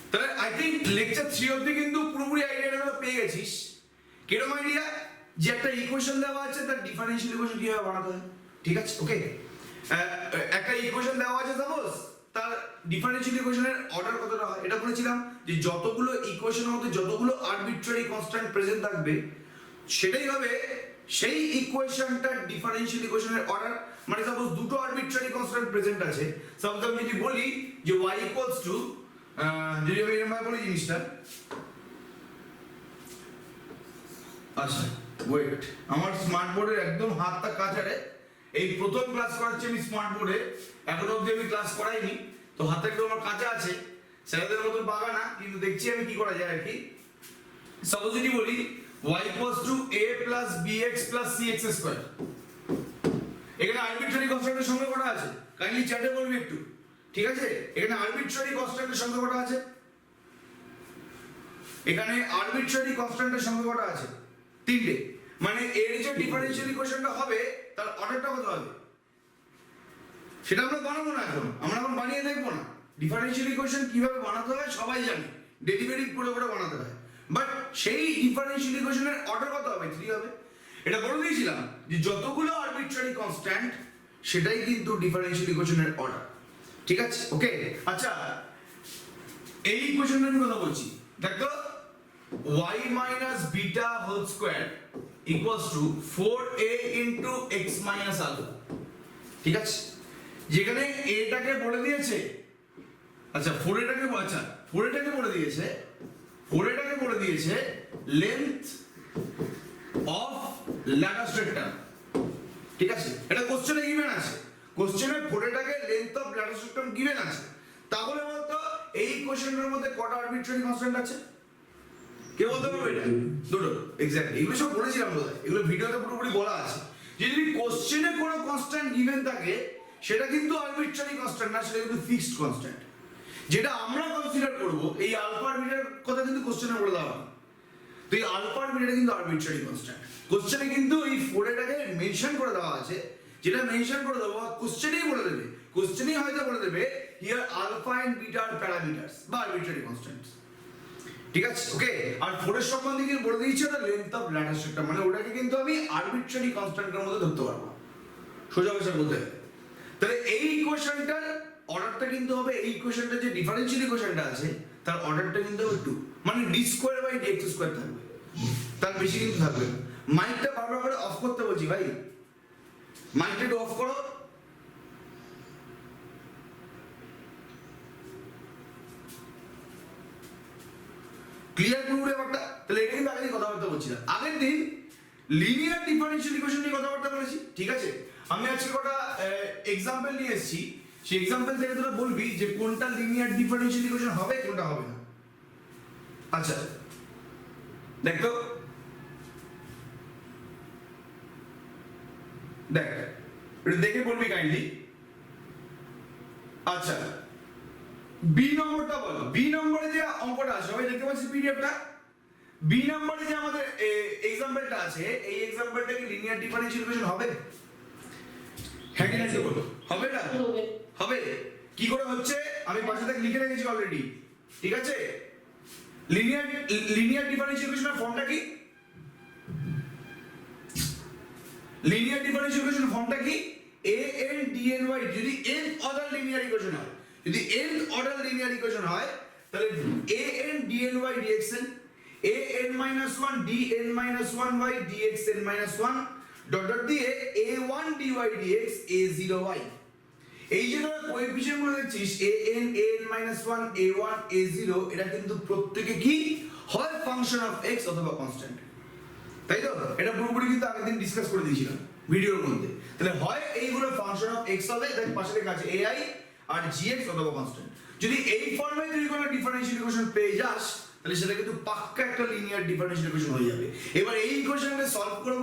তাহলে I think lecture 3 অবধি কিন্তু পুরোপুরি আইডিয়াটা পেয়ে গেছিস। কিরকম আইডিয়া? যে একটা ইকুয়েশন দেওয়া আছে তার ডিফারেন্সিয়াল ইকুয়েশন কিভাবে বানাতে হয়, ঠিক আছে? ওকে, একটা ইকুয়েশন দেওয়া আছে সাপোজ, তার ডিফারেন্সিয়াল ইকুয়েশনের অর্ডার কতটা হয় এটা বলেছিলাম যে যতগুলো ইকুয়েশনের মধ্যে যতগুলো আরবিট্রারি কনস্ট্যান্ট প্রেজেন্ট থাকবে সেটাই হবে সেই ইকুয়েশনটার ডিফারেন্সিয়াল ইকুয়েশনের অর্ডার। মানে সাপোজ দুটো আরবিট্রারি কনস্ট্যান্ট প্রেজেন্ট আছে, সাপোজ আমি যদি বলি যে y ইকুয়ালস টু, যদি আমি এরকম বলি জিনিসটা, আচ্ছা ওয়েট, আমার স্মার্ট বোর্ডের একদম হাতটা কাছারে, এই প্রথম ক্লাস করাচ্ছি আমি স্মার্ট বোর্ডে, এখনো অবধি আমি ক্লাস করাইনি, তো হাতটা একটু আমার কাছে আছে, স্যারদের মতন পাকা না, কিন্তু দেখছি আমি কি করা যায় আর কি। সাপোজ যদি বলি y equals to a plus bx plus cx square, এখানে আরবিট্রারি কনস্ট্যান্টের সংখ্যা কটা আছে কাইন্ডলি চ্যাটে বলবি একটু, ঠিক আছে? এখানে আরবিট্রারি কনস্ট্যান্টের সংখ্যা কটা আছে? এখানে আরবিট্রারি কনস্ট্যান্টের সংখ্যা কটা আছে? তিনটে। মানে এর যে ডিফারেন্সিয়াল ইকুয়েশনটা হবে তার অর্ডারটা কত হবে সেটা আমরা বানাবো না, আমরা এখন বানিয়ে দেখবো না। ডিফারেন্সিয়াল ইকুয়েশন কিভাবে বানাতে হয় সবাই জানে, ডেরিভেটিভ করে করে বানাতে হয়, বাট সেই ডিফারেন্সিয়াল ইকুয়েশনের অর্ডার কত হবে? 3 হবে। এটা বলে দিয়েছিলাম যে যতগুলো আরবিট্রারি কনস্ট্যান্ট সেটাই কিন্তু ডিফারেন্সিয়াল ইকুয়েশনের অর্ডার, ঠিক আছে? ওকে, আচ্ছা এই ইকুয়েশনের আমি কথা বলছি, দেখো y minus beta whole square equals to 4a into x minus alpha, ঠিক আছে? যেখানে a টাকে বলে দিয়েছে, আচ্ছা 4a টাকে আচ্ছা 4a টাকে বলে দিয়েছে, 4a টাকে বলে দিয়েছে লেন্থ অফ ল্যাটাস রেক্টাম, ঠিক আছে? এটা কোশ্চেনে গিভেন আছে, কোশ্চেনে 4a টাকে লেন্থ অফ ল্যাটাস রেক্টাম গিভেন আছে। তাহলে বলতো এই কোশ্চেনের মধ্যে কটা আরবিট্রারি কনস্ট্যান্ট আছে? কে বলতে পারবে এটা? দুটো, এক্স্যাক্টলি। এগুলো সব বলেছিলাম বোধহয়, এগুলো ভিডিওতে পুরোপুরি বলা আছে যে যদি কোশ্চেনে কোনো কনস্ট্যান্ট গিভেন থাকে সেটা কিন্তু আরবিট্রারি কনস্ট্যান্ট না, সেটা কিন্তু ফিক্সড কনস্ট্যান্ট। যেটা আমরা কনসিডার করব এই আলফা আর বিটার কথা কিন্তু কোশ্চেনে বলে দেওয়া হয়, তো এই আলফা আর বিটাটা কিন্তু আরবিট্রারি কনস্ট্যান্ট। কোশ্চেনে কিন্তু এই 4টাকে মেনশন করে দেওয়া আছে, যেটা মেনশন করে দেবো কোশ্চেনেই বলে দেবে, কোশ্চেনেই হয়তো বলে দেবে হিয়ার আলফা এন্ড বিটা আর প্যারামিটারস বা আরবিট্রারি কনস্ট্যান্টস, ঠিক আছে? ওকে, আর 4 এর সম্বন্ধে কি বলে দিয়েছে ওটা লেন্থ অফ ল্যাটাস রেক্টাম, মানে ওটাকে কিন্তু আমি আরবিট্রারি কনস্ট্যান্টের মধ্যে ধরতে পারবো সোজা ভাষায় বলতে। তাহলে এই ইকুয়েশনটার অর্ডারটা কিন্তু হবে, এই ইকুয়েশনটা যে ডিফারেন্সিয়াল ইকুয়েশনটা আছে তার অর্ডারটা কিন্তু হবে 2, মানে d square by dx square থাকবে, তার বেশি কিন্তু থাকবে না। মাইকটা বারবার করে অফ করতে বলছি ভাই, মাইকটা একটু অফ করো। ক্লিয়ার পুরোপুরি ব্যাপারটা? তাহলে এটা কিন্তু আগের কথাবার্তা বলছিলাম, আগের দিন লিনিয়ার ডিফারেন্সিয়াল ইকুয়েশন নিয়ে কথাবার্তা বলেছি, ঠিক আছে? আমি আজকে কটা এক্সাম্পল নিয়ে এসেছি, সেই এক্সাম্পল থেকে তোরা বলবি যে কোনটা লিনিয়ার ডিফারেন্সিয়াল ইকুয়েশন হবে কোনটা হবে না। আচ্ছা দেখো, দেখ এটা দেখে বলবি কাইন্ডলি। আচ্ছা বি নম্বরটা বলো, বি নম্বরে যে অঙ্কটা আছে সবাই দেখতে পাচ্ছি পিডিএফটা, বি নম্বরে যে আমাদের এক্সাম্পলটা আছে এই এক্সাম্পলটা কি লিনিয়ার ডিফারেন্সিয়াল ইকুয়েশন হবে? হ্যাঁ কি না বলো, হবে না? হবে। কি করে হচ্ছে আমি পাশে থেকে লিখে রেখেছি অলরেডি, ঠিক আছে? লিনিয়ার ডিফারেন্সিয়াল ইকুয়েশনের ফর্মটা কি? লিনিয়ার ডিফারেন্সিয়াল ইকুয়েশনের ফর্মটা কি? a n d n y যদি nth অর্ডার লিনিয়ার ইকুয়েশন হয়, যদি nth অর্ডার লিনিয়ার ইকুয়েশন হয় তাহলে a n d n y dx n a n minus 1 d n minus 1 y dx n minus 1 dot dot দিয়ে a1 dy dx a0 y। এই যে তোরা coefficient গুলো দেখছিস an minus 1 a1 a0 এটা কিন্তু প্রত্যেককে কি হয় ফাংশন অফ x অথবা কনস্ট্যান্ট, তাই তো? এটা পুরোপুরি কিন্তু আগের দিন ডিসকাস করে দিয়েছিলাম ভিডিওর মধ্যে। তাহলে হয় এইগুলো ফাংশন অফ x হবে, তার পাশে লেখা আছে ai আর gx অথবা কনস্ট্যান্ট। যদি এই ফর্মে তুই কোনো ডিফারেন্সিয়াল ইকুয়েশন পেয়ে যাস তাহলে সেটা কিন্তু পাক্কা একটা লিনিয়ার ডিফারেন্সিয়াল ইকুয়েশন হয়ে যাবে। এবার এই ইকুয়েশনকে সলভ করব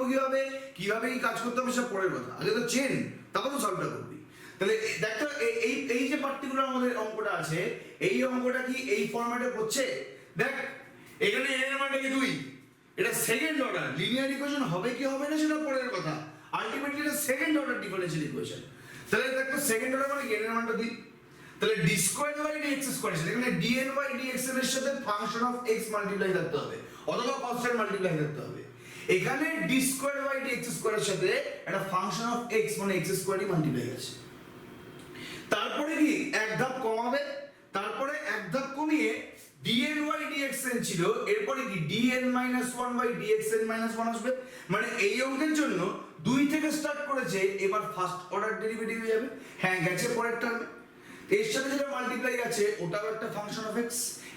কিভাবে কি কাজ করতে হবে সব পরের কথা, আগে তো চেন তারপর তো সলভটা করবি। তাহলে দেখো এই যে পার্টিকুলার আমাদের অঙ্কটা আছে এই অঙ্কটা কি এই ফরম্যাটে পড়ছে? দেখ এখানে এর মানটা কি 2, এটা সেকেন্ড অর্ডার লিনিয়ার ইকুয়েশন হবে কি হবে না সেটা পরের কথা, আলটিমেটলি এটা সেকেন্ড অর্ডার ডিফারেন্সিয়াল ইকুয়েশন। তাহলে দেখো সেকেন্ড অর্ডার মানে এর মানটা 2, তাহলে d square by dx square স্কোয়ারের সাথে, এখানে dn বাই dx এর সাথে ফাংশন অফ x মাল্টিপ্লাই থাকতে হবে অথবা কনস্ট্যান্ট মাল্টিপ্লাই থাকতে হবে। এখানে d স্কোয়ার বাই dx স্কোয়ারের সাথে একটা ফাংশন অফ x মানে x স্কোয়ারই মাল্টিপ্লাই আছে। তারপরে কি এক ধাপ কমাবে, তারপরে এক ধাপ কমিয়ে dn বাই dxn ছিল, এরপরে কি dn minus 1 by dxn minus 1 আসবে। মানে এই অঙ্কের জন্য 2 থেকে স্টার্ট করেছে, এবার ফার্স্ট অর্ডার ডেরিভেটিভ হয়ে যাবে। হ্যাঁ গেছে পরের টার্মে, এর সাথে যেটা মাল্টিপ্লাই আছে ওটাও একটা ফাংশন অফ x।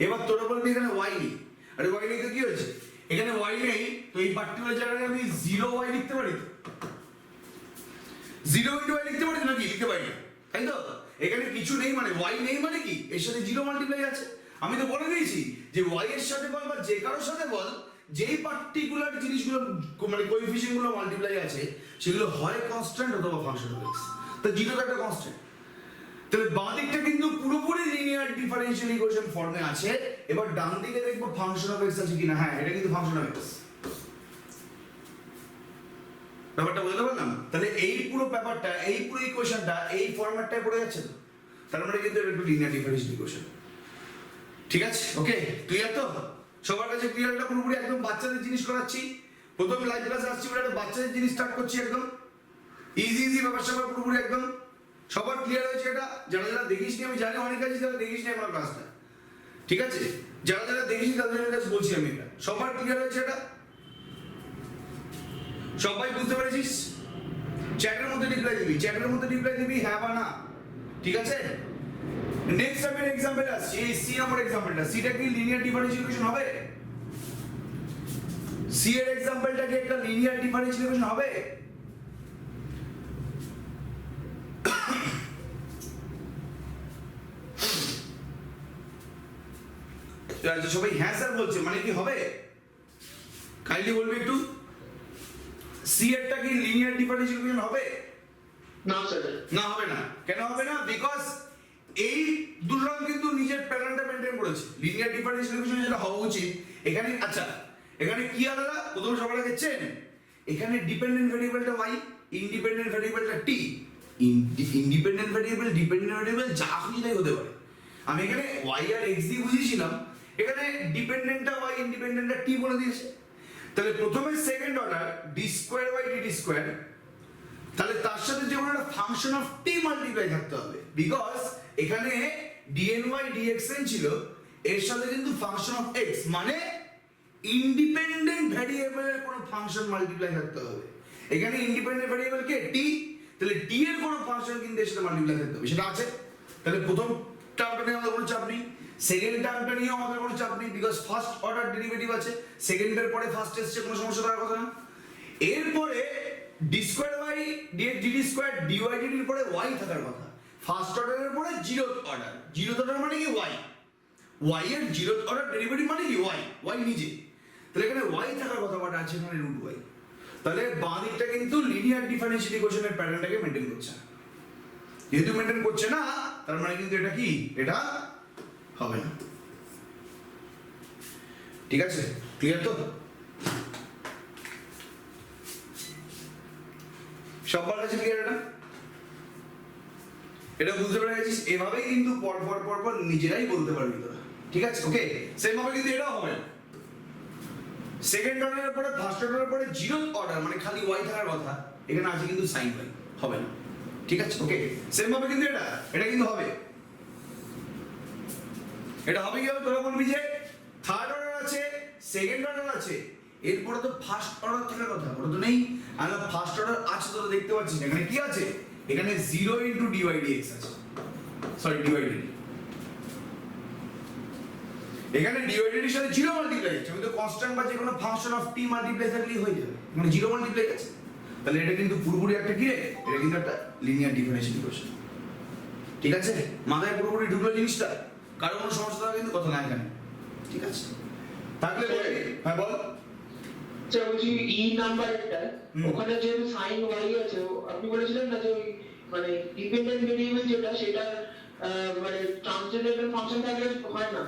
এবার তোরা বলবি এখানে y নেই, আরে y নেই তো কি হয়েছে, এখানে y নেই তো এই পার্টিকুলার জায়গায় আমি 0y লিখতে পারি, 0 ইনটু y লিখতে পারি নাকি, লিখতে পারি না, তাই তো? এখানে কিছু নেই মানে y নেই মানে কি এর সাথে 0 মাল্টিপ্লাই আছে। আমি তো বলে দিয়েছি যে y এর সাথে বল বা যে কারোর সাথে বল, যেই পার্টিকুলার জিনিসগুলো মানে কোএফিসিয়েন্ট গুলো মাল্টিপ্লাই আছে সেগুলো হয় কনস্ট্যান্ট অথবা ফাংশন অফ x। তো 0 তো একটা কনস্ট্যান্ট, তাহলে বাঁ দিকটা কিন্তু পুরোপুরি লিনিয়ার ডিফারেনশিয়াল ইকুয়েশন ফর্মে আছে। এবার ডান দিকে দেখবো ফাংশন অফ x আছে কিনা। হ্যাঁ এটা কিন্তু ফাংশন অফ x, ব্যাপারটা বুঝতে পারলাম। তাহলে এই পুরো ব্যাপারটা, এই পুরো ইকুয়েশনটা এই ফরম্যাটটায় পড়ে যাচ্ছে তো, তার মানে কিন্তু এটা একটু লিনিয়ার ডিফারেনশিয়াল ইকুয়েশন। ঠিক আছে, ওকে ক্লিয়ার তো সবার কাছে? ক্লিয়ারটা পুরোপুরি একদম বাচ্চাদের জিনিস করাচ্ছি, প্রথম লাইভ ক্লাস আসছি বলে একটা বাচ্চাদের জিনিস স্টার্ট করছি, একদম ইজি ইজি ব্যাপার স্যাপার পুরোপুরি একদম সবার ক্লিয়ার হয়েছে এটা? যারা যারা দেখিসনি আমি জানি অনেক আছে যারা দেখিসনি আমার ক্লাসটা, ঠিক আছে? যারা যারা দেখিসনি তাদের কাছে বলছি আমি, এটা সবার ক্লিয়ার হয়েছে এটা? সবাই বুঝতে পেরেছিস? চ্যাটের মধ্যে রিপ্লাই দিবি, চ্যাটের মধ্যে রিপ্লাই দিবি হ্যাঁ বা না, ঠিক আছে? নেক্সট আমি एग्जांपल আসছি, এই সি নম্বর एग्जांपलটা, সিটা কি লিনিয়ার ডিফারেনশিয়াল ইকুয়েশন হবে? সি এর एग्जांपलটা কি একটা লিনিয়ার ডিফারেনশিয়াল ইকুয়েশন হবে? আচ্ছা সবাই হ্যাঁ স্যার বলছে, মানে কি হবে? কাইন্ডলি বলবি একটু, সি এরটা কি লিনিয়ার ডিফারেনশিয়াল ইকুয়েশন হবে? না স্যার, না হবে না। কেন হবে না? বিকজ এই দুটো কিন্তু নিজের প্যাটার্নটা মেইনটেইন করেছে। লিনিয়ার ডিফারেনশিয়াল ইকুয়েশন যেটা হওয়া উচিত এখানে, আচ্ছা এখানে কি আলাদা প্রথমে সবার আগে চেন, এখানে ডিপেন্ডেন্ট ভেরিয়েবলটা y, ইন্ডিপেন্ডেন্ট ভেরিয়েবলটা t। Independent variable dependent variable যা খুশি তাই হতে পারে। আমি এখানে y আর x দিয়ে বুঝিয়েছিলাম, এখানে ডিপেন্ডেন্টটা y ইন্ডিপেন্ডেন্টটা t বলে দিয়েছে। তাহলে প্রথমে second order d square by dt square, তাহলে তার সাথে যে কোনো একটা ফাংশন অফ t মাল্টিপ্লাই থাকতে হবে, বিকজ এখানে dn বাই dxn ছিল, এর সাথে কিন্তু ফাংশন অফ x মানে ইন্ডিপেন্ডেন্ট ভেরিয়েবলের কোনো ফাংশন মাল্টিপ্লাই থাকতে হবে। এখানে ইন্ডিপেন্ডেন্ট ভেরিয়েবল কে t, তাহলে t এর কোনো ফাংশন কিন্তু এর সাথে মাল্টিপ্লাই থাকতে হবে, সেটা আছে। তাহলে প্রথম টার্মটা নিয়ে আমাদের কোনো চাপ নেই, সেকেন্ড টার্মটা নিয়ে আমাদের কোনো চাপ নেই, বিকজ ফার্স্ট অর্ডার ডেরিভেটিভ আছে, সেকেন্ডের পরে ফার্স্ট এসছে, কোনো সমস্যা থাকার কথা না। এরপরে d square by dx dt square dy dt এর পরে y থাকার কথা, ফার্স্ট অর্ডারের পরে জিরোথ অর্ডার, জিরোথ অর্ডার মানে কি y, y এর জিরোথ অর্ডার ডেরিভেটিভ মানে কি y নিজে, তাহলে এখানে y থাকার কথা, বাট আছে এখানে রুট y। তাহলে বাঁ দিকটা কিন্তু লিনিয়ার ডিফারেনশিয়াল ইকুয়েশনের প্যাটার্নটাকে মেইনটেইন করছে না। যেহেতু মেইনটেইন করছে না, তার মানে কিন্তু এটা কি, এটা হবে না। ঠিক আছে, ক্লিয়ার তো? সবার কাছে ক্লিয়ার এটা? এটা বুঝতে পেরে গেছিস? এভাবেই কিন্তু পর পর নিজেরাই বলতে পারবি তোরা, ঠিক আছে? ওকে, সেম ভাবে কিন্তু এটাও হবে না। সেকেন্ড অর্ডারের পরে ফার্স্ট অর্ডারের পরে জিরোথ অর্ডার মানে খালি y থাকার কথা, এখানে আছে কিন্তু sin y, হবে না, ঠিক আছে? ওকে, সেম ভাবে কিন্তু এটা কিন্তু হবে। এটা হবে কি হবে? তোরা বলবি যে থার্ড অর্ডার আছে, সেকেন্ড অর্ডার আছে, এরপরে তো ফার্স্ট অর্ডার থাকার কথা, ওটা তো নেই। আর ফার্স্ট অর্ডার আছে, তোরা দেখতে পাচ্ছিস এখানে কি আছে, এখানে 0 ইনটু dy dx আছে, সরি dy dt, এখানে dy dt এর সাথে 0 মাল্টিপ্লাই আছে, আমি তো কনস্ট্যান্ট বা যে কোনো ফাংশন অফ t মাল্টিপ্লাই থাকলেই হয়ে যাবে, মানে 0 মাল্টিপ্লাই আছে। তাহলে এটা কিন্তু পুরোপুরি একটা কি রে, এটা কিন্তু একটা লিনিয়ার ডিফারেনশিয়াল ইকুয়েশন, ঠিক আছে? মাথায় পুরোপুরি ঢুকলো জিনিসটা, কারো কোনো সমস্যা থাকলে কিন্তু কথা না এখানে, ঠিক আছে? থাকলে বলে, হ্যাঁ বল। স্যার বলছি ই নাম্বারটা ওখানে যে সাইন y আছে, আপনি বলেছিলেন না যে ওই মানে ডিপেন্ডেন্ট ভেরিয়েবল যেটা সেটা মানে ট্রান্সজেন্ডারের ফাংশন থাকলে হয় না,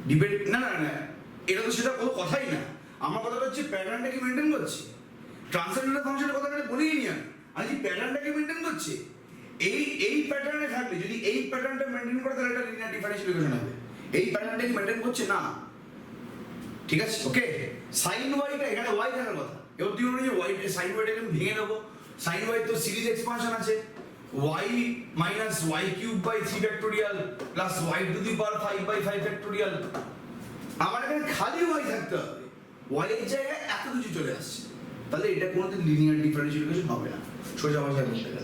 ডিপেন্ড না, এটা তো সেটা কোনো কথাই না। আমার কথাটা হচ্ছে প্যাটার্নটাকে মেইনটেইন করছে, ট্রান্সজেন্ডারের ফাংশনের কথা বলিনি আমি, প্যাটার্নটাকে মেইনটেইন করছে। এই প্যাটার্নে থাকলে যদি এই প্যাটার্নটা মেনটেন করে তাহলে এটা লিনিয়ার ডিফারেন্সিয়াল ইকুয়েশন হবে। এই প্যাটার্নটা কি মেনটেন করছে না? ঠিক আছে, ওকে। সাইন ওয়াইটা এখানে ওয়াই থাকার কথা। এবার তুই বলবি যে ওয়াই সাইন ওয়াইটাকে আমি ভেঙে নেবো। সাইন ওয়াই তো সিরিজ এক্সপানশন আছে, y minus y cube by 3 factorial plus y to the power 5 by 5 factorial। আমার এখানে খালি y থাকতে হবে, y এর জায়গায় এত কিছু চলে আসছে, তাহলে এটা কোনোদিন লিনিয়ার ডিফারেন্সিয়াল ইকুয়েশন হবে না, সোজা ভাষায় বলতে গেলে।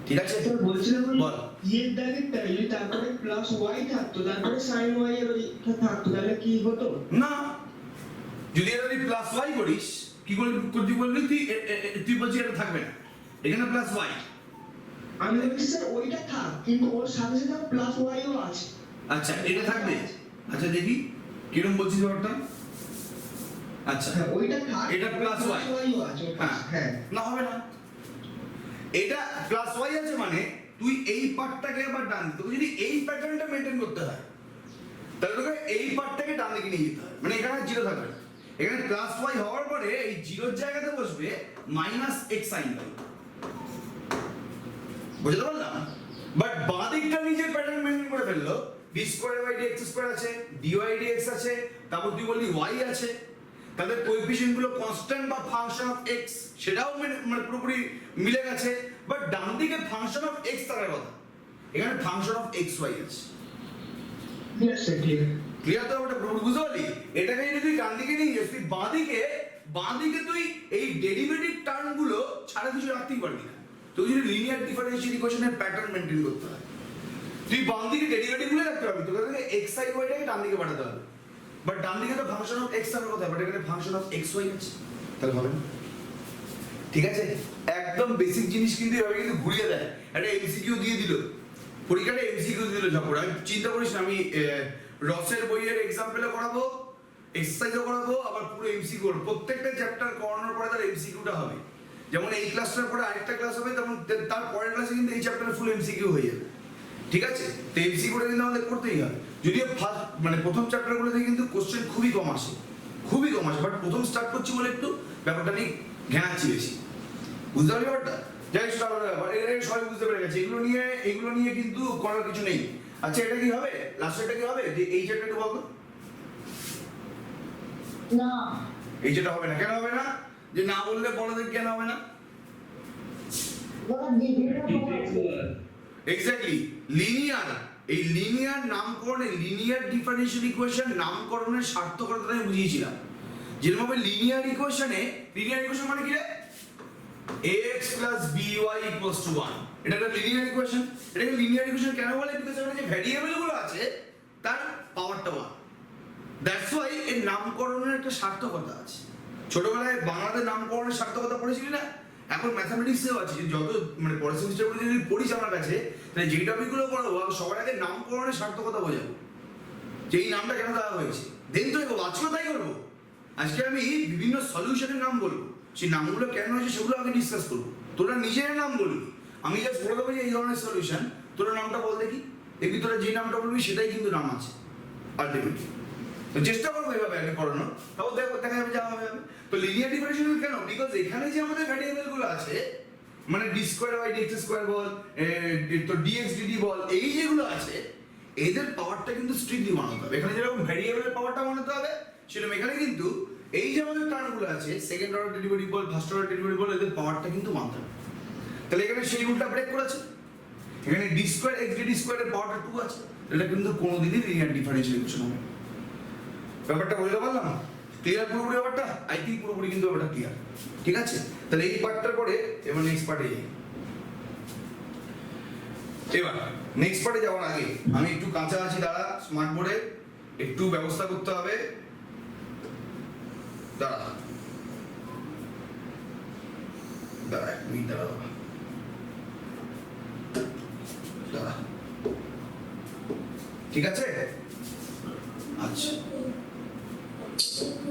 ঠিক আছে, স্যার বলছিলাম বল। এর ডাইরেক্টটা যদি তারপরে প্লাস ওয়াই থাকতো তারপরে সাইন ওয়াই এর ওইটা থাকতো তাহলে কি হতো? না, যদি এটা তুই প্লাস y করিস, কি করবি? তুই বলবি তুই বলছিস এটা থাকবে না, এখানে প্লাস y। আমি বলছি স্যার ওইটা থাক, কিন্তু ওর সাথে সাথে প্লাস ওয়াইও আছে। আচ্ছা, এটা থাকবে। আচ্ছা দেখি কিরকম বলছিস ব্যাপারটা। আচ্ছা, হ্যাঁ ওইটা থাক, এটা প্লাস y। ওয়াইও আছে। হ্যাঁ হ্যাঁ না, হবে না। এটা প্লাস y আছে মানে তুই এই পার্টটাকে আবার ডান দিতে, তোকে যদি এই প্যাটার্নটা মেইনটেইন করতে হয় তাহলে তোকে এই পার্টটাকে ডান দিকে নিয়ে যেতে হবে, মানে এখানে জিরো থাকবে না। এখানে প্লাস y হওয়ার পরে এই জিরোর জায়গাতে বসবে মাইনাস x sin y। বুঝতে পারলাম? বাট বাঁ দিকটা নিজের প্যাটার্ন মেইনটেইন করে ফেললো, d square by dx square আছে, dy dx আছে, তারপর তুই বললি y আছে, তাদের কোএফিসিয়েন্ট গুলো কনস্ট্যান্ট বা ফাংশন অফ x, সেটাও মানে পুরোপুরি মিলে গেছে। বাট ডান দিকে ফাংশন অফ x থাকার কথা, এখানে ফাংশন অফ x y আছে। Yes sir clear. ক্লিয়ার তো? ওটা বুঝতে পারলি? এটাকে যদি তুই ডান দিকে নিয়ে যাস, তুই বাঁ দিকে তুই এই ডেরিভেটিভ টার্ম গুলো ছাড়া কিছু রাখতেই পারবি না। তুই যদি লিনিয়ার ডিফারেন্সিয়াল ইকুয়েশনের প্যাটার্ন মেইনটেইন করতে হয়, তুই বাম দিকে ডেরিভেটিভ গুলো রাখতে পারবি, তোকে x sin y টাকে ডান দিকে পাঠাতে হবে। বাট ডান দিকে তো ফাংশন অফ x থাকার কথা, বাট এখানে ফাংশন অফ x y আছে, তাহলে হবে না। ঠিক আছে, একদম বেসিক জিনিস কিন্তু এভাবে কিন্তু ঘুরিয়ে দেয়। একটা এমসিকিউ দিয়ে দিল, পরীক্ষাটা এমসিকিউ দিল ঝপড়। আমি চিন্তা করিস না, আমি রসের বইয়ের এক্সাম্পলও করাবো, এক্সারসাইজও করাবো, আবার পুরো এমসিকিউ করবো। প্রত্যেকটা চ্যাপ্টার করানোর পরে তার এমসিকিউটা হবে। যেমন এই ক্লাসটার পরে আরেকটা ক্লাস হবে, তেমন তার পরের ক্লাসে কিন্তু এই চ্যাপ্টারে ফুল এমসিকিউ হয়ে যাবে। ঠিক আছে, তো এমসিকিউটা কিন্তু আমাদের করতেই হবে। যদিও ফার্স্ট মানে প্রথম চ্যাপ্টারগুলোতে কিন্তু কোশ্চেন খুবই কম আসে, খুবই কম আসে, বাট প্রথম স্টার্ট করছি বলে একটু ব্যাপারটা নিয়ে ঘেনাচ্ছি বেশি। বুঝতে পারলি ব্যাপারটা? যাই সেটা আলাদা ব্যাপার, এটা সবাই বুঝতে পেরে গেছে। এগুলো নিয়ে কিন্তু করার কিছু নেই। আচ্ছা, এটা কি হবে? লাস্টেরটা কি হবে? যে এই চ্যাপ্টারটা একটু বলতো না, এই যেটা হবে না। কেন হবে না? যে না বললে বলো দেখ কেন হবে না। ওরা ডিগ্রিটা কমাচ্ছে। এক্স্যাক্টলি, লিনিয়ার, এই লিনিয়ার নামকরণে, লিনিয়ার ডিফারেন্সিয়াল ইকুয়েশন নামকরণের সার্থকতা আমি বুঝিয়েছিলাম। যেরকম লিনিয়ার ইকুয়েশন মানে কি রে? ax plus by equals to 1, এটা একটা লিনিয়ার ইকুয়েশন। এটাকে লিনিয়ার ইকুয়েশন কেন বলে? বিকজ এখানে যে ভ্যারিয়েবল গুলো আছে তার পাওয়ারটা 1। দ্যাটস ওয়াই এর নামকরণের একটা সার্থকতা আছে। ছোটবেলায় বাংলাতে নামকরণের সার্থকতা পড়েছিলি না? এখন ম্যাথামেটিক্সেও আছে। যত মানে পরের সেমিস্টারগুলো যদি পড়িস আমার কাছে, তাহলে যেই টপিকগুলো পড়াবো সবার আগে নামকরণের সার্থকতা বোঝাবো, যে এই নামটা কেন দেওয়া হয়েছে। দেন তো আজকেও তাই করবো। আজকে আমি বিভিন্ন সলিউশনের নাম বলবো, সেই নামগুলো কেন হয়েছে সেগুলো আগে ডিসকাস করবো। তোরা নিজের নাম বলবি, আমি জাস্ট বলে দেবো যে এই ধরনের সলিউশন, তোরা নামটা বল দেখি। দেখবি তোরা যে নামটা বলবি সেটাই কিন্তু নাম আছে আলটিমেটলি। তো চেষ্টা করবো এভাবে আগে করানো, তাও দেখা যাবে যা হবে। তো লিনিয়ার ডিফারেন্সিয়াল কেন? বিকজ এখানে যে আমাদের ভ্যারিয়েবল গুলো আছে, মানে d square by dx square বল, তো ডিএক্স ডিডি বল, এই যেগুলো আছে এদের পাওয়ারটা কিন্তু স্ট্রিক্টলি বানাতে হবে। এখানে যেরকম ভ্যারিয়েবলের পাওয়ারটা বানাতে হবে, সেরকম এখানে কিন্তু এই যে আমাদের টার্মগুলো আছে, সেকেন্ড অর্ডার ডেরিভেটিভ বল, ফার্স্ট অর্ডার ডেরিভেটিভ বল, এদের পাওয়ারটা কিন্তু মানতে হবে। তাহলে এখানে সেই রুলটা ব্রেক করেছে। এখানে ডি স্কোয়ার এক্স ডিডি স্কোয়ারের পাওয়ারটা 2 আছে, এটা কিন্তু কোনোদিনই লিনিয়ার ডিফারেন্সিয়াল ইকুয়েশন হবে না। ব্যাপারটা বুঝতে পারলাম? ক্লিয়ার পুরোপুরি ব্যাপারটা? আই থিঙ্ক পুরোপুরি কিন্তু ব্যাপারটা ক্লিয়ার। ঠিক আছে, তাহলে এই পার্টটার পরে এবার নেক্সট পার্টে যাই। এবার নেক্সট পার্টে যাওয়ার আগে আমি একটু কাঁচা আছি, দাঁড়া। স্মার্ট বোর্ডে একটু ব্যবস্থা করতে হবে, দাঁড়া দাঁড়া 1 মিনিট দাঁড়া বাবা, দাঁড়া। ঠিক আছে, আচ্ছা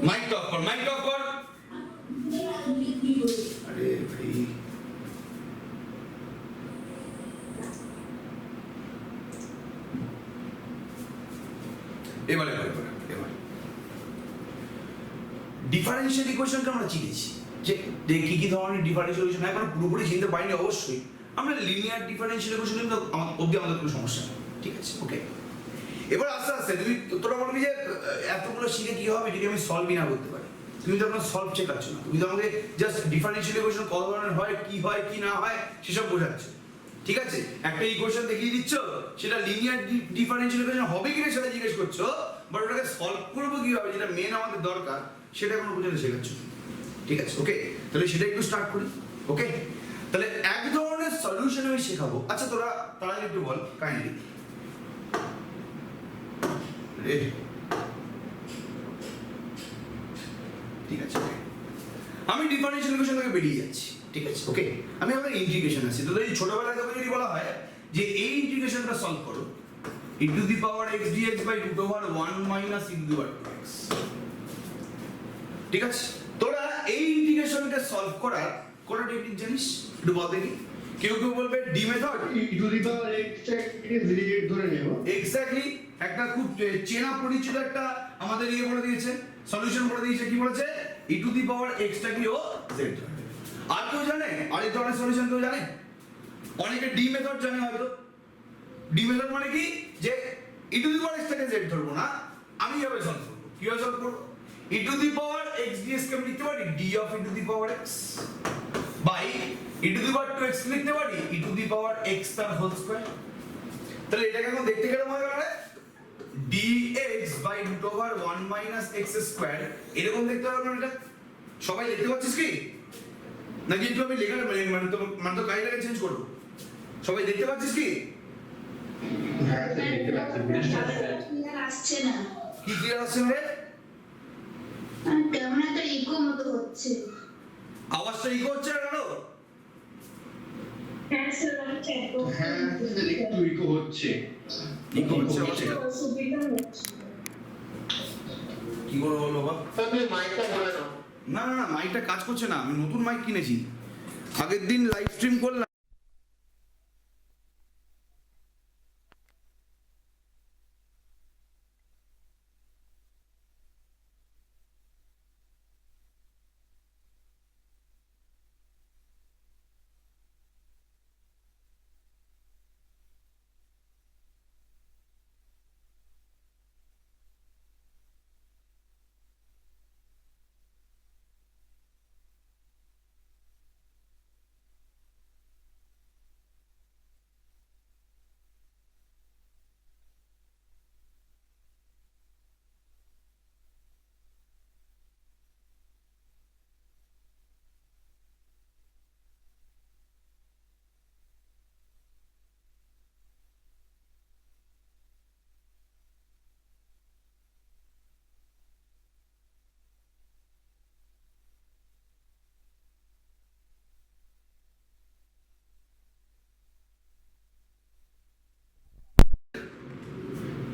মাইক টপ কর, মাইক টপ কর। আরে ভাই, এবার ডিফারেন্সিয়াল ইকুয়েশনটা আমরা চিনেছি যে কি কি ধরনের ডিফারেন্সিয়াল ইকুয়েশন। এখন পুরোপুরি চিনতে পারিনি অবশ্যই, আমরা লিনিয়ার ডিফারেন্সিয়াল ইকুয়েশন কিন্তু অবধি আমাদের কোনো সমস্যা নেই, ঠিক আছে ওকে। এবার আস্তে আস্তে তুমি তোরা বলবি যে এতগুলো শিখে কি হবে যদি আমি সলভই না করতে পারি। তুমি তো আপনার সলভ শেখাচ্ছ না, তুমি তো আমাকে জাস্ট ডিফারেন্সিয়াল ইকুয়েশন কত ধরনের হয় কি না হয় সেসব বোঝাচ্ছ, ঠিক আছে। একটা ইকুয়েশন দেখিয়ে দিচ্ছ, সেটা লিনিয়ার ডিফারেন্সিয়াল ইকুয়েশন হবে কিনা সেটা জিজ্ঞেস করছো, বাট ওটাকে সলভ করবো কিভাবে যেটা মেন আমাদের দরকার সেটা এখন বোঝাতে শেখাচ্ছ, ঠিক আছে ওকে। তাহলে সেটা একটু স্টার্ট করি, ওকে। তাহলে এক ধরনের সলিউশন আমি শেখাবো। আচ্ছা তোরা তারা একটু বল কাইন্ডলি, ঠিক আছে আমি ডিফারেন্সিয়াল ইকুয়েশন থেকে বেরিয়ে যাচ্ছি, ঠিক আছে ওকে। আমি আবার ইন্টিগ্রেশন আসছি। তো এই ছোটবেলায় তোকে যদি বলা হয় যে এই ইন্টিগ্রেশনটা সলভ করো e to the power x dx by root over 1 minus e to the power 2x, ঠিক আছে। তোরা এই ইন্টিগ্রেশনটা সলভ করার কোন টেকনিক জানিস একটু বল দেখি। কেউ বলবে D method, e to the power x K z ধরে নেব। এক্স্যাক্টলি একটা খুব চেনা পরিচিত একটা আমাদের ইয়ে বলে দিয়েছে, সলিউশন বলে দিয়েছে। কি বলেছে? e to the power x টা কি ও z ধরে। আর কেউ জানে আর এই ধরনের সলিউশন কেউ জানে? অনেকে ডি মেথড জানে হয়তো। ডি মেথড মানে কি যে e to the power x টাকে z ধরবো না, আমি কিভাবে সলভ করব? কিভাবে সলভ করব? e to the power x ds কে লিখতে পারি d of e to the power x by e to the power 2x লিখতে পারি e to the power x তার হোল স্কয়ার। তাহলে এটাকে এখন দেখতে কেমন হবে মানে dx by root over 1 minus x square এরকম দেখতে হবে না? এটা সবাই দেখতে পাচ্ছিস কি নাকি একটু আমি লেখার মানে তো গাইডটাকে চেঞ্জ করব? সবাই দেখতে পাচ্ছিস কি? হ্যাঁ দেখতে পাচ্ছি। ক্লিয়ার আসছে না, কি ক্লিয়ার আসছে না রে? কেমন একটা ইকো মতো হচ্ছে। আওয়াজটা ইকো হচ্ছে না কেন? হ্যাঁ স্যার, হচ্ছে তো হ্যাঁ একটু ইকো হচ্ছে। ইকো হচ্ছে আওয়াজটা। অসুবিধা হচ্ছে। কি করে বলবো বাবা? তুমি মাইকটা বলে নাও। না মাইকটা কাজ করছে না। আমি নতুন মাইক কিনেছি, আগের দিন লাইভ স্ট্রিম করলাম।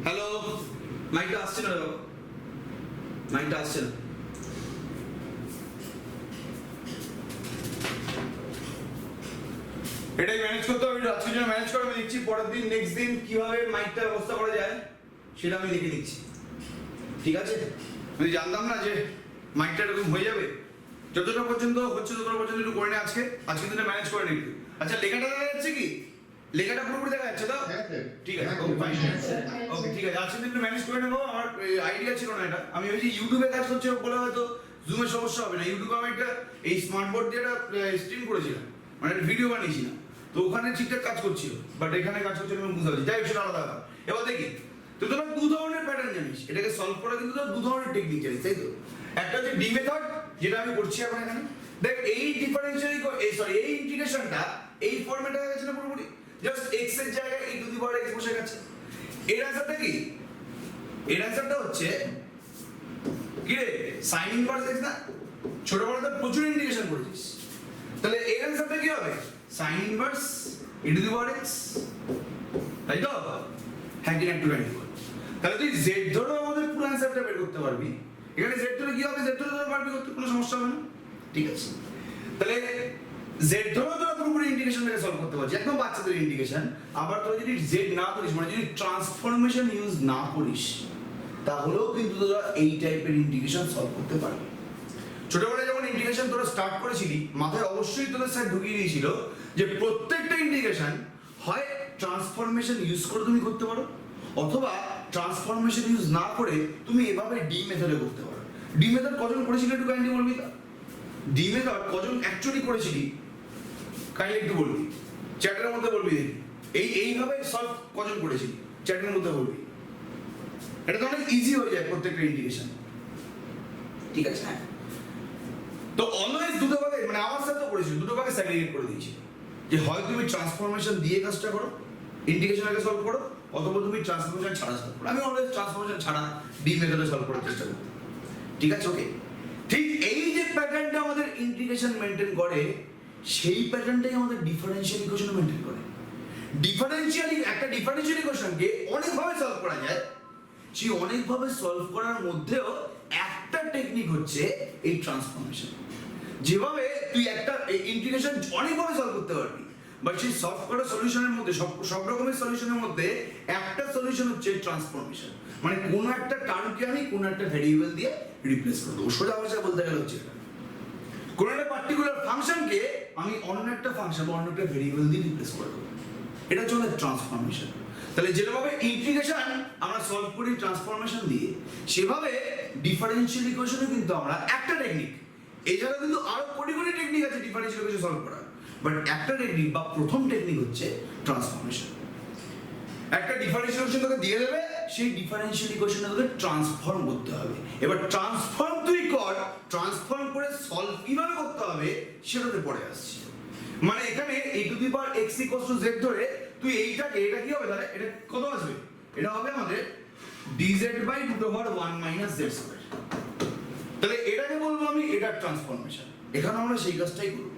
হ্যালো, মাইকটা আসছে না বাবা, মাইকটা আসছে না। এটাই ম্যানেজ করতে হবে। আজকের জন্য ম্যানেজ করে আমি দিচ্ছি, পরের দিন নেক্সট দিন কিভাবে মাইকটার ব্যবস্থা করা যায় সেটা আমি দেখে নিচ্ছি, ঠিক আছে। আমি জানতাম না যে মাইকটা এরকম হয়ে যাবে। যতটা পর্যন্ত হচ্ছে ততটা পর্যন্ত একটু করে নে আজকে দিনে ম্যানেজ করে নি একটু। আচ্ছা লেখাটা দেখা যাচ্ছে কি? লেখাটা পুরোপুরি দেখা যাচ্ছে তো? হ্যাঁ স্যার ঠিক আছে ওকে ফাইন। ওকে ঠিক আছে, আজকে দিনে ম্যানেজ করে নেবো। আমার আইডিয়া ছিল না এটা। আমি ভেবেছি ইউটিউবে কাজ করছে বলে হয়তো জুমের সমস্যা হবে না। ইউটিউবে আমি একটা এই স্মার্ট বোর্ড দিয়ে একটা স্ট্রিম করেছিলাম, মানে একটা ভিডিও বানিয়েছিলাম, তো ওখানে ঠিকঠাক কাজ করছিল, বাট এখানে কাজ করছিল আমি বুঝতে পারছি। যাই হোক সেটা আলাদা ব্যাপার। এবার দেখি তো তোরা দু ধরনের প্যাটার্ন জানিস, এটাকে সলভ করা কিন্তু তোরা দু ধরনের টেকনিক জানিস, তাই তো? একটা হচ্ছে ডি মেথড, যেটা আমি করছি এখন এখানে। দেখ এই ডিফারেন্সিয়াল এই ইন্টিগ্রেশনটা এই ফরম্যাটে হয়ে গেছে না পুরোপুরি। জাস্ট x এর জায়গায় e to the power x বসে গেছে। এর অ্যানসারটা কি? এর অ্যানসারটা হচ্ছে কি রে? sin ইনভার্স x না? ছোটবেলাতে প্রচুর ইন্টিগ্রেশন করেছিস, তাহলে এর অ্যানসারটা কি হবে? sin inverse e to the power x, তাই তো? হ্যাঁ কি না একটু রাইট কর। তাহলে তুই z ধরে আমাদের পুরো অ্যানসারটা বের করতে পারবি। এখানে z ধরে কি হবে? z ধরে পারবি করতে, কোনো সমস্যা হবে না, ঠিক আছে। তাহলে z ধরেও তোরা পুরোপুরি ইন্টিগ্রেশনটাকে সলভ করতে পারছিস, একদম বাচ্চাদের ইন্টিগ্রেশন। আবার তোরা যদি z না করিস, মানে যদি ট্রান্সফরমেশন ইউজ না করিস, তাহলেও কিন্তু তোরা এই টাইপের ইন্টিগ্রেশন সলভ করতে পারবি। ছোটবেলায় যখন ইন্টিগ্রেশন তোরা স্টার্ট করেছিলি মাথায় অবশ্যই তোদের স্যার ঢুকিয়ে দিয়েছিল যে প্রত্যেকটা ইন্টিগ্রেশন হয় ট্রান্সফরমেশন ইউজ করে তুমি করতে পারো, অথবা ট্রান্সফরমেশন ইউজ না করে তুমি এভাবে ডি মেথডে করতে পারো। ডি মেথড কজন করেছিলি একটু কাইন্ডলি বলবি? তা ডি মেথড কজন অ্যাকচুয়ালি করেছিলি কাইন্ডলি একটু বলবি, চ্যাটের মধ্যে বলবি দেখি। এইভাবে সলভ কজন করেছিলি চ্যাটের মধ্যে বলবি। এটা তো অনেক ইজি হয়ে যায় প্রত্যেকটা ইন্টিগ্রেশন, ঠিক আছে? হ্যাঁ, তো অলওয়েজ দুটো ভাগে, মানে আমার সাথে করেছিল দুটো ভাগে স্যাগ্রিগেট করে দিয়েছি, যে হয় তুমি ট্রান্সফরমেশন দিয়ে কাজটা করো, ইন্টিগ্রেশন আগে সলভ করো, অথবা তুমি ট্রান্সফরমেশন ছাড়া সলভ করো। আমি অলওয়েজ ট্রান্সফরমেশন ছাড়া ডি মেথডে সলভ করার চেষ্টা করি, ঠিক আছে? ওকে, ঠিক এই যে প্যাটার্নটা আমাদের ইন্টিগ্রেশন মেনটেন করে, সেই প্যাটার্নটাই আমাদের ডিফারেনশিয়াল ইকুয়েশন মেনটেন করে। একটা ডিফারেনশিয়াল ইকুয়েশনকে অনেকভাবে সলভ করা যায়, সেই অনেকভাবে সলভ করার মধ্যেও একটা টেকনিক হচ্ছে এই ট্রান্সফরমেশন। যেভাবে তুই একটা ইন্টিগ্রেশন অনেকভাবে সলভ করতে পারবি, বাট সেই সলভ করা সলিউশনের মধ্যে সব রকমের সলিউশনের মধ্যে একটা সলিউশন হচ্ছে ট্রান্সফরমেশন, মানে কোনো একটা টার্মকে আমি কোনো একটা ভেরিয়েবল দিয়ে রিপ্লেস করে দেবো। সোজা ভাষায় বলতে গেলে হচ্ছে এটা, কোনো একটা পার্টিকুলার ফাংশনকে আমি অন্য একটা ফাংশন বা অন্য একটা ভেরিয়েবল দিয়ে রিপ্লেস করে দেবো, এটা হচ্ছে আমাদের ট্রান্সফরমেশন। তাহলে যেভাবে ইন্টিগ্রেশন আমরা সলভ করি ট্রান্সফরমেশন দিয়ে, সেভাবে ডিফারেনশিয়াল ইকুয়েশনে কিন্তু আমরা একটা টেকনিক, এছাড়া কিন্তু আরো কোটি কোটি টেকনিক আছে ডিফারেনশিয়াল ইকুয়েশন সলভ করার, বাট একটা টেকনিক বা প্রথম টেকনিক হচ্ছে ট্রান্সফরমেশন। একটা ডিফারেনশিয়াল ইকুয়েশন তোকে দিয়ে দেবে, সেই ডিফারেনশিয়াল ইকুয়েশনে তোকে ট্রান্সফর্ম করতে হবে। এবার ট্রান্সফর্ম তুই কর, ট্রান্সফর্ম করে সলভ কিভাবে করতে হবে সেটাতে পড়ে আসছি। মানে এখানে a two the power x equals to z ধরে তুই এইটাকে, এটা কি হবে তাহলে? এটা কত আসবে? এটা হবে আমাদের dz by root over 1 minus z square. তাহলে এটাকে বলবো আমি এটা ট্রান্সফরমেশন। এখানে আমরা সেই কাজটাই করব,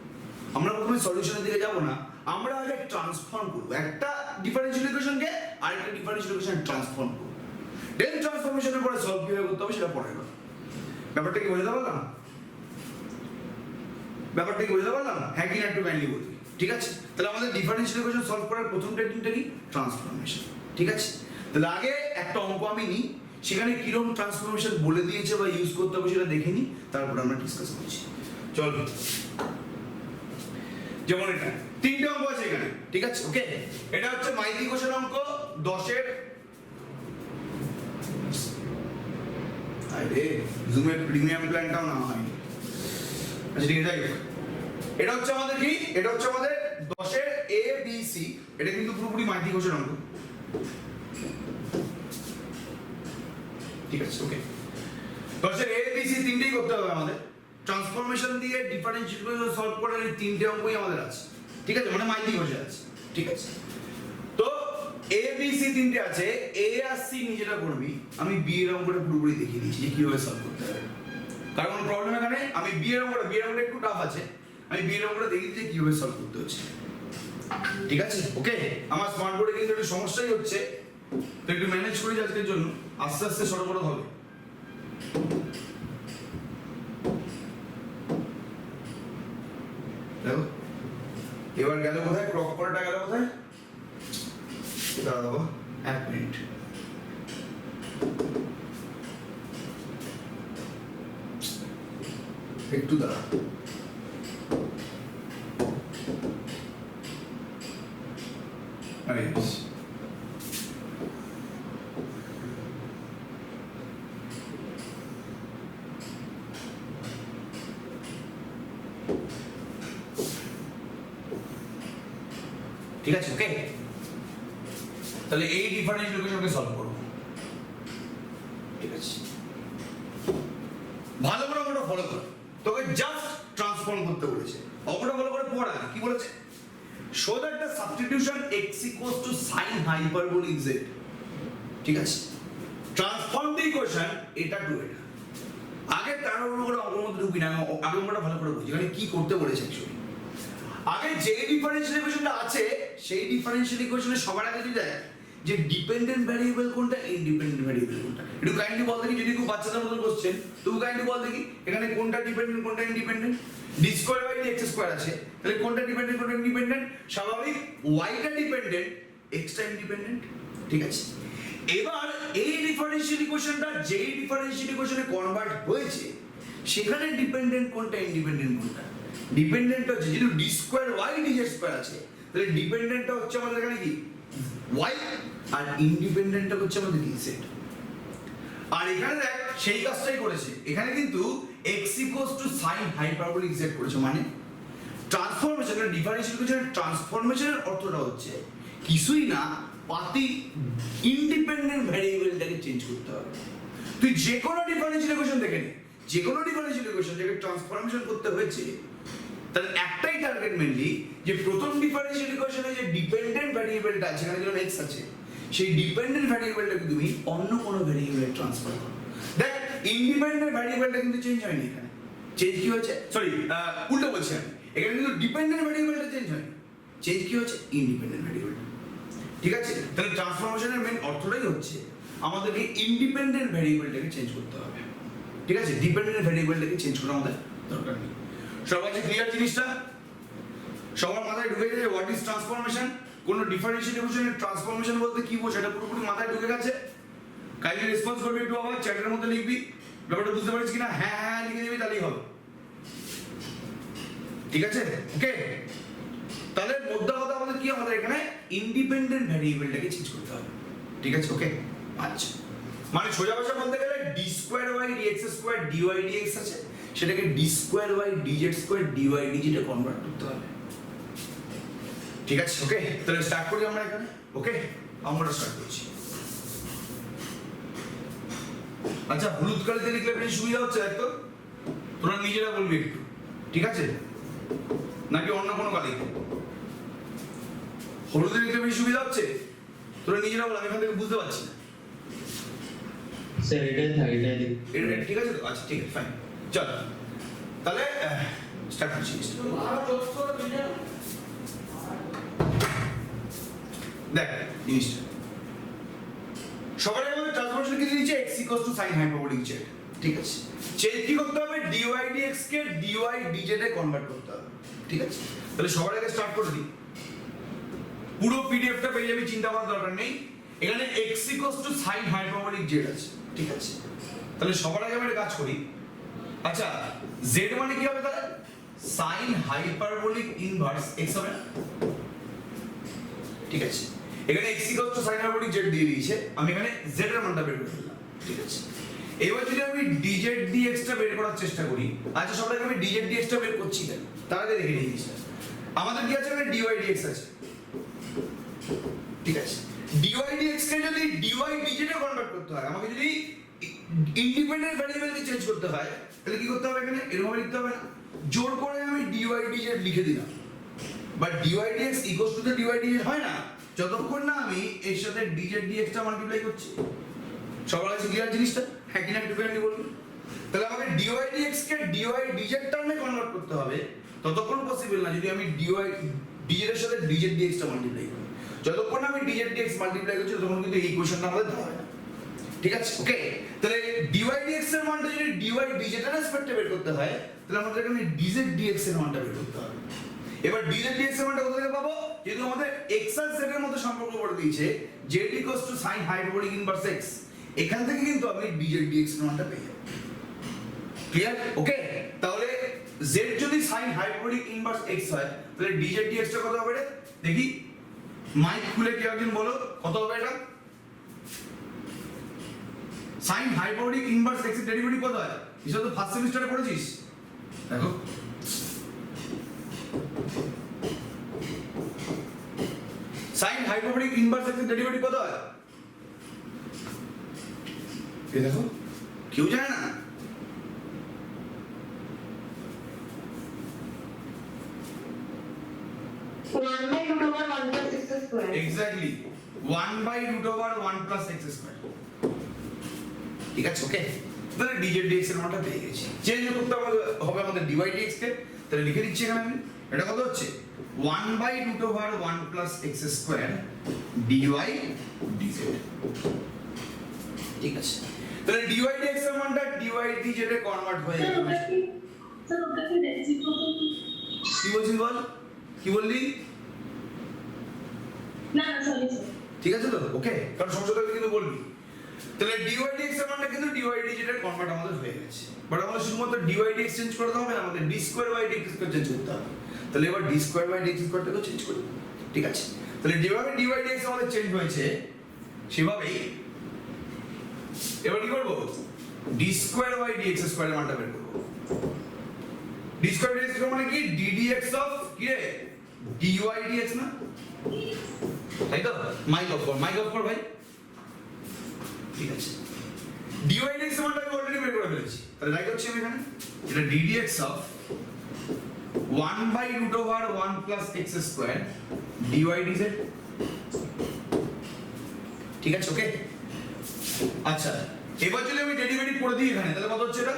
আমরা প্রথমে সলিউশনের দিকে যাব না, আমরা আগে ট্রান্সফর্ম করব একটা ডিফারেনশিয়াল ইকুয়েশনকে আরেকটা ডিফারেনশিয়াল ইকুয়েশন ট্রান্সফর্ম করব। দেন ট্রান্সফরমেশনের পরে সলভ কিভাবে করতে হবে সেটা পরের কথা। ব্যাপারটা কি বুঝতে পারলাম? ব্যাপারটা কি বুঝতে পারলাম? হ্যাঁ কি না একটু কাইন্ডলি বলবি, ঠিক আছে? তাহলে আমাদের ডিফারেনশিয়াল ইকুয়েশন সলভ করার প্রথম টেকনিকটা কি? ট্রান্সফরমেশন, ঠিক আছে? তাহলে আগে একটা অঙ্ক আমি নিই, সেখানে কিরকম ট্রান্সফরমেশন বলে দিয়েছে বা ইউজ করতে হবে সেটা দেখে নিই, তারপর আমরা ডিসকাস করছি। চল, যেমন এটা তিনটে অঙ্ক আছে এখানে, ঠিক আছে? ওকে, এটা হচ্ছে মাইতি কোষের অঙ্ক 10-এর, আরে জুমের প্রিমিয়াম প্ল্যানটাও না হয়। আচ্ছা ঠিক আছে, এটা হচ্ছে আমাদের কি? এটা হচ্ছে আমাদের 10-এর এ বি সি। এটা কিন্তু পুরোপুরি মাইতি কোষের অঙ্ক, ঠিক আছে? ওকে, 10-এর এ বি সি তিনটেই করতে হবে আমাদের। ট্রান্সফরমেশন দিয়ে ডিফারেনশিয়াল ইকুয়েশন সলভ করার এই তিনটে অঙ্কই আমাদের আছে, ঠিক আছে? মানে মাইতি কোষে আছে, ঠিক আছে? তো এ বি সি তিনটে আছে, এ আর সি নিজেরা করবি, আমি বি এর অঙ্কটা পুরোপুরি দেখিয়ে দিচ্ছি যে কিভাবে সলভ করতে হবে। কারণ কোনো প্রবলেম এখানে, আমি বি এর অঙ্কটা একটু টাফ আছে, আমি বি এর অঙ্কটা দেখিয়ে দিচ্ছি কিভাবে সলভ করতে হচ্ছে, ঠিক আছে? ওকে, আমার স্মার্ট বোর্ডে কিন্তু একটু সমস্যাই হচ্ছে, তো একটু ম্যানেজ করি আজকের জন্য, আস্তে আস্তে সরবরাহ হবে। দেখো এবার গেল কোথায়? ক্রপ করাটা গেল কোথায়? দাঁড়াবো 1 মিনিট। একটু দাঁড়া, আরে ঠিক আছে? ওকে, তাহলে এই ডিফারেনশিয়াল ইকুয়েশনকে সলভ করব, ঠিক আছে? ভালো করে অঙ্কটা ফলো কর, তোকে জাস্ট ট্রান্সফর্ম করতে বলেছে। অঙ্কটা ভালো করে পড়া, কি বলেছে? Show that the substitution x equals to sin hyperbolic z, ঠিক আছে? ট্রান্সফর্ম দ্য ইকুয়েশন এটা টু এটা। আগে তার উপর অঙ্কের মধ্যে ঢুকি না, আগে অঙ্কটা ভালো করে বুঝি মানে কি করতে বলেছে অ্যাকচুয়ালি। আগে যে ডিফারেনশিয়াল ইকুয়েশনটা আছে সেই ডিফারেনশিয়াল ইকুয়েশনে সবার আগে যেটা যে ডিপেন্ডেন্ট ভ্যারিয়েবল কোনটা, ইন্ডিপেন্ডেন্ট ভ্যারিয়েবল কোনটা, একটু কাইন্ডলি বল দেখি। যদি খুব বাচ্চাদের মতো কোশ্চেন, তুই কাইন্ডলি বল দেখি এখানে কোনটা ডিপেন্ডেন্ট কোনটা independent. D square by D X square আছে, তাহলে কোনটা ডিপেন্ডেন্ট কোনটা ইন্ডিপেন্ডেন্ট? স্বাভাবিক ওয়াইটা ডিপেন্ডেন্ট, এক্সটা ইন্ডিপেন্ডেন্ট, ঠিক আছে? এবার এই ডিফারেনশিয়াল ইকুয়েশনটা যেই ডিফারেনশিয়াল ইকুয়েশনে কনভার্ট হয়েছে সেখানে ডিপেন্ডেন্ট কোনটা ইন্ডিপেন্ডেন্ট কোনটা? ডিপেন্ডেন্ট হচ্ছে যেহেতু D square Y DZ square আছে, তাহলে ডিপেন্ডেন্টটা হচ্ছে আমাদের এখানে কি ওয়াই, আর ইন্ডিপেন্ডেন্টটা হচ্ছে আমাদের কি জেড। আর এখানে দেখ সেই কাজটাই করেছে, এখানে কিন্তু x equals to sign hyperbolic z করেছে, মানে ট্রান্সফরমেশন ডিফারেন্সিয়াল ইকুয়েশনের ট্রান্সফরমেশনের অর্থটা হচ্ছে কিছুই না, পাতি ইন্ডিপেন্ডেন্ট ভ্যারিয়েবলটাকে চেঞ্জ করতে হবে। তুই যে কোনো ডিফারেন্সিয়াল ইকুয়েশন দেখে নে, যে কোনো ডিফারেন্সিয়াল ইকুয়েশন যেটাকে ট্রান্সফরমেশন করতে হয়েছে, তার একটাই টার্গেট মেনলি যে প্রথম ডিফারেন্সিয়াল ইকুয়েশনে যে ডিপেন্ডেন্ট ভ্যারিয়েবলটা আছে, সেখানে যেমন x আছে, সেই ডিপেন্ডেন্ট ভ্যারিয়েবলটাকে তুমি অন্য কোনো ভ্যারিয়েবলে ট্রান্সফার করো। দেখ ইন্ডিপেন্ডেন্ট ভ্যারিয়েবলটা কিন্তু চেঞ্জ হয়নি এখানে, চেঞ্জ কি হয়েছে, সরি উল্টো বলছি আমি, এখানে কিন্তু ডিপেন্ডেন্ট ভ্যারিয়েবলটা চেঞ্জ হয়নি, চেঞ্জ কি হচ্ছে ইন্ডিপেন্ডেন্ট ভ্যারিয়েবলটা। ঠিক আছে, তাহলে ট্রান্সফরমেশনের মেন অর্থটাই হচ্ছে আমাদেরকে ইন্ডিপেন্ডেন্ট ভ্যারিয়েবলটাকে চেঞ্জ করতে হবে। ঠিক আছে, ডিপেন্ডেন্ট ভ্যারিয়েবলটাকে চেঞ্জ করা আমাদের দরকার নেই। সবার কাছে ক্লিয়ার জিনিসটা? সবার মাথায় ঢুকে গেছে হোয়াট ইজ ট্রান্সফরমেশন? কোন ডিফারেন্সিয়াল ইকুয়েশনের ট্রান্সফরমেশন বলতে কি বোঝায় এটা পুরোপুরি মাথায় ঢুকে গেছে? কাইন্ডলি রেসপন্স করবি একটু, আবার চ্যাটের মধ্যে লিখবি, ব্যাপারটা বুঝতে পারছিস কিনা? হ্যাঁ হ্যাঁ লিখে দিবি, তাহলেই হবে। ঠিক আছে, ওকে। তাহলে মোদ্দা কথা আমাদের কি, আমাদের এখানে ইন্ডিপেন্ডেন্ট ভ্যারিয়েবলটাকে চেঞ্জ করতে হবে। ঠিক আছে, ওকে। আচ্ছা, মানে সোজা ভাষা বলতে গেলে d square y dx square dy dx আছে, সেটাকে d square Y DZ square dy ডিজেডে কনভার্ট করতে হবে। ঠিক আছে, ওকে। তাহলে স্টার্ট করি আমরা এখানে, ওকে। আমরা স্টার্ট করছি। আচ্ছা, হলুদ কালিতে লিখলে বেশি সুবিধা হচ্ছে, একদম তোরা নিজেরা বলবি একটু, ঠিক আছে, নাকি অন্য কোনো কালিতে? হলুদে লিখলে বেশি সুবিধা হচ্ছে, তোরা নিজেরা বল, আমি এখান থেকে বুঝতে পারছি না। স্যার এটাই থাকে, এটাই দিন। এটা ঠিক আছে তো? আচ্ছা ঠিক আছে, ফাইন, চল তাহলে স্টার্ট করছি। দেখ জিনিসটা সবার আগে আমাদের ট্রান্সফরমেশন কি দিয়েছে, x equals to sin hyperbolic z। ঠিক আছে, চেঞ্জ কি করতে হবে, dy dx কে dy dz এ কনভার্ট করতে হবে। ঠিক আছে, তাহলে সবার আগে স্টার্ট করে দিই, পুরো পিডিএফটা পেয়ে যাবি, চিন্তা করার দরকার নেই। এখানে x equals to sin hyperbolic z আছে। ঠিক আছে, তাহলে সবার আগে আমরা কাজ করি। আচ্ছা, z মানে কি হবে তাহলে? sin হাইপারবোলিক ইনভার্স x হবে না? ঠিক আছে, এখানে x equal to sin hyperbolic z দিয়ে দিয়েছে, আমি এখানে z এর মানটা বের করে ফেললাম। ঠিক আছে, এবার যদি আমি dz dx টা বের করার চেষ্টা করি, আচ্ছা সবার আগে আমি dz dx টা বের করছি কেন, তার আগে দেখে নিই জিনিসটা। আমাদের কি আছে, এখানে dy dx আছে। ঠিক আছে, dy dx কে যদি dy dz এ কনভার্ট করতে হয়, আমাকে যদি ইন্ডিপেন্ডেন্ট ভ্যারিয়েবলকে চেঞ্জ করতে হয়, তাহলে কি করতে হবে, এখানে এরকম লিখতে হবে না, জোর করে আমি dy dz লিখে দিলাম, but dy dx equals to dy dz হয় না যতক্ষণ না আমি এর সাথে dz dx টা মাল্টিপ্লাই করছি। সবার কাছে ক্লিয়ার জিনিসটা? হ্যাঁ কিনা একটু ক্লিয়ারলি বলুন। তাহলে আমাকে dy dx কে dy dz টার্মে কনভার্ট করতে হবে, ততক্ষণ পসিবল না যদি আমি dy dz এর সাথে dz dx টা মাল্টিপ্লাই করি। যতক্ষণ আমি dz dx মাল্টিপ্লাই করছি ততক্ষণ কিন্তু এই ইকুয়েশনটা আমাদের ধরা হয় না। ঠিক আছে, ওকে। তাহলে dy dx এর মানটা যদি dy dz এর রেসপেক্টে বের করতে হয়, তাহলে আমাদের এখানে dz dx এর মানটা বের করতে হবে। এবার dz dx এর মানটা কোথা থেকে পাবো, যেহেতু আমাদের x আর z এর মধ্যে সম্পর্ক করে দিয়েছে z equals to sin hyperbolic inverse x, এখান থেকে কিন্তু আমি dz dx এর মানটা পেয়ে যাব। ক্লিয়ার, ওকে। তাহলে z যদি sin হাইপারবোলিক ইনভার্স x হয়, তাহলে dz dx টা কত হবে রে? দেখি, মাইক খুলে কি একজন বলো কত হবে এটা? sin হাইপারবোলিক ইনভার্স x এর ডেরিভেটিভ কত হয়? এটা তো ফার্স্ট সেমিস্টারে পড়েছিস, দেখো sin হাইপারবোলিক ইনভার্স x এর ডেরিভেটিভ কত হয়? এই দেখো, কেউ জানে না? Exactly 1/√1 + x square. ঠিক আছে, ওকে। তাহলে dz dx এর মানটা পেয়ে গেছি, চেঞ্জ করতে হবে আমাদের dy dx কে। তাহলে লিখে দিচ্ছি এখানে আমি, এটা কত হচ্ছে 1/√1 + x স্কয়ার dy dz। ঠিক আছে, তাহলে dy dx এর মানটা dy dz এ কনভার্ট হয়ে যাবে। স্যার ওটাকে রেসিপ্রোকাল কি বলছিস বল, কি বললি? না সরি স্যার। ঠিক আছে তো, ওকে, কারণ সমস্যাটা কিন্তু বলবি। তাহলে dy dx এর মানটা কিন্তু dy dz এর কনভার্ট আমাদের হয়ে গেছে বাট আমাদের শুধুমাত্র dy dx চেঞ্জ করতে হবে না আমাদের d square by dx square change করতে হবে তাহলে এবার d স্কয়ার বাই dx স্কয়ারটাকে চেঞ্জ করি ঠিক আছে তাহলে যেভাবে dy dx আমাদের চেঞ্জ হয়েছে সেভাবেই এবার কি করব d square by dx square এর মানটা বের করব d স্কয়ার dx স্কয়ার মানে কি d dx অফ কি রে dy dx না তাই তো মাইক অফ কর ভাই ঠিক আছে dy dx এর মানটা আমি অলরেডি বের করে ফেলেছি তাহলে রাইট হচ্ছে আমি এখানে এটা d dx of 1 by root over 1 plus x square dy dz ঠিক আছে ওকে আচ্ছা এবার চলে আমি ডেরিভেটিভ করে দিই এখানে তাহলে কত হচ্ছে এটা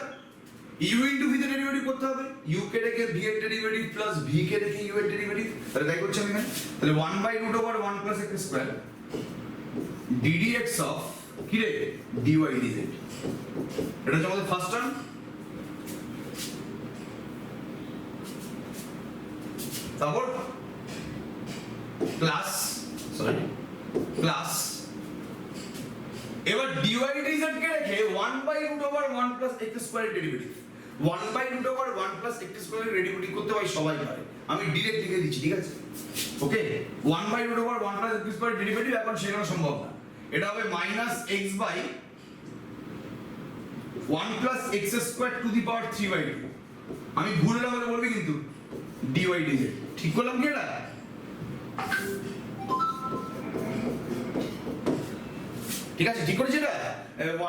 u ইনটু v তে ডেরিভেটিভ করতে হবে u কে রেখে v এর ডেরিভেটিভ প্লাস v কে রেখে u এর ডেরিভেটিভ তাহলে তাই করছি আমি এখানে তাহলে 1 by root over 1 plus x square ddx of কি রে dy dz এটা হচ্ছে আমাদের ফার্স্ট টার্ম তারপর প্লাস এবার dy dz কে রেখে 1 by root over 1 plus x square derivative 1 by root over 1 plus x square derivative করতে হয় সবাই পারে আমি ডাইরেক্ট লিখে দিচ্ছি ঠিক আছে okay 1 by root over 1 plus x square derivative এখন শেখানো সম্ভব না এটা হবে minus x by 1 plus x square to the power 3 by 2 আমি ভুল হলে আমাকে বলবি কিন্তু dy dz ঠিক করলাম কি এটা ঠিক আছে ঠিক করেছি এটা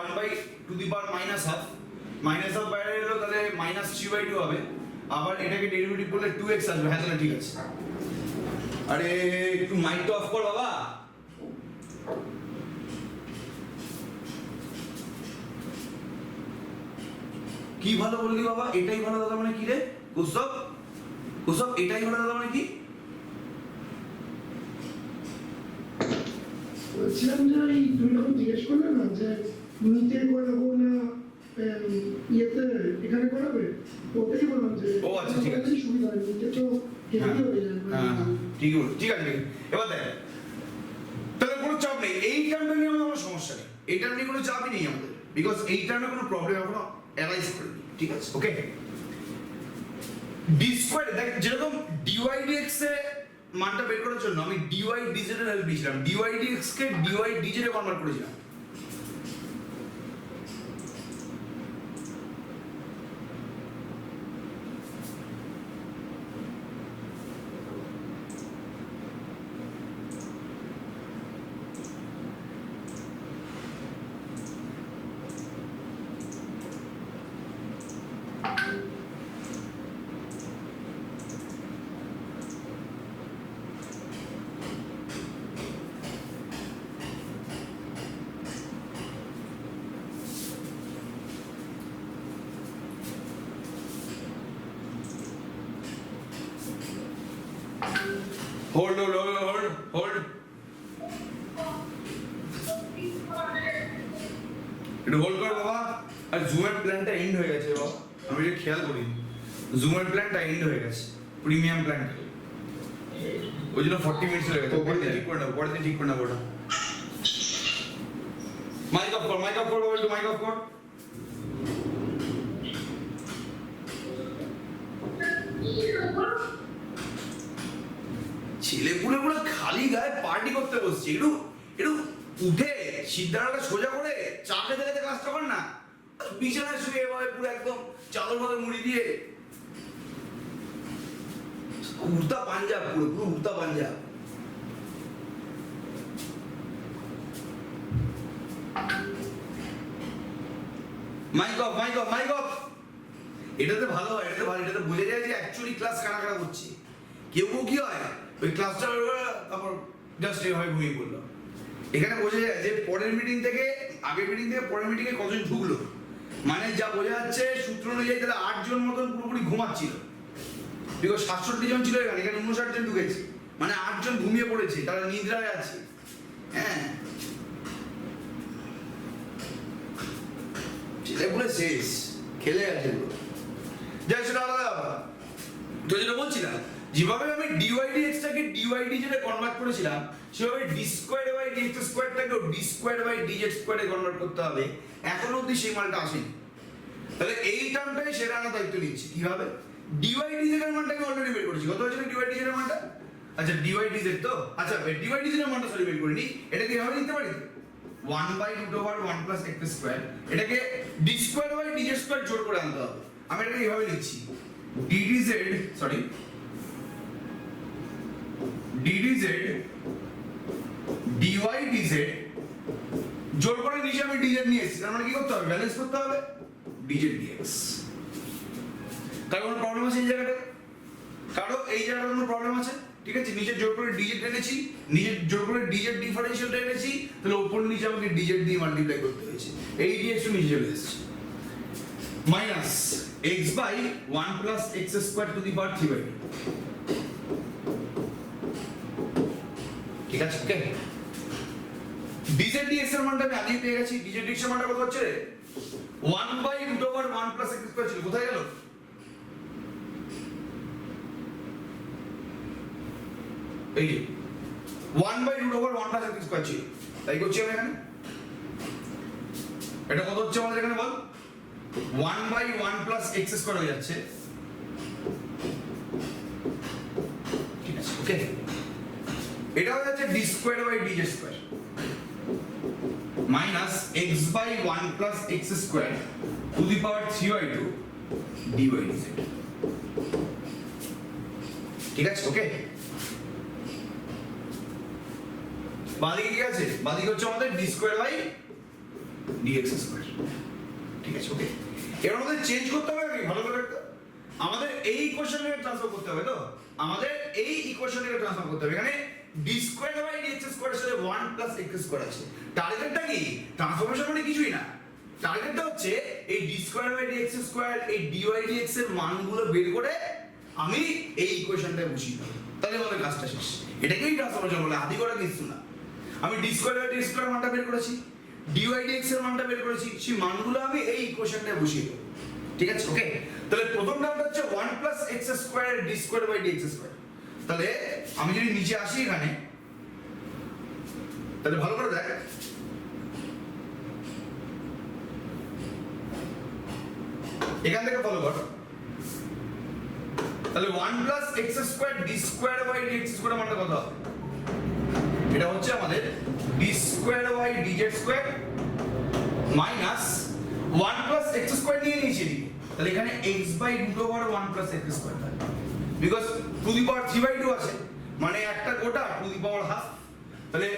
1 by to the power minus half বাইরে এলো তাহলে মাইনাস 3 বাই 2 হবে আবার এটাকে ডেরিভেটিভ করলে 2x আসবে হ্যাঁ তাহলে ঠিক আছে আরে একটু মাইকটা অফ কর বাবা কি ভালো বললি বাবা এটাই ভালো দাদা মানে কি রে কুসব এটাই ভালো দাদা মানে কি বলছিলাম যে এই তুমি যখন জিজ্ঞেস করলে না যে নিতে করাবো না ইয়েতে এখানে করাবে তো ওটাই বললাম যে ও আচ্ছা ঠিক আছে সুবিধা হয় নিতে তো হেভি হয়ে যাবে ঠিক আছে এবার দেখ তাহলে কোনো চাপ নেই এই টার্মটা নিয়ে আমাদের সমস্যা নেই এই টার্ম নিয়ে কোনো চাপই নেই আমাদের বিকজ এই টার্মে কোনো প্রবলেম এখনো অ্যারাইজ করেনি ঠিক আছে ওকে d স্কয়ার দেখ যেরকম dy dx এ মানটা বের করার জন্য আমি dy dz এর হেল্প নিয়েছিলাম dy dx কে dy dz এ কনভার্ট করেছিলাম হোল্ড একটু হোল্ড কর বাবা আর জুমের প্ল্যানটা এন্ড হয়ে গেছে বাবা আমি এটা খেয়াল করিনি জুমের প্ল্যানটা এন্ড হয়ে গেছে প্রিমিয়াম প্ল্যানটা ওই জন্য 40 মিনিটস হয়ে গেছে পরে ঠিক করে নেবো ওটা মাইক অফ কর বাবা একটু মাইক অফ কর ছেলে পুলে পুরো খালি গায়ে পার্টি করতে বসছে একটু উঠে সিদ্ধারাটা সোজা করে চা খেতে খেতে ক্লাসটা কর না বিছানায় শুয়ে এভাবে পুরো একদম চাদর মতো মুড়ি দিয়ে উড়তা পাঞ্জাব পুরো উড়তা পাঞ্জাব মাইক অফ এটাতে ভালো হয় এটাতে বোঝা যায় যে অ্যাকচুয়ালি ক্লাস কারা করছে কেউ কি হয় ওই ক্লাসটা তারপর জাস্ট এভাবে ঘুমিয়ে পড়লো এখানে বোঝা যায় যে পরের মিটিং থেকে আগের মিটিং থেকে পরের মিটিংয়ে কজন ঢুকলো মানে যা বোঝা যাচ্ছে সূত্র অনুযায়ী তাহলে 8 জন মতন পুরোপুরি ঘুমাচ্ছিল বিকজ 67 জন ছিল এখানে 59 জন ঢুকেছে মানে 8 জন ঘুমিয়ে পড়েছে তারা নিদ্রায় আছে হ্যাঁ ছেলেপুলে শেষ খেলে গেছে পুরো যাই সেটা আলাদা তো যেটা বলছিলাম যেভাবে আমি ডিওয়াই ডিএক্স টাকে ডিওয়াই ডিজেডে কনভার্ট করেছিলাম সেভাবে ডি স্কয়ার বাই ডিএক্স স্কয়ারটাকেও ডি স্কয়ার বাই ডিজেড স্কয়ারে কনভার্ট করতে হবে। এখনো অবধি সেই মানটা আসেনি। তাহলে এই টার্মটাই সেটা আনার দায়িত্ব নিচ্ছি। কিভাবে? ডিওয়াই ডিজেড এর মানটাকে অলরেডি বের করেছি। কত হয়েছিল ডিওয়াই ডিজেড এর মানটা? আচ্ছা ডিওয়াই ডিজেড তো, আচ্ছা ডিওয়াই ডিজেড এর মানটা সরি বের করিনি। এটাকে এভাবে নিতে পারি 1/√1 প্লাস x স্কয়ার, এটাকে D square by D Z square জোড় করে আনতে হবে। আমি এটাকে এভাবে লিখছি ddz sorry ddz dy dz জোড় করে নিচে আমি dz নিয়ে এসেছি। তার মানে কি করতে হবে? ব্যালেন্স করতে হবে dz dx। তার কোনো প্রবলেম আছে এই জায়গাটা? কারো এই জায়গাটার কোনো প্রবলেম আছে? ঠিক আছে, নিচে জোড় করে dz এনেছি, নিচে জোড় করে dz ডিফারেন্সিয়ালটা এনেছি, তাহলে উপর নিচে আমাকে dz দিয়ে মাল্টিপ্লাই করতে হয়েছে। এই dx তো নিচে চলে এসেছে। Minus x by 1 plus x square to the power 3/2। ঠিক আছে, ওকে। dz dx এর মানটা আমি আগেই পেয়ে গেছি। dz dx এর মানটা কত হচ্ছে রে? 1/√1 প্লাস x স্কয়ার ছিল, কোথায় গেল? এই যে 1/√1 প্লাস x স্কয়ার ছিল, তাই করছি আমি এখানে। এটা কত হচ্ছে আমাদের এখানে বল? 1/1 প্লাস x স্কয়ার হয়ে যাচ্ছে। ঠিক আছে, ওকে। এটা হয়ে যাচ্ছে d square by dz square minus x by 1 plus x square to the power 3/2 dy dz। ঠিক আছে, ওকে। বাদিকে কি আছে? বাদিকে হচ্ছে আমাদের d square by dx square. ঠিক আছে, ওকে। এর মধ্যে চেঞ্জ করতে হবে কি? ভালো করে একটা আমাদের এই ইকুয়েশনটাকে ট্রান্সফার করতে হবে। তো আমাদের এই ইকুয়েশনটাকে ট্রান্সফার করতে হবে। এখানে d স্কয়ার বাই dx স্কয়ারের সাথে 1 প্লাস x স্কয়ার আছে। টার্গেটটা কি? ট্রান্সফরমেশন মানে কিছুই না। টার্গেটটা হচ্ছে এই d square by dx square, এই dy dx এর মানগুলো বের করে আমি এই ইকুয়েশনটায় বসিয়ে দেব। তাহলে আমাদের কাজটা শেষ। এটাকেই ট্রান্সফরমেশন বলে, আদি করা কিছু না। আমি d square by dx square মানটা বের করেছি, dy dx এর মানটা বের করেছি, সেই মানগুলো আমি এই ইকুয়েশনটায় বসিয়ে দেব। ঠিক আছে, ওকে। তাহলে প্রথম টার্মটা হচ্ছে 1 plus x square d square by dx square. তাহলে আমি যদি নিচে আসি এখানে, তাহলে ভালো করে দেখ, এখান থেকে ফলো কর। তাহলে 1 plus x square d square by dx square মানটা কত হবে? এটা হচ্ছে আমাদের d square by dz square minus 1 plus x square নিয়ে নিয়েছি এদিকে। তাহলে এখানে x by √1 plus x square থাকবে, বিকজ টু দি পাওয়ার 3/2 আছে, মানে একটা গোটা টু দি পাওয়ার হাফ। তাহলে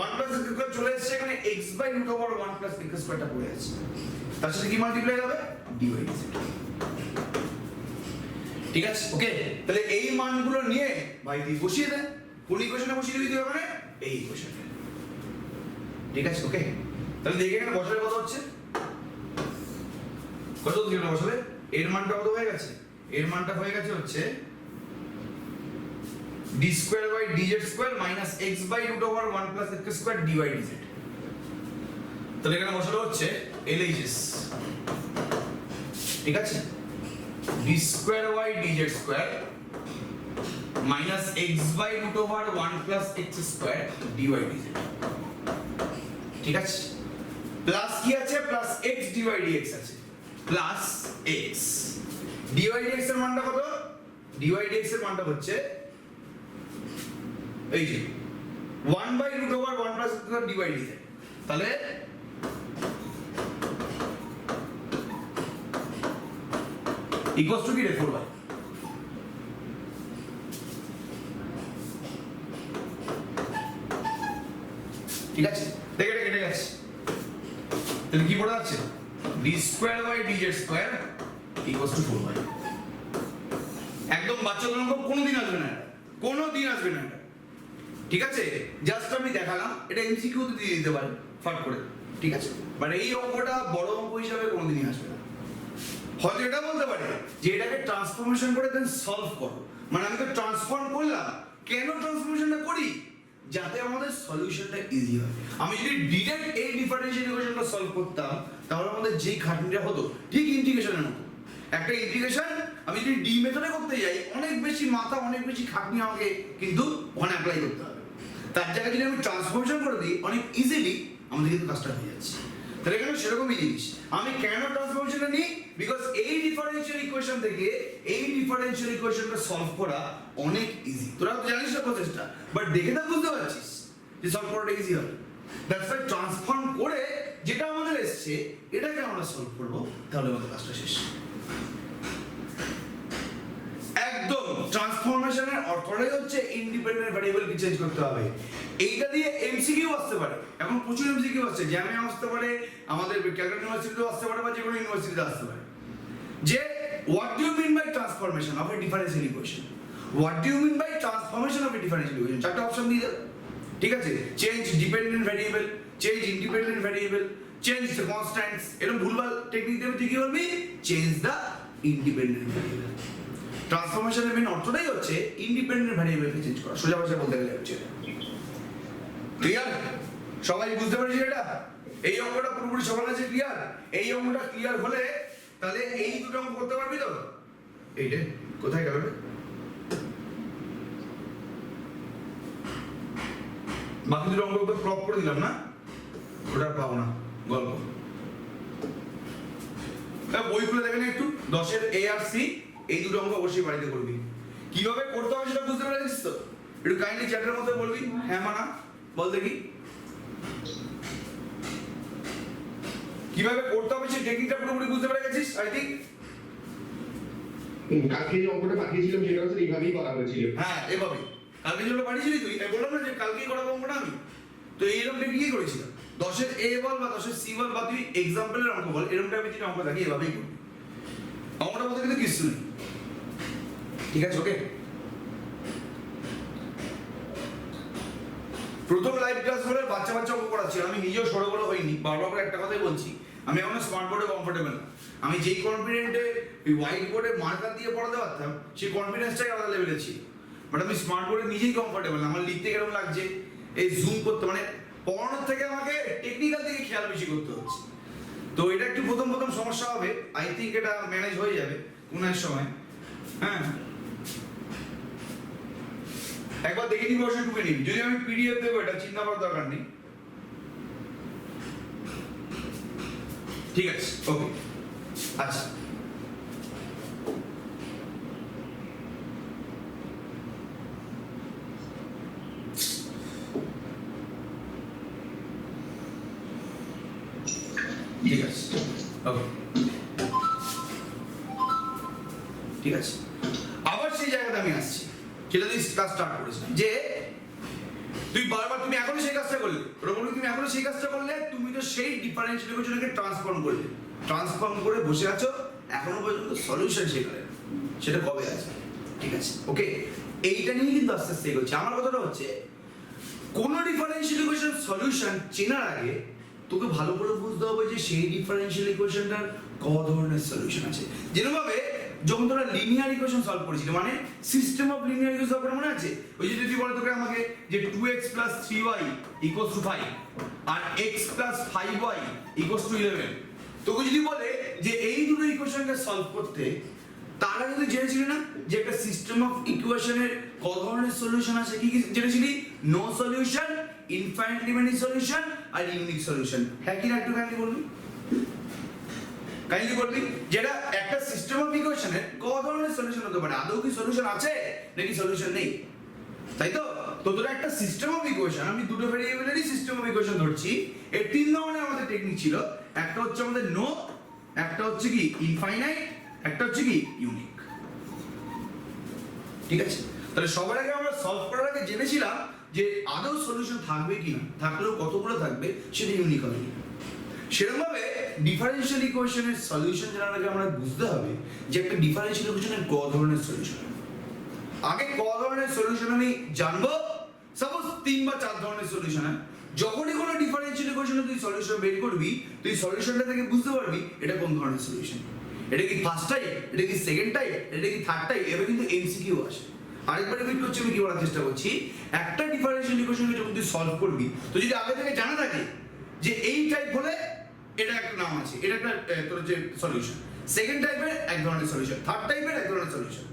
1 প্লাস x স্কয়ার চলে এসেছে, এখানে x বাই √1 প্লাস x স্কয়ারটা পড়ে আছে। তার সাথে কি মাল্টিপ্লাই হবে? dy dz। ঠিক আছে, ওকে। তাহলে এই মানগুলো নিয়ে ভাই তুই বসিয়ে দে। কোন ইকুয়েশনে বসিয়ে দিবি তুই? ওখানে এই ইকুয়েশনে। ঠিক আছে, ওকে। তাহলে দেখে এখানে বসালে কত হচ্ছে? কত হচ্ছে এখানে বসালে? এর মানটা কত হয়ে গেছে? এর মানটা হয়ে গেছে হচ্ছে d square by dz square minus x by √1 plus x square dy dz। তাহলে এখানে বসালে হচ্ছে LHS। ঠিক আছে, d square by dz square minus x by √1 plus x square dy dz। ঠিক আছে, প্লাস কি আছে? প্লাস x dy dx আছে, প্লাস x dy dx এর মানটা কত? dy dx এর মানটা হচ্ছে এই যে 1/√1 প্লাস dy dz। তাহলে ইকুয়ালস টু কি রে? 4/, ঠিক আছে। দেখে এটা কেটে গেছে, তাহলে কি পড়ে যাচ্ছে? d square by dz square equals to 4/। একদম বাচ্চাদের অঙ্ক কোনোদিন আসবে না, কোনোদিন আসবে না। ঠিক আছে, জাস্ট আমি দেখালাম, এটা এমসিকিউ তে দিয়ে দিতে পারে ফট করে। ঠিক আছে, মানে এই অঙ্কটা বড় অঙ্ক হিসাবে কোনোদিনই আসবে না। হয়তো এটা বলতে পারে যে এটাকে ট্রান্সফরমেশন করে দেন সলভ করো, মানে আমি তো ট্রান্সফর্ম করলাম। কেন ট্রান্সফরমেশনটা করি? যাতে আমাদের সলিউশনটা ইজি হয়। আমি যদি ডিরেক্ট এই ডিফারেনশিয়াল ইকুয়েশনটা সলভ করতাম, তাহলে আমাদের যে খাটনিটা হতো ঠিক ইন্টিগ্রেশনের মতো। একটা ইন্টিগ্রেশন আমি যদি ডি মেথডে করতে যাই অনেক বেশি মাথা অনেক বেশি খাটনি আমাকে কিন্তু ওখানে অ্যাপ্লাই করতে হবে। তার জায়গায় যদি আমি ট্রান্সফরমেশন করে দিই অনেক ইজিলি আমাদের কিন্তু কাজটা হয়ে যাচ্ছে। তাহলে এখানে সেরকমই জিনিস আমি কেন ট্রান্সফরমেশনটা নিই, বিকজ এই ডিফারেনশিয়াল ইকুয়েশন থেকে এই ডিফারেনশিয়াল ইকুয়েশনটা সলভ করা অনেক ইজি। তোরা তো জানিস না প্রসেসটা, বাট দেখে তো বুঝতে পারছিস যে সলভ করাটা ইজি হবে। দ্যাটস ওয়াই ট্রান্সফর্ম করে যেটা আমাদের এসছে এটাকে আমরা সলভ করবো, তাহলে আমাদের কাজটা শেষ। একদম ট্রান্সফরমেশনের অর্থটাই হচ্ছে ইন্ডিপেন্ডেন্ট ভ্যারিয়েবলকে চেঞ্জ করতে হবে। এইটা দিয়ে এমসিকিউ আসতে পারে, এখন প্রচুর এমসিকিউ আসছে, জ্যামে আসতে পারে, আমাদের ক্যালকাটা ইউনিভার্সিটিতেও আসতে পারে, বা যে কোনো ইউনিভার্সিটিতে আসতে পারে, যে what do you mean by transformation of a differential equation, what do you mean by transformation of a differential equation, চারটা অপশন দিয়ে দেবে। ঠিক আছে, change dependent variable, change independent variable, change the constants, এরকম ভুলভাল টেকনিক দেবে, তুই কি বলবি চেঞ্জ দ্য ইন্ডিপেন্ডেন্ট ভ্যারিয়েবল। ট্রান্সফরমেশনের মেন অর্থটাই হচ্ছে ইন্ডিপেন্ডেন্ট ভ্যারিয়েবলকে চেঞ্জ করা, সোজা ভাষায় বলতে গেলে হচ্ছে। ক্লিয়ার? সবাই বুঝতে পারছি এটা? এই অঙ্কটা পুরোপুরি সবার কাছে ক্লিয়ার? এই অঙ্কটা ক্লিয়ার হলে তাহলে এই দুটো অঙ্ক করতে পারবি তো? এইটা কোথায় গেল রে? বাকি দুটো অঙ্ক তো ক্রপ করে দিলাম না, ওটা পাবো না গল্প। বই খুলে দেখেন একটু, 10-এর এ আর সি এই দুটো অঙ্ক অবশ্যই বাড়িতে করবি। কিভাবে করতে হবে সেটা বুঝতে পেরেছিস তো? একটু কাইন্ডলি চ্যাটের মধ্যে বলবি, হ্যাঁ মানা বল দেখি কিভাবে করতে হবে সেই টেকনিকটা পুরোপুরি বুঝতে পেরে গেছিস? আই থিঙ্ক কালকে যে অঙ্কটা পাঠিয়েছিলাম সেটা হচ্ছে এইভাবেই করা হয়েছিল। হ্যাঁ এভাবে কালকে যেগুলো পাঠিয়েছিলি তুই, বললাম না যে কালকেই করাবো অঙ্কটা আমি, তো এইরকম টেকনিকই করেছিলাম। 10-এর এ বল বা 10-এর সি বল বা তুই এক্সাম্পলের অঙ্ক বল, এরকম টাইপের যেটা অঙ্ক থাকে এভাবেই করবি। অঙ্কটা বলতে কিন্তু কিছু নেই। ঠিক আছে, ওকে। প্রথম লাইভ ক্লাস করে বাচ্চা অঙ্ক করাচ্ছি, আমি নিজেও সরো বড় হইনি, বারবার করে একটা কথাই বলছি, আমি এখন স্মার্ট বোর্ডে কমফোর্টেবল না। আমি যেই কনফিডেন্টে ওই হোয়াইট বোর্ডে মার্কার দিয়ে পড়াতে পারতাম সেই কনফিডেন্সটাই আলাদা লেভেলে ছিল, বাট আমি স্মার্ট বোর্ডে নিজেই কমফোর্টেবল না। আমার লিখতে কেমন লাগছে, এই জুম করতে, মানে পড়ানোর থেকে আমাকে টেকনিক্যাল দিকে খেয়াল বেশি করতে হচ্ছে। তো এটা একটু প্রথম সমস্যা হবে, আই থিঙ্ক এটা ম্যানেজ হয়ে যাবে কোনো এক সময়। হ্যাঁ একবার দেখে নিবি, অবশ্যই টুকে নিবি। যদি আমি পিডিএফ দেবো এটা চিন্তা করার দরকার নেই। ঠিক আছে, ওকে। আচ্ছা ঠিক আছে, ওকে ঠিক আছে। আবার সেই জায়গাতে আমি আসছি, সেটা তুই কাজ স্টার্ট করেছিলাম, যে তুই বারবার তুমি এখনো সেই কাজটা করলে, তুমি এখনো সেই কাজটা করলে, তুমি তো সেই ডিফারেন্সিয়াল ইকুয়েশনকে ট্রান্সফর্ম করলে, ট্রান্সফর্ম করে বসে আছো, এখনো পর্যন্ত সলিউশন শেখালে, সেটা কবে আছে? ঠিক আছে, ওকে। এইটা নিয়ে কিন্তু আস্তে আস্তে এগোচ্ছে। আমার কথাটা হচ্ছে কোন ডিফারেন্সিয়াল ইকুয়েশন সলিউশন চেনার আগে তোকে ভালো করে বুঝতে হবে যে সেই ডিফারেন্সিয়াল ইকুয়েশনটার ক ধরনের সলিউশন আছে। যেভাবে যখন তোরা লিনিয়ার ইকুয়েশন সলভ করেছিলি, মানে system of linear equation solve করা মনে আছে? ওই যে যদি বলে তোকে আমাকে যে 2x + 3y = 5 আর x + 5y = 11, তোকে যদি বলে যে এই দুটো ইকুয়েশনকে সলভ করতে, তারা কিন্তু জেনেছিলি না যে একটা সিস্টেম অফ ইকুয়েশনের ক ধরনের সলিউশন আছে? কি কি জেনেছিলি? No solution, infinitely many solution আর ইউনিক সলিউশন। হ্যাঁ কি না একটু কাইন্ডলি বলবি? কাইন্ডলি বলবি যেটা একটা সিস্টেম অফ ইকুয়েশনের ক ধরনের সলিউশন হতে পারে, আদৌ কি সলিউশন আছে নাকি সলিউশন নেই, তাই তো? তো তোরা একটা সিস্টেম অফ ইকুয়েশন, আমি দুটো ভেরিয়েবলেরই সিস্টেম অফ ইকুয়েশন ধরছি, এর তিন ধরনের আমাদের টেকনিক ছিল। একটা হচ্ছে আমাদের নো, একটা হচ্ছে কি ইনফাইনাইট, একটা হচ্ছে কি ইউনিক। ঠিক আছে, তাহলে সবার আগে আমরা সলভ করার আগে জেনেছিলাম যে আদৌ সলিউশন থাকবে কিনা, থাকলেও কতগুলো থাকবে, সেটা ইউনিক হবে কিনা। সেরকম ভাবে ডিফারেন্সিয়াল ইকুয়েশনের সলিউশন জানার আগে আমরা বুঝতে হবে যে একটা ডিফারেন্সিয়াল ইকুয়েশনের ক ধরনের সলিউশন। আগে ক ধরনের সলিউশন আমি জানবো, সাপোজ 3 বা 4 ধরনের সলিউশন। যখনই কোনো ডিফারেন্সিয়াল ইকুয়েশনে তুই সলিউশন বের করবি, তুই সলিউশনটা থেকে বুঝতে পারবি এটা কোন ধরনের সলিউশন। এটা কি ফার্স্ট টাইপ, এটা কি সেকেন্ড টাইপ, এটা কি থার্ড টাইপ, এবার কিন্তু এমসিকিউ আসে। আরেকবার রিপিট করছি, আমি কি বলার চেষ্টা করছি, একটা ডিফারেন্সিয়াল ইকুয়েশনকে যখন তুই সলভ করবি, তো যদি আগে থেকে জানা থাকে যে এই টাইপ হলে এটা একটা নাম আছে, এটা একটা তোর যে সলিউশন। সেকেন্ড টাইপের এক ধরনের সলিউশন, থার্ড টাইপের এক ধরনের সলিউশন,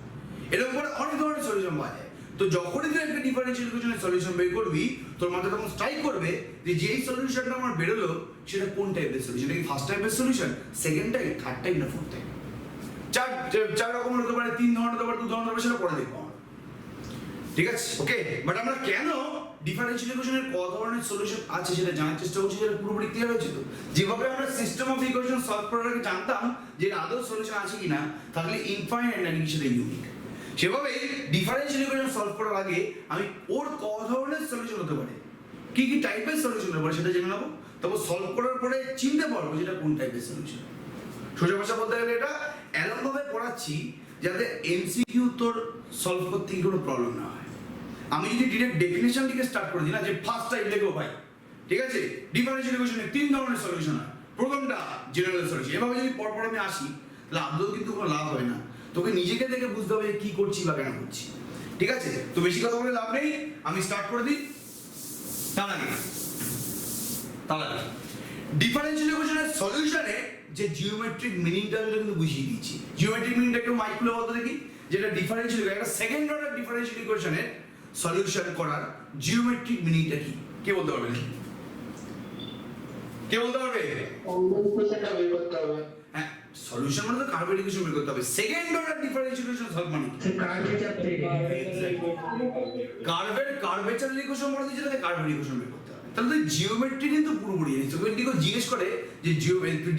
এরকম করে অনেক ধরনের সলিউশন পাওয়া যায়। তো যখনই তুই একটা ডিফারেন্সিয়াল ইকুয়েশনের সলিউশন বের করবি, তোর মাথায় তখন স্ট্রাইক করবে যে যেই সলিউশনটা আমার বেরোলো সেটা কোন টাইপের সলিউশন, এটা কি ফার্স্ট টাইপের solution, second type, third type না ফোর্থ টাইপ। চার রকম হতে পারে, 3 ধরনের হতে পারে, 2 ধরনের হতে পারে, সেটা পরে দেখবো আমরা। ঠিক আছে, ওকে। বাট আমরা কেন ডিফারেন্সিয়াল ইকুয়েশনের ক ধরনের সলিউশন আছে সেটা জানার চেষ্টা করছি, যেটা পুরোপুরি ক্লিয়ার হয়েছে তো। যেভাবে আমরা সিস্টেম অফ ইকুয়েশন সলভ করার আগে জানতাম যে আদৌ সলিউশন আছে কিনা, তাহলে ইনফাইনাইট নাকি সেটা ইউনিক, সেভাবে ডিফারেন্সিয়াল ইকুয়েশন সলভ করার আগে আমি ওর ক ধরনের সলিউশন হতে পারে, কি কি টাইপের সলিউশন হতে পারে সেটা জেনে নেবো। তারপর সলভ করার পরে চিনতে পারবো যেটা কোন টাইপের সলিউশন। সোজা ভাষা বলতে গেলে এটা এরকম ভাবে পড়াচ্ছি যাতে এমসিকিউ তোর সলভ করতে কি কোনো প্রবলেম না হয়। আমি যদি ডিরেক্ট ডেফিনেশন থেকে স্টার্ট করে দিই না, যে ফার্স্ট টাইপ লেখো ভাই, ঠিক আছে, ডিফারেন্সিয়াল ইকুয়েশনে 3 ধরনের সলিউশন হয়, প্রথমটা জেনারেল সলিউশন, এভাবে যদি পরপর আমি আসি তাহলে আদৌ কিন্তু কোনো লাভ হয় না। তোকে নিজেকে দেখে বুঝতে হবে যে কি করছি বা কেন করছি। ঠিক আছে, তো বেশি কথা বলে লাভ নেই, আমি স্টার্ট করে দিই। তার আগে ডিফারেন্সিয়াল ইকুয়েশনের সলিউশনে যে জিওমেট্রিক মিনিংটা কিন্তু বুঝিয়ে দিয়েছি। জিওমেট্রিক মিনিংটা একটু মাইক খুলে বলতে দেখি, যেটা ডিফারেন্সিয়াল একটা সেকেন্ড অর্ডার ডিফারেন্সিয়াল ইকুয়েশনের সলিউশন করার জিওমেট্রিক মিনিংটা কি, কে বলতে পারবে? কে বলতে পারবে? ইকুয়েশনটা বের করতে হবে। হ্যাঁ, সলিউশন মানে তো কার্ভের ইকুয়েশন বের করতে হবে। Second order differential equation solve মানে কি? কার্ভেচার থেকে কার্ভেচার ইকুয়েশন মানে যেটাতে কার্ভের ইকুয়েশন বের করতে হবে। তাহলে তুই জিওমেট্রি কিন্তু পুরোপুরি জানিস। তোকে যদি জিজ্ঞেস করে যে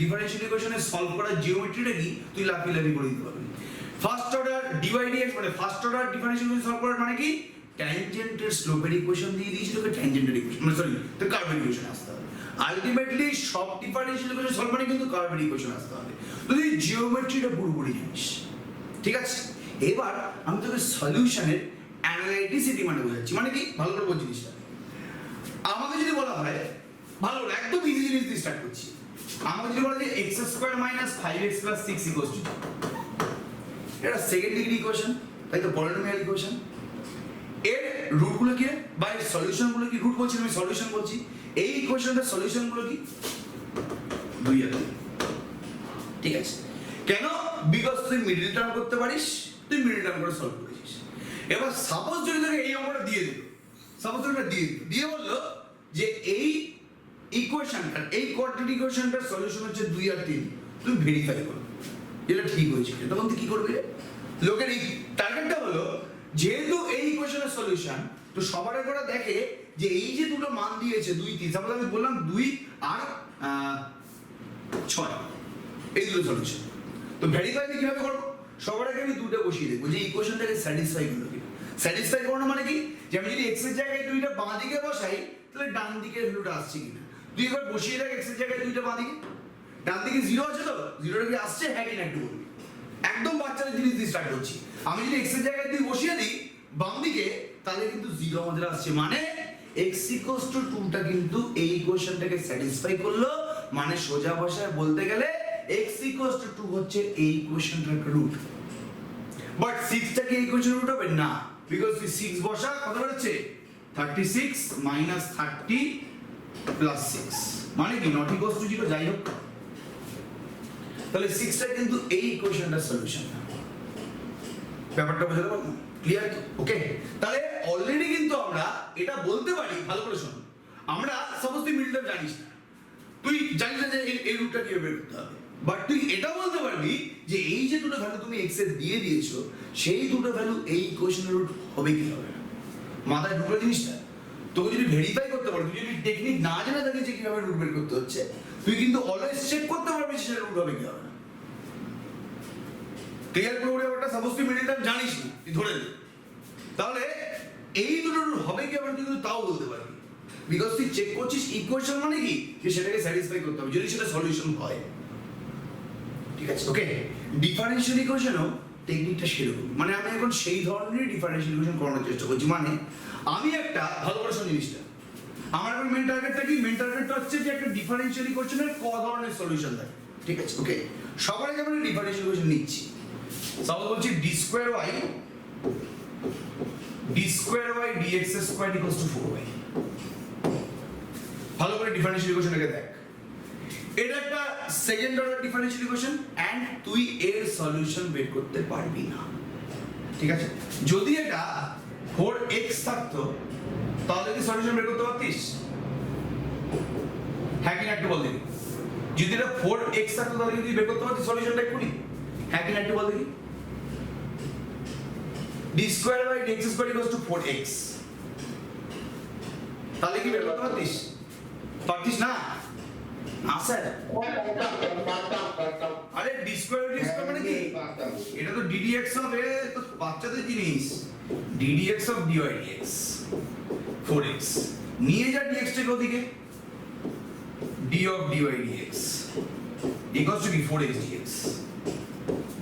ডিফারেন্সিয়াল ইকুয়েশনে সলভ করার জিওমেট্রিটা কি, তুই লাফি করে দিতে পারবি। ফার্স্ট অর্ডার ডিভাইডিএক্স মানে first order differential equation solve করার মানে কি, ট্যানজেন্টের স্লোপের ইকুয়েশন দিয়ে দিয়েছি তোকে, ট্যানজেন্টের ইকুয়েশন মানে সরি তো কার্ভের ইকুয়েশন আসতে হবে। আলটিমেটলি সব ডিফারেন্সিয়াল ইকুয়েশন সলভ মানে কিন্তু কার্ভের ইকুয়েশন আসতে হবে। তুই জিওমেট্রিটা পুরোপুরি জানিস, ঠিক আছে। এবার আমি তোকে সলিউশনের অ্যানালাইটিসিটি মানে বোঝাচ্ছি। মানে কি, ভালো করে বল জিনিসটা। আমাকে যদি বলা হয়, ভালো করে একদম ইজি জিনিস দিয়ে স্টার্ট করছি, আমাকে যদি বলা যে x² - 5x + 6 = 2, এটা সেকেন্ড ডিগ্রি ইকুয়েশন, তাই তো, পলিনোমিয়াল ইকুয়েশন। এর রুটগুলো কি বা এর সলিউশনগুলো কি? রুট বলছি আমি, সলিউশন বলছি। এই ইকুয়েশনটার সলিউশনগুলো কি? 2 আর 2, ঠিক আছে। কেন? বিকজ তুই মিডল টার্ম করতে পারিস, তুই মিডল টার্ম করে সলভ করেছিস। এবার সাপোজ যদি তোকে এই অঙ্কটা দিয়ে দিল, সাপোজ তোকে দিয়ে বললো যে এই ইকুয়েশনটার, এই কোয়াড্রেটিক ইকুয়েশনটার সলিউশন হচ্ছে 2 আর 3, তুই ভেরিফাই কর যেটা ঠিক হয়েছে। তখন তুই কি করবি? লোকের এই টার্গেটটা হলো যেহেতু এই ইকুয়েশনের সলিউশন, তো সবার আগে ওরা দেখে যে এই যে দুটো মান দিয়েছে 2, 3, সাপোজ আমি বললাম 2 আর 6, এই দুটো সলিউশন। তো ভেরিফাই আমি কিভাবে করবো? সবার আগে আমি দুটো বসিয়ে দেখবো যে ইকুয়েশনটাকে স্যাটিসফাই করলো কিনা। স্যাটিসফাই করানো মানে কি, যে আমি যদি x এর জায়গায় 2টা বাঁ দিকে বসাই তাহলে ডান দিকের ভ্যালুটা আসছে কিনা। তুই একবার বসিয়ে দেখ x এর জায়গায় 2টা বাঁ দিকে, ডান দিকে 0 আছে তো, 0টা কি আসছে, হ্যাঁ কিনা একটু বলবি। একদম বাচ্চাদের জিনিস দিয়ে স্টার্ট করছি। আমি যদি x এর জায়গায় 2 বসিয়ে দিই বাম দিকে, তাহলে কিন্তু 0 আমাদের আসছে, মানে x = 2টা কিন্তু এই ইকুয়েশনটাকে স্যাটিসফাই করলো। মানে সোজা ভাষায় বলতে গেলে x = 2 হচ্ছে এই ইকুয়েশনটার একটা রুট। বাট 6টা কি এই ইকুয়েশনের রুট হবে না, বিকজ তুই 6 বসা, কত বেরোচ্ছে 36 - 30 + 6, মানে কি not equals to 0, যাই হোক। তাহলে 6টা কিন্তু এই ইকুয়েশনটার সলিউশন না। ব্যাপারটা বুঝতে পারছো? ক্লিয়ার? ওকে। তাহলে অলরেডি কিন্তু আমরা এটা বলতে পারি, ভালো করে শোন, আমরা সাপোজ তুই মিডল টার্ম জানিস না, তুই জানিস না যে এই রুটটা কিভাবে বের করতে হবে, বাট তুই এটা বলতে পারবি যে এই যে দুটো ভ্যালু তুমি x এর দিয়ে দিয়েছো, সেই দুটো ভ্যালু এই ইকুয়েশনের রুট হবে কি হবে না। মাথায় ঢুকলো জিনিসটা? তোকে যদি ভেরিফাই করতে পারবি, তুই যদি টেকনিক না জেনে থাকিস যে কিভাবে রুট বের করতে হচ্ছে, তুই কিন্তু অলওয়েজ চেক করতে পারবি সেটা রুট হবে কি হবে না। ক্লিয়ার করে ব্যাপারটা? সাপোজ তুই মিডল টার্ম জানিস না, তুই ধরে নে, তাহলে এই দুটো রুট হবে কি হবে না তুই কিন্তু তাও বলতে পারবি, বিকজ তুই চেক করছিস ইকুয়েশন মানে কি, যে সেটাকে স্যাটিসফাই করতে হবে যদি সেটা সলিউশন হয়। ঠিক আছে, ওকে। ডিফারেন্সিয়াল ইকুয়েশনও টেকনিকটা সেরকম, মানে আমি এখন সেই ধরনের ডিফারেন্সিয়াল ইকুয়েশন করানোর চেষ্টা করছি। মানে আমি একটা, ভালো করে শোন জিনিসটা, আমার এখন মেন টার্গেটটা কি? মেন টার্গেটটা হচ্ছে যে একটা ডিফারেন্সিয়াল ইকুয়েশনের ক ধরনের সলিউশন থাকে। ঠিক আছে, ওকে। সবার আগে আমরা ডিফারেন্সিয়াল ইকুয়েশন নিচ্ছি। সাপোজ বলছি d² dx² = 4y। ভালো করে ডিফারেন্সিয়াল ইকুয়েশনটাকে দেখ। এটা একটা second order differential equation and তুই এর সলিউশন বের করতে পারবি না, ঠিক আছে? যদি এটা 4x থাকতো তাহলে কি সলিউশন বের করতে পারতিস? হ্যাঁ কি না একটু বল দেখি। যদি এটা 4x থাকতো তাহলে কি বের করতে পারতিস সলিউশনটা এক্ষুনি? হ্যাঁ কি না একটু বল দেখি। d square by dx square equals to 4x, তাহলে কি বের করতে পারতিস? পারতিস না? না স্যার, আরে d square by dx square মানে কি? এটা তো ddx হবে, তো বাচ্চাদের জিনিস। ddx of dy dx 4x, নিয়ে যা dx টাকে ওদিকে, d of dy dx equals to কি 4x dx,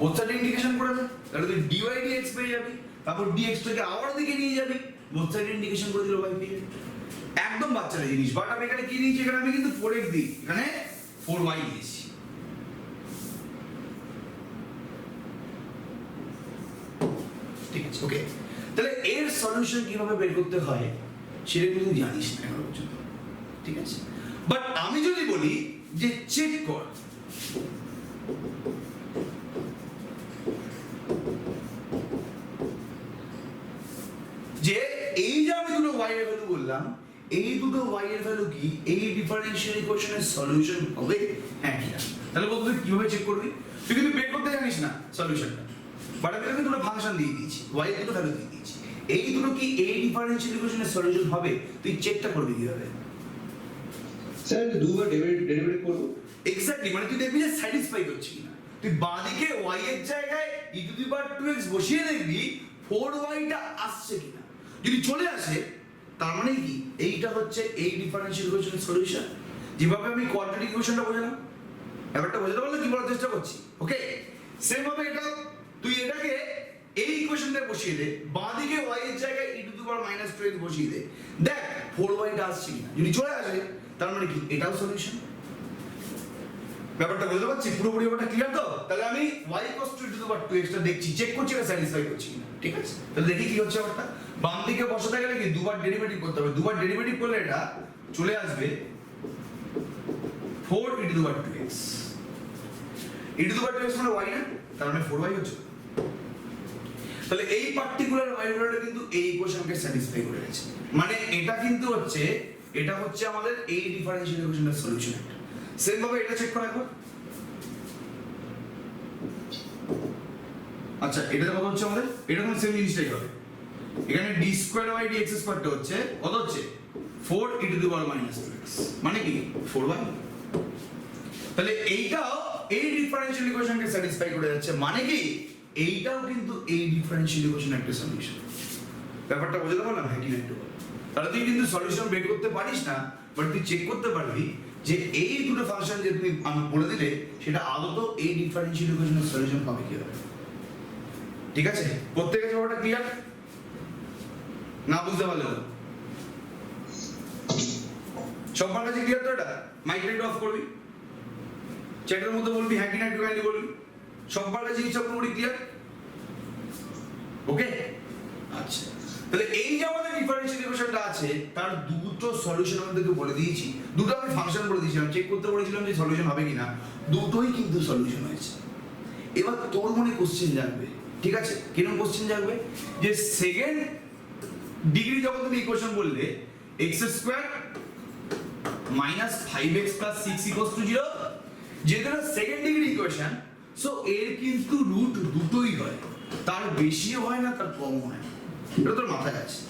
both side integration করে দে, তাহলে তুই dy dx পেয়ে যাবি, তারপর dx টাকে আবার ওদিকে নিয়ে যাবি, both side ইন্টিগ্রেশন করে দিল y পেয়ে। একদম বাচ্চাদের জিনিস। বাট আমি এখানে কি নিয়েছি, এখানে আমি কিন্তু 4x দিই, এখানে 4y দিয়েছি। ঠিক আছে, ওকে। তাহলে এর সলিউশন কিভাবে বের করতে হয় সেটা কিন্তু জানিস না এখনো পর্যন্ত, ঠিক আছে? বাট আমি যদি বলি যে চেক কর, যে এই যে আমি দুটো y এর ভ্যালু বললাম, এই দুটো y এর ভ্যালু কি এই ডিফারেনশিয়াল ইকুয়েশনের সলিউশন হবে হ্যাঁ কি না? তাহলে বলতে তুই কিভাবে চেক করবি? তুই কিন্তু বের করতে জানিস না সলিউশনটা, বাট আমি তোকে দুটো ফাংশন দিয়ে দিয়েছি, y এর দুটো ভ্যালু দিয়ে দিয়েছি, এই দুটো কি এই ডিফারেনশিয়াল ইকুয়েশনের সলিউশন হবে, তুই চেকটা করবি কিভাবে? স্যার দুবার ডেরিভেটিভ করব। এক্স্যাক্টলি, মানে তুই দেখবি যে স্যাটিসফাই করছে কিনা। তুই বাঁদিকে y এর জায়গায় e⁻²x বসিয়ে দেখবি 4y টা আসছে কিনা। যদি চলে আসে তার মানে কি এইটা হচ্ছে এই ডিফারেনশিয়াল ইকুয়েশনের সলিউশন। যেভাবে আমি কোয়াড্রেটিক ইকুয়েশনটা বোঝালাম, ব্যাপারটা বোঝাতে পারলে কি বলার চেষ্টা করছি? ওকে, সেম ভাবে এটা তুই এটাকে এই ইকুয়েশনটা বসিয়ে দে, বাঁদিকে y এর জায়গায় e⁻²x বসিয়ে দে, দেখ 4y টা আসছে কিনা। যদি চলে আসে তার মানে কি এটাও সলিউশন। ব্যাপারটা বুঝতে পারছি? পুরোপুরি ব্যাপারটা ক্লিয়ার তো? তাহলে আমি y e⁻² টা দেখছি, চেক করছি এটা স্যাটিসফাই করছি কিনা, ঠিক আছে? তাহলে দেখি কি হচ্ছে ব্যাপারটা। বাম দিকে বসাতে গেলে কি দুবার ডেরিভেটিভ করতে হবে, দুবার ডেরিভেটিভ করলে এটা চলে আসবে 4e⁻²x, e⁻²x মানে y না, তার মানে 4y হচ্ছে। তাহলে এই পার্টিকুলার y ভ্যালুটা কিন্তু এই ইকুয়েশনকে স্যাটিসফাই করে গেছে, মানে এটা কিন্তু হচ্ছে, এটা হচ্ছে আমাদের এই ডিফারেনশিয়াল ইকুয়েশনের সলিউশন। সেম ভাবে এটা চেক করা একবার। আচ্ছা, এটা কত হচ্ছে আমাদের? এটা কোন সেম জিনিসটাই হবে। এখানে d square by dx square টা হচ্ছে কত হচ্ছে 4e⁻²x, মানে কি 4y। তাহলে এইটাও এই ডিফারেনশিয়াল ইকুয়েশনকে স্যাটিসফাই করে যাচ্ছে, মানে কি এইটাও কিন্তু এই ডিফারেনশিয়াল ইকুয়েশনের একটা সলিউশন। ব্যাপারটা বুঝতে পারলাম হ্যাঁ কি না একটু? তাহলে তুই কিন্তু সলিউশন বের করতে পারিস না, বাট তুই চেক করতে পারবি যে এই দুটো ফাংশন যে তুমি আমি বলে দিলে সেটা আদৌ এই ডিফারেনশিয়াল ইকুয়েশনের সলিউশন হবে কি হবে। ঠিক আছে, প্রত্যেকের ব্যাপারটা ক্লিয়ার? না বুঝতে পারলে সবার কাছে ক্লিয়ার তো? এটা মাইকটা একটু অফ করবি, চ্যাটের মধ্যে বলবি হ্যাঁ কি না একটু কাইন্ডলি বলবি। সবার কাছে হিসাব পুরোপুরি ক্লিয়ার? ওকে, আচ্ছা। তাহলে এই যে আমাদের ডিফারেনশিয়াল ইকুয়েশনটা আছে তার দুটো সলিউশন আমাদেরকে বলে দিয়েছি, দুটো আমি ফাংশন বলে দিয়েছিলাম, চেক করতে বলেছিলাম যে সলিউশন হবে কিনা, দুটোই কিন্তু সলিউশন হয়েছে। এবার তোর মনে কোশ্চেন জাগবে, ঠিক আছে? কিরকম কোশ্চেন জাগবে? যে সেকেন্ড ডিগ্রি যখন তুমি ইকুয়েশন বললে x² - 5x + 6 = 0, যেটা সেকেন্ড ডিগ্রি ইকুয়েশন, সো এর কিন্তু রুট দুটোই হয়, তার বেশিও হয় না তার কম হয় না। এটা তোর মাথায় আছে।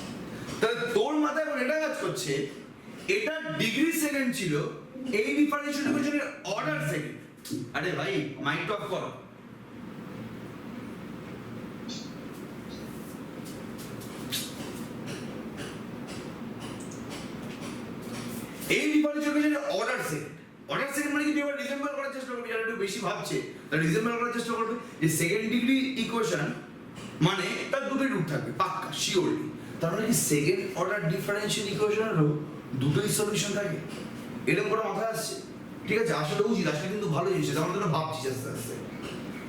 তাহলে তোর মাথায় এখন এটা কাজ করছে, এটা ডিগ্রি সেকেন্ড ছিল, এই ডিফারেনশিয়াল ইকুয়েশনের অর্ডার সেকেন্ড। আরে ভাই মাইন্ড অফ করো। এই ডিফারেনশিয়াল ইকুয়েশনের অর্ডার সেকেন্ড, অর্ডার সেকেন্ড মানে কি তুই এবার রিজেম্বল করার চেষ্টা করবি, যারা একটু বেশি ভাবছে তারা রিজেম্বল করার চেষ্টা করবে যে সেকেন্ড ডিগ্রি ইকুয়েশন মানে তার দুটোই রুট থাকবে পাক্কা শিওরলি। তার মানে কি সেকেন্ড অর্ডার ডিফারেনশিয়াল ইকুয়েশনেরও দুটোই সলিউশন থাকে, এরকম করে মাথায় আসছে। ঠিক আছে, আসলে উচিত, আসলে কিন্তু ভালো জিনিস, আমরা তো ভাবছি আস্তে আস্তে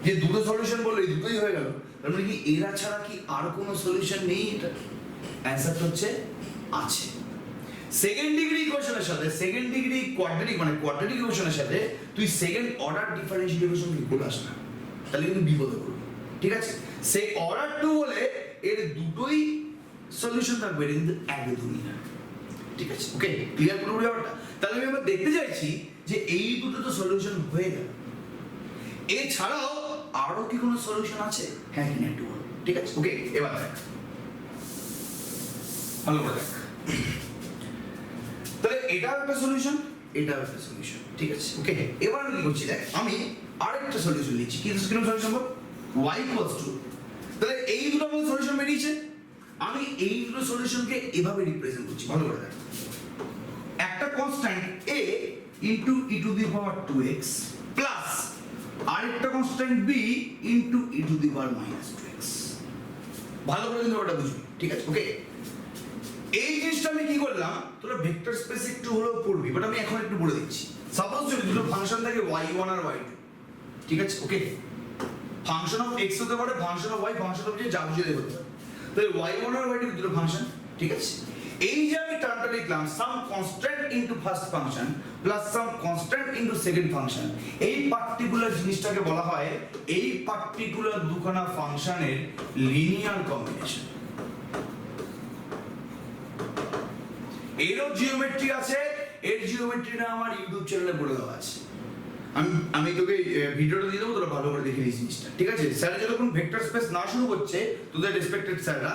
যে দুটো সলিউশন বললে দুটোই হয়ে গেল, তার মানে কি এরা ছাড়া কি আর কোনো সলিউশন নেই? এটা অ্যান্সারটা হচ্ছে আছে। সেকেন্ড ডিগ্রি ইকুয়েশনের সাথে সেকেন্ড ডিগ্রি কোয়াড্রেটিক মানে কোয়াড্রেটিক ইকুয়েশনের সাথে তুই সেকেন্ড অর্ডার ডিফারেন্সিয়াল ইকুয়েশন করে আস না, তাহলে কিন্তু বিপদে পড়বে। ঠিক আছে, সেই অর্ডার টু বলে এর দুটোই সলিউশন থাকবে, এটা কিন্তু একদমই না। ঠিক আছে, ওকে, ক্লিয়ার পুরো ব্যাপারটা? তাহলে আমি আবার দেখতে চাইছি যে এই দুটো তো সলিউশন হয়ে গেল, এছাড়াও আরো কি কোনো সলিউশন আছে? হ্যাঁ কি না একটু বলো। ঠিক আছে, ওকে, এবার দেখ ভালো করে দেখ। তাহলে এটাও একটা সলিউশন, এটাও একটা সলিউশন। ঠিক আছে, ওকে, এবার আমি কি করছি দেখ, আমি আরেকটা সলিউশন লিখছি। কি solution ball? y equals to, তাহলে এই দুটো আমাদের সলিউশন বেরিয়েছে, আমি এই দুটো সলিউশনকে এভাবে রিপ্রেজেন্ট করছি। ভালো করে দেখ, একটা constant a into e to the power 2x plus আরেকটা constant b into e to the power minus 2x। ভালো করে কিন্তু ওটা বুঝবি। ঠিক আছে, ওকে, এই জিনিসটা আমি কি করলাম, তোরা ভেক্টর স্পেস একটু হলেও পড়বি, বাট আমি এখন একটু বলে দিচ্ছি। সাপোজ যদি দুটো ফাংশন থাকে y1 আর y2, ঠিক আছে, ওকে, ফাংশন অফ x হতে পারে, function of y, function of যা বুঝে দেবো। তাহলে y1 আর y2 দুটো ফাংশন। ঠিক আছে, এই যে আমি টার্মটা লিখলাম some constant into first function plus some constant into second function, এই পার্টিকুলার জিনিসটাকে বলা হয় এই পার্টিকুলার দুখানা ফাংশনের লিনিয়ার কম্বিনেশন। এরও জিওমেট্রি আছে, এর জিওমেট্রিটা আমার ইউটিউব চ্যানেলে বলে দেওয়া আছে। আমি তোকে ভিডিওটা দিয়ে দেবো, তোরা ভালো করে দেখে নিস জিনিসটা। ঠিক আছে, স্যার যখন ভেক্টর স্পেস না শুরু করছে তোদের রেসপেক্টেড স্যাররা,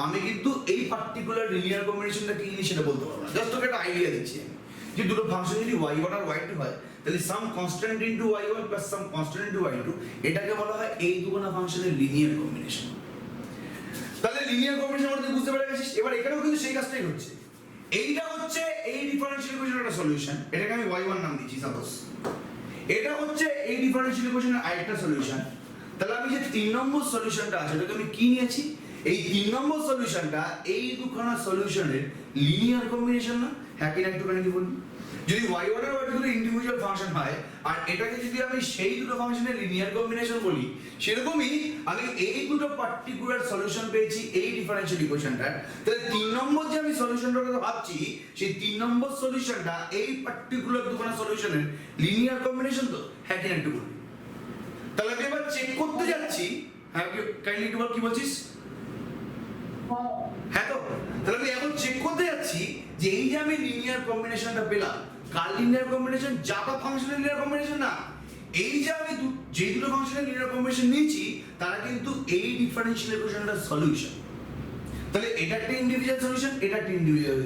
আমি কিন্তু এই পার্টিকুলার লিনিয়ার কম্বিনেশনটা কি জিনিস সেটা বলতে পারবো না, জাস্ট তোকে একটা আইডিয়া দিচ্ছি আমি যে দুটো ফাংশন যদি y1 আর y2 হয় তাহলে সাম constant into y1 plus some constant into y2, এটাকে বলা হয় এই দুখানা ফাংশনের লিনিয়ার কম্বিনেশন। তাহলে লিনিয়ার কম্বিনেশন আমরা বুঝতে পেরে গেছিস। এবার এখানেও কিন্তু সেই কাজটাই হচ্ছে, এইটা হচ্ছে এই ডিফারেনশিয়াল ইকুয়েশনের একটা সলিউশন, এটাকে আমি y1 নাম দিচ্ছি সাপোজ। এটা হচ্ছে এই ডিফারেনশিয়াল ইকুয়েশনের আরেকটা সলিউশন। তাহলে আমি যে 3 নম্বর সলিউশনটা আছে এটাকে আমি কি নিয়েছি, এই 3 নম্বর সলিউশনটা এই দুখানা সলিউশনের লিনিয়ার কম্বিনেশন না? হ্যাঁ কি না একটুখানি কি বলুন? যদি y1 আর y2 দুটো ইন্ডিভিজুয়াল ফাংশন হয় আর এটাকে যদি আমি সেই দুটো ফাংশনের লিনিয়ার কম্বিনেশন বলি, সেরকমই আমি এই দুটো পার্টিকুলার সলিউশন পেয়েছি এই ডিফারেনশিয়াল ইকুয়েশনটার। তাহলে 3 নম্বর যে আমি সলিউশনটার কথা ভাবছি, সেই 3 নম্বর সলিউশনটা এই পার্টিকুলার দুখানা সলিউশনের লিনিয়ার কম্বিনেশন তো? হ্যাঁ কি না একটু বলুন? তাহলে আমি এবার চেক করতে যাচ্ছি। হ্যাঁ কাইন্ডলি একটু বল, কি বলছিস? হ্যাঁ তো, তাহলে আমি এখন চেক করতে যাচ্ছি যে এই যে আমি লিনিয়ার কম্বিনেশনটা পেলাম, কার লিনিয়ার কম্বিনেশন? জাভা ফাংশনের লিনিয়ার কম্বিনেশন না, এই যে আমি যে দুটো ফাংশনের লিনিয়ার কম্বিনেশন নিয়েছি তারা কিন্তু এই ডিফারেনশিয়াল ইকুয়েশনটার সলিউশন। তাহলে এটা একটা ইন্ডিভিজুয়াল সলিউশন, এটা একটা ইন্ডিভিজুয়াল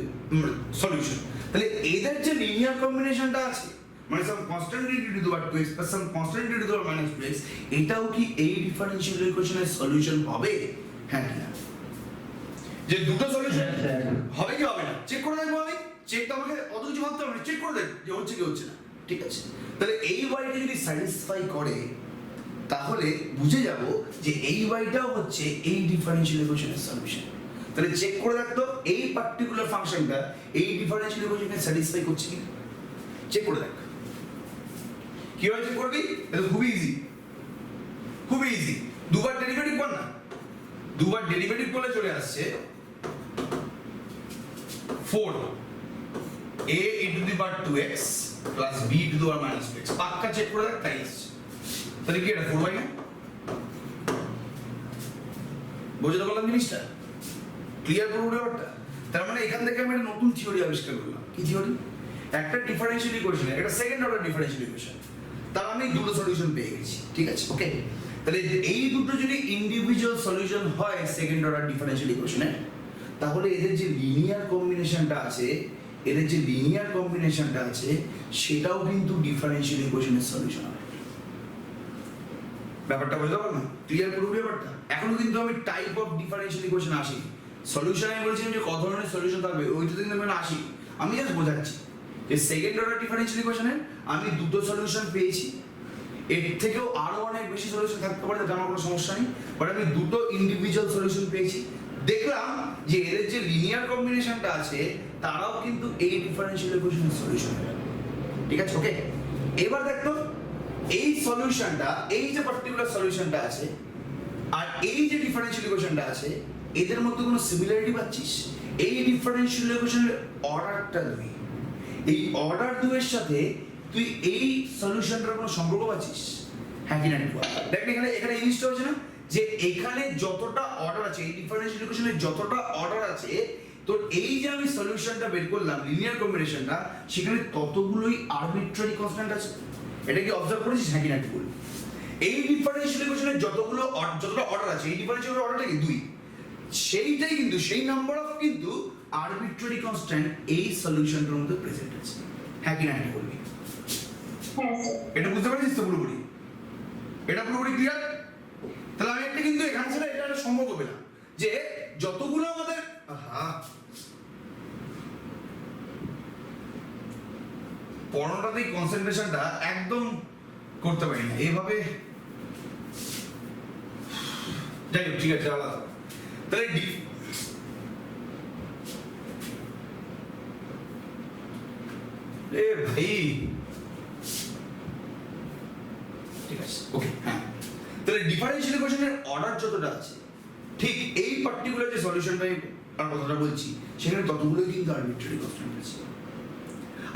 সলিউশন। তাহলে এদের যে লিনিয়ার কম্বিনেশনটা আছে মানে some constant into the power 2x plus some constant into the power minus 2x, এটাও কি এই ডিফারেনশিয়াল ইকুয়েশনের সলিউশন হবে? হ্যাঁ কি না? যে দুটো সলিউশন হবে কি হবে না চেক করে দেখবো আমি। চেক তো আমাকে অত কিছু ভাবতে হবে না, চেক করে দেখ যে হচ্ছে কি হচ্ছে না। ঠিক আছে, তাহলে এই ওয়াইটা যদি স্যাটিসফাই করে তাহলে বুঝে যাব যে এই ওয়াইটাও হচ্ছে এই ডিফারেনশিয়াল ইকুয়েশনের সলিউশন। তাহলে চেক করে দেখ তো এই পার্টিকুলার ফাংশনটা এই ডিফারেনশিয়াল ইকুয়েশনকে স্যাটিসফাই করছে কি? চেক করে দেখ। কিভাবে চেক করবি? এটা খুবই ইজি, খুবই ইজি। দুবার ডেরিভেটিভ কর না, দুবার ডেরিভেটিভ করলে চলে আসছে 4a into the power 2x plus b to the power minus 2x। পাক্কা চেক করে দেখ, তাই আসছে। তাহলে কি এটা 4y না? বুঝতে পারলাম জিনিসটা? ক্লিয়ার করবো ব্যাপারটা? তার মানে এখান থেকে আমি একটা নতুন থিওরি আবিষ্কার করলাম। কি থিওরি? একটা ডিফারেনশিয়াল ইকুয়েশন, একটা সেকেন্ড অর্ডার ডিফারেনশিয়াল ইকুয়েশন, তার আমি দুটো সলিউশন পেয়ে গেছি। ঠিক আছে, ওকে। তাহলে এই দুটো যদি ইন্ডিভিজুয়াল সলিউশন হয় সেকেন্ড অর্ডার ডিফারেনশিয়াল ইকুয়েশনে, তাহলে এদের যে লিনিয়ার কম্বিনেশনটা আছে, এদের যে লিনিয়ার কম্বিনেশনটা আছে সেটাও কিন্তু ডিফারেনশিয়াল ইকুয়েশনের সলিউশন হবে। ব্যাপারটা বুঝতে পারলাম? ক্লিয়ার করবো ব্যাপারটা? এখনো কিন্তু আমি টাইপ অফ ডিফারেনশিয়াল ইকুয়েশন আসি সলিউশন। আমি বলছিলাম যে কত ধরনের সলিউশন থাকবে, ওইটাতে কিন্তু আমি আসি। আমি জাস্ট বোঝাচ্ছি যে সেকেন্ড অর্ডার ডিফারেনশিয়াল ইকুয়েশনের আমি দুটো সলিউশন পেয়েছি, এর থেকেও আরো অনেক বেশি সলিউশন থাকতে পারে, তাতে আমার কোনো সমস্যা নেই, বাট আমি দুটো ইন্ডিভিজুয়াল সলিউশন পেয়েছি। দেখলাম যে এদের যে লিনিয়ার কম্বিনেশনটা আছে তারাও কিন্তু এই ডিফারেনশিয়াল ইকুয়েশনের সলিউশন। ঠিক আছে, ওকে। এবার দেখো এই সলিউশনটা, এই যে পার্টিকুলার সলিউশনটা আছে আর এই যে ডিফারেনশিয়াল ইকুয়েশনটা আছে, এদের মধ্যে কোনো সিমিলারিটি পাচ্ছিস? এই ডিফারেনশিয়াল ইকুয়েশনের অর্ডারটা 2, এই অর্ডার 2 এর সাথে তুই এই সলিউশনটার কোনো সম্পর্ক পাচ্ছিস? হ্যাঁ কি না? দেখ এখানে এখানে জিনিসটা হচ্ছে না যে এখানে যতটা অর্ডার আছে, এই ডিফারেন্সিয়াল ইকুয়েশনে যতটা অর্ডার আছে, তো এই যে আমি সলিউশনটা বের করলাম লিনিয়ার কম্বিনেশনটা, সেখানে ততগুলোই আরবিট্রারি কনস্ট্যান্ট আছে। এটা কি অবজার্ভ করেছিস? হ্যাঁ কি না? বল। এই ডিফারেন্সিয়াল ইকুয়েশনে যতটা অর্ডার আছে, এই ডিফারেন্সিয়াল অর্ডারটা কি 2, সেইটাই কিন্তু সেই নাম্বার অফ কিন্তু আরবিট্রারি কনস্ট্যান্ট এই সলিউশনটার মধ্যে প্রেজেন্ট আছে। হ্যাঁ কি না? বলবি? হ্যাঁ স্যার। এটা বুঝতে পারছিস তো পুরোপুরি? এটা পুরোপুরি ক্লিয়ার? তাহলে আমি একটা কিন্তু এখান থেকে এটা একটা সম্পর্ক পেলাম যে যতগুলো আমাদের পড়ানোটাতেই কনসেন্ট্রেশনটা একদম করতে পারি না এইভাবে। যাই হোক, ঠিক আছে, আলাদা। তাহলে ভাই ঠিক আছে, ওকে, হ্যাঁ। তাহলে ডিফারেন্সিয়াল ইকুয়েশনের অর্ডার যতটা আছে, ঠিক এই পার্টিকুলার যে সলিউশনটা আর কথাটা বলছি, সেখানে ততগুলোই কিন্তু আরবিট্রারি কনস্ট্যান্ট আছে।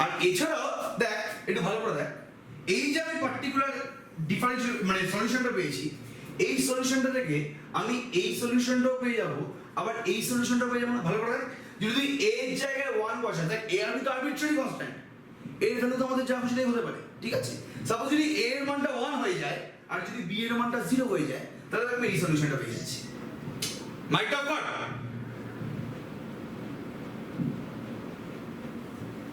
আর এছাড়াও দেখ, একটু ভালো করে দেখ, এই যে আমি পার্টিকুলার ডিফারেন্সিয়াল মানে সলিউশনটা পেয়েছি, এই সলিউশনটা থেকে আমি এই সলিউশনটাও পেয়ে যাব, আবার এই সলিউশনটাও পেয়ে যাবো না। ভালো করে দেখ, যদি তুই a এর জায়গায় 1 বসা, দেখ a আর b তো আরবিট্রারি কনস্ট্যান্ট, এর ভ্যালু তো আমাদের যা খুশি তাই হতে পারে, ঠিক আছে? সাপোজ যদি a এর মানটা 1 হয়ে যায় আর যদি b এর মানটা 0 হয়ে যায়, তাহলে আমি এই সলিউশনটা পেয়ে যাচ্ছি। মাইট অফ গড।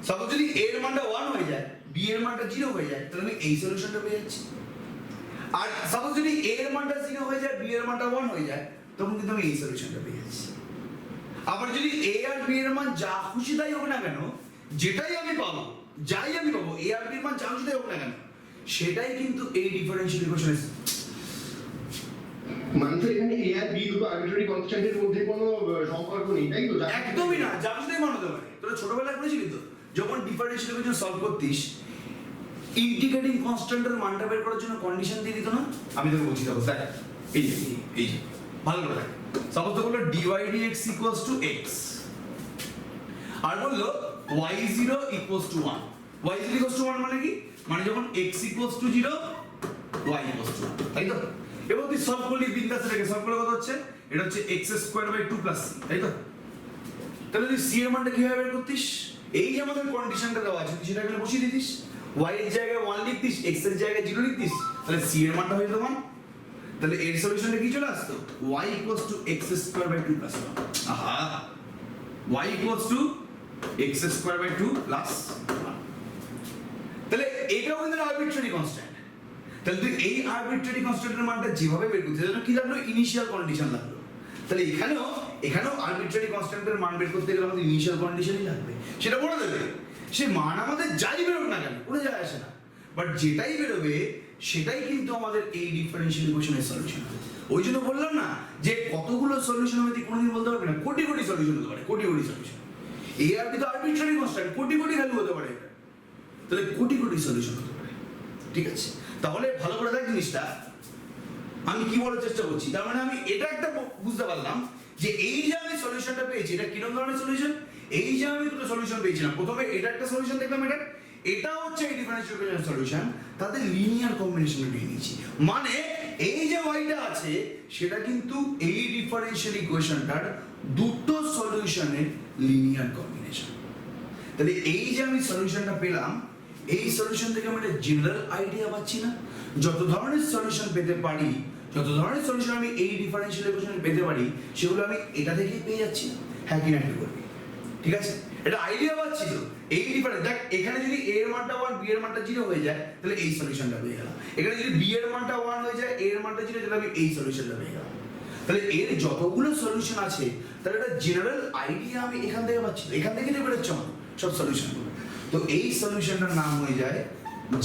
সাপোজ যদি a এর মানটা 1 হয়ে যায়, b এর মানটা 0 হয়ে যায়, তাহলে আমি এই সলিউশনটা পেয়ে যাচ্ছি। আর সাপোজ যদি a এর মানটা 0 হয়ে যায়, b এর মানটা 1 হয়ে যায়, তখন কিন্তু আমি এই সলিউশনটা পেয়ে যাচ্ছি। আবার যদি a আর b এর মান যা খুশি তাই হোক না কেন, যেটাই আমি পাবো, যাই আমি পাবো, a আর b এর মান যা খুশি তাই হোক না কেন, সেটাই কিন্তু এই ডিফারেন্সিয়াল ইকুয়েশনের মানে তো এখানে এ আর বি দুটো আরবিট্রারি কনস্ট্যান্টের মধ্যে কোনো সম্পর্ক নেই, তাই তো? একদমই না, যা খুশি তাই মান হতে পারে। তোরা ছোটবেলায় পড়েছিলি তো, যখন ডিফারেন্সিয়াল ইকুয়েশন সলভ করতিস, ইন্টিগ্রেটিং কনস্ট্যান্টের মানটা বের করার জন্য কন্ডিশন দিয়ে দিত না? আমি তোকে বলছি, দেখো দেখ, এই যে এই যে ভালো করে দেখ, সাপোজ তো বললো dy dx equals to x, আর বললো y0 equals to 1। y0 equals to 1 মানে কি? মানে যখন x equals to 0, y equals to 1, তাই তো? এবার তুই সলভ করলি, বিন্দাসে রেখে সলভ করলে কত হচ্ছে? এটা হচ্ছে x square by 2 plus c, তাই তো? তাহলে তুই c এর মানটা কিভাবে বের করতিস? এই যে আমাদের কন্ডিশনটা দেওয়া আছে, তুই সেটা এখানে বসিয়ে দিতিস, y এর জায়গায় 1 লিখতিস, x এর জায়গায় 0 লিখতিস, তাহলে c এর মানটা হয়ে যেত 1। তাহলে এর সলিউশনটা কি চলে আসতো? y equals to x square by 2 plus 1। আহা, y equals to x square by 2 plus 1। তাহলে এটাও কিন্তু আরবিট্রারি কনস্ট্যান্ট। তাহলে তুই এই আরবিট্রারি কনস্ট্যান্টের মানটা যেভাবে বের করতে, যেন কি লাগলো? ইনিশিয়াল কন্ডিশন লাগলো। তাহলে এখানেও আরবিট্রারি কনস্ট্যান্টের মান বের করতে গেলে আমাদের ইনিশিয়াল কন্ডিশনই লাগবে, সেটা বলে দেবে। সে মান আমাদের যাই বেরোক না কেন, কোনো যায় আসে না, বাট যেটাই বেরোবে সেটাই কিন্তু আমাদের এই ডিফারেন্সিয়াল ইকুয়েশনের সলিউশন হবে। ওই জন্য বললাম না যে কতগুলো সলিউশন হবে তুই কোনোদিন বলতে পারবি না, কোটি কোটি সলিউশন হতে পারে, কোটি কোটি সলিউশন। এ আর বি তো arbitrary constant, crore crore value হতে পারে এটা, তাহলে কোটি কোটি সলিউশন হতে পারে, ঠিক আছে? তাহলে ভালো করে দেখ জিনিসটা আমি কি বলার চেষ্টা করছি। তার মানে আমি এটা একটা বুঝতে পারলাম যে এই যে আমি সলিউশনটা পেয়েছি, এটা কিরকম ধরনের সলিউশন। এই যে আমি দুটো সলিউশন পেয়েছিলাম, প্রথমে এটা একটা সলিউশন দেখলাম, এটা হচ্ছে এই ডিফারেন্সিয়াল ইকুয়েশনের সলিউশন, তাদের লিনিয়ার কম্বিনেশনে নিয়ে নিয়েছি। মানে এই যে ওয়াইটা আছে সেটা কিন্তু এই ডিফারেন্সিয়াল ইকুয়েশনটার দুটো সলিউশনের লিনিয়ার কম্বিনেশন। তাহলে এই যে আমি সলিউশনটা পেলাম, এই সলিউশন থেকে আমি একটা জেনারেল আইডিয়া পাচ্ছি না? যত ধরনের সলিউশন পেতে পারি, যত ধরনের সলিউশন আমি এই ডিফারেন্সিয়াল ইকুয়েশনে পেতে পারি, সেগুলো আমি এটা থেকেই পেয়ে যাচ্ছি। হ্যাঁ কি না করবি? ঠিক আছে, এটা আইডিয়া পাচ্ছি তো। এই ডিফারেন্স দেখ, এখানে যদি a এর মানটা 1, b এর মানটা 0 হয়ে যায়, তাহলে এই সলিউশনটা পেয়ে গেলাম। এখানে যদি b এর মানটা 1 হয়ে যায়, a এর মানটা 0, তাহলে আমি এই সলিউশনটা পেয়ে গেলাম। তাহলে এর যতগুলো সলিউশন আছে, তাহলে একটা জেনারেল আইডিয়া আমি এখান থেকে পাচ্ছি, এখান থেকে তো বেরোচ্ছে আমার সব সলিউশনগুলো। তো এই সলিউশনটার নাম হয়ে যায়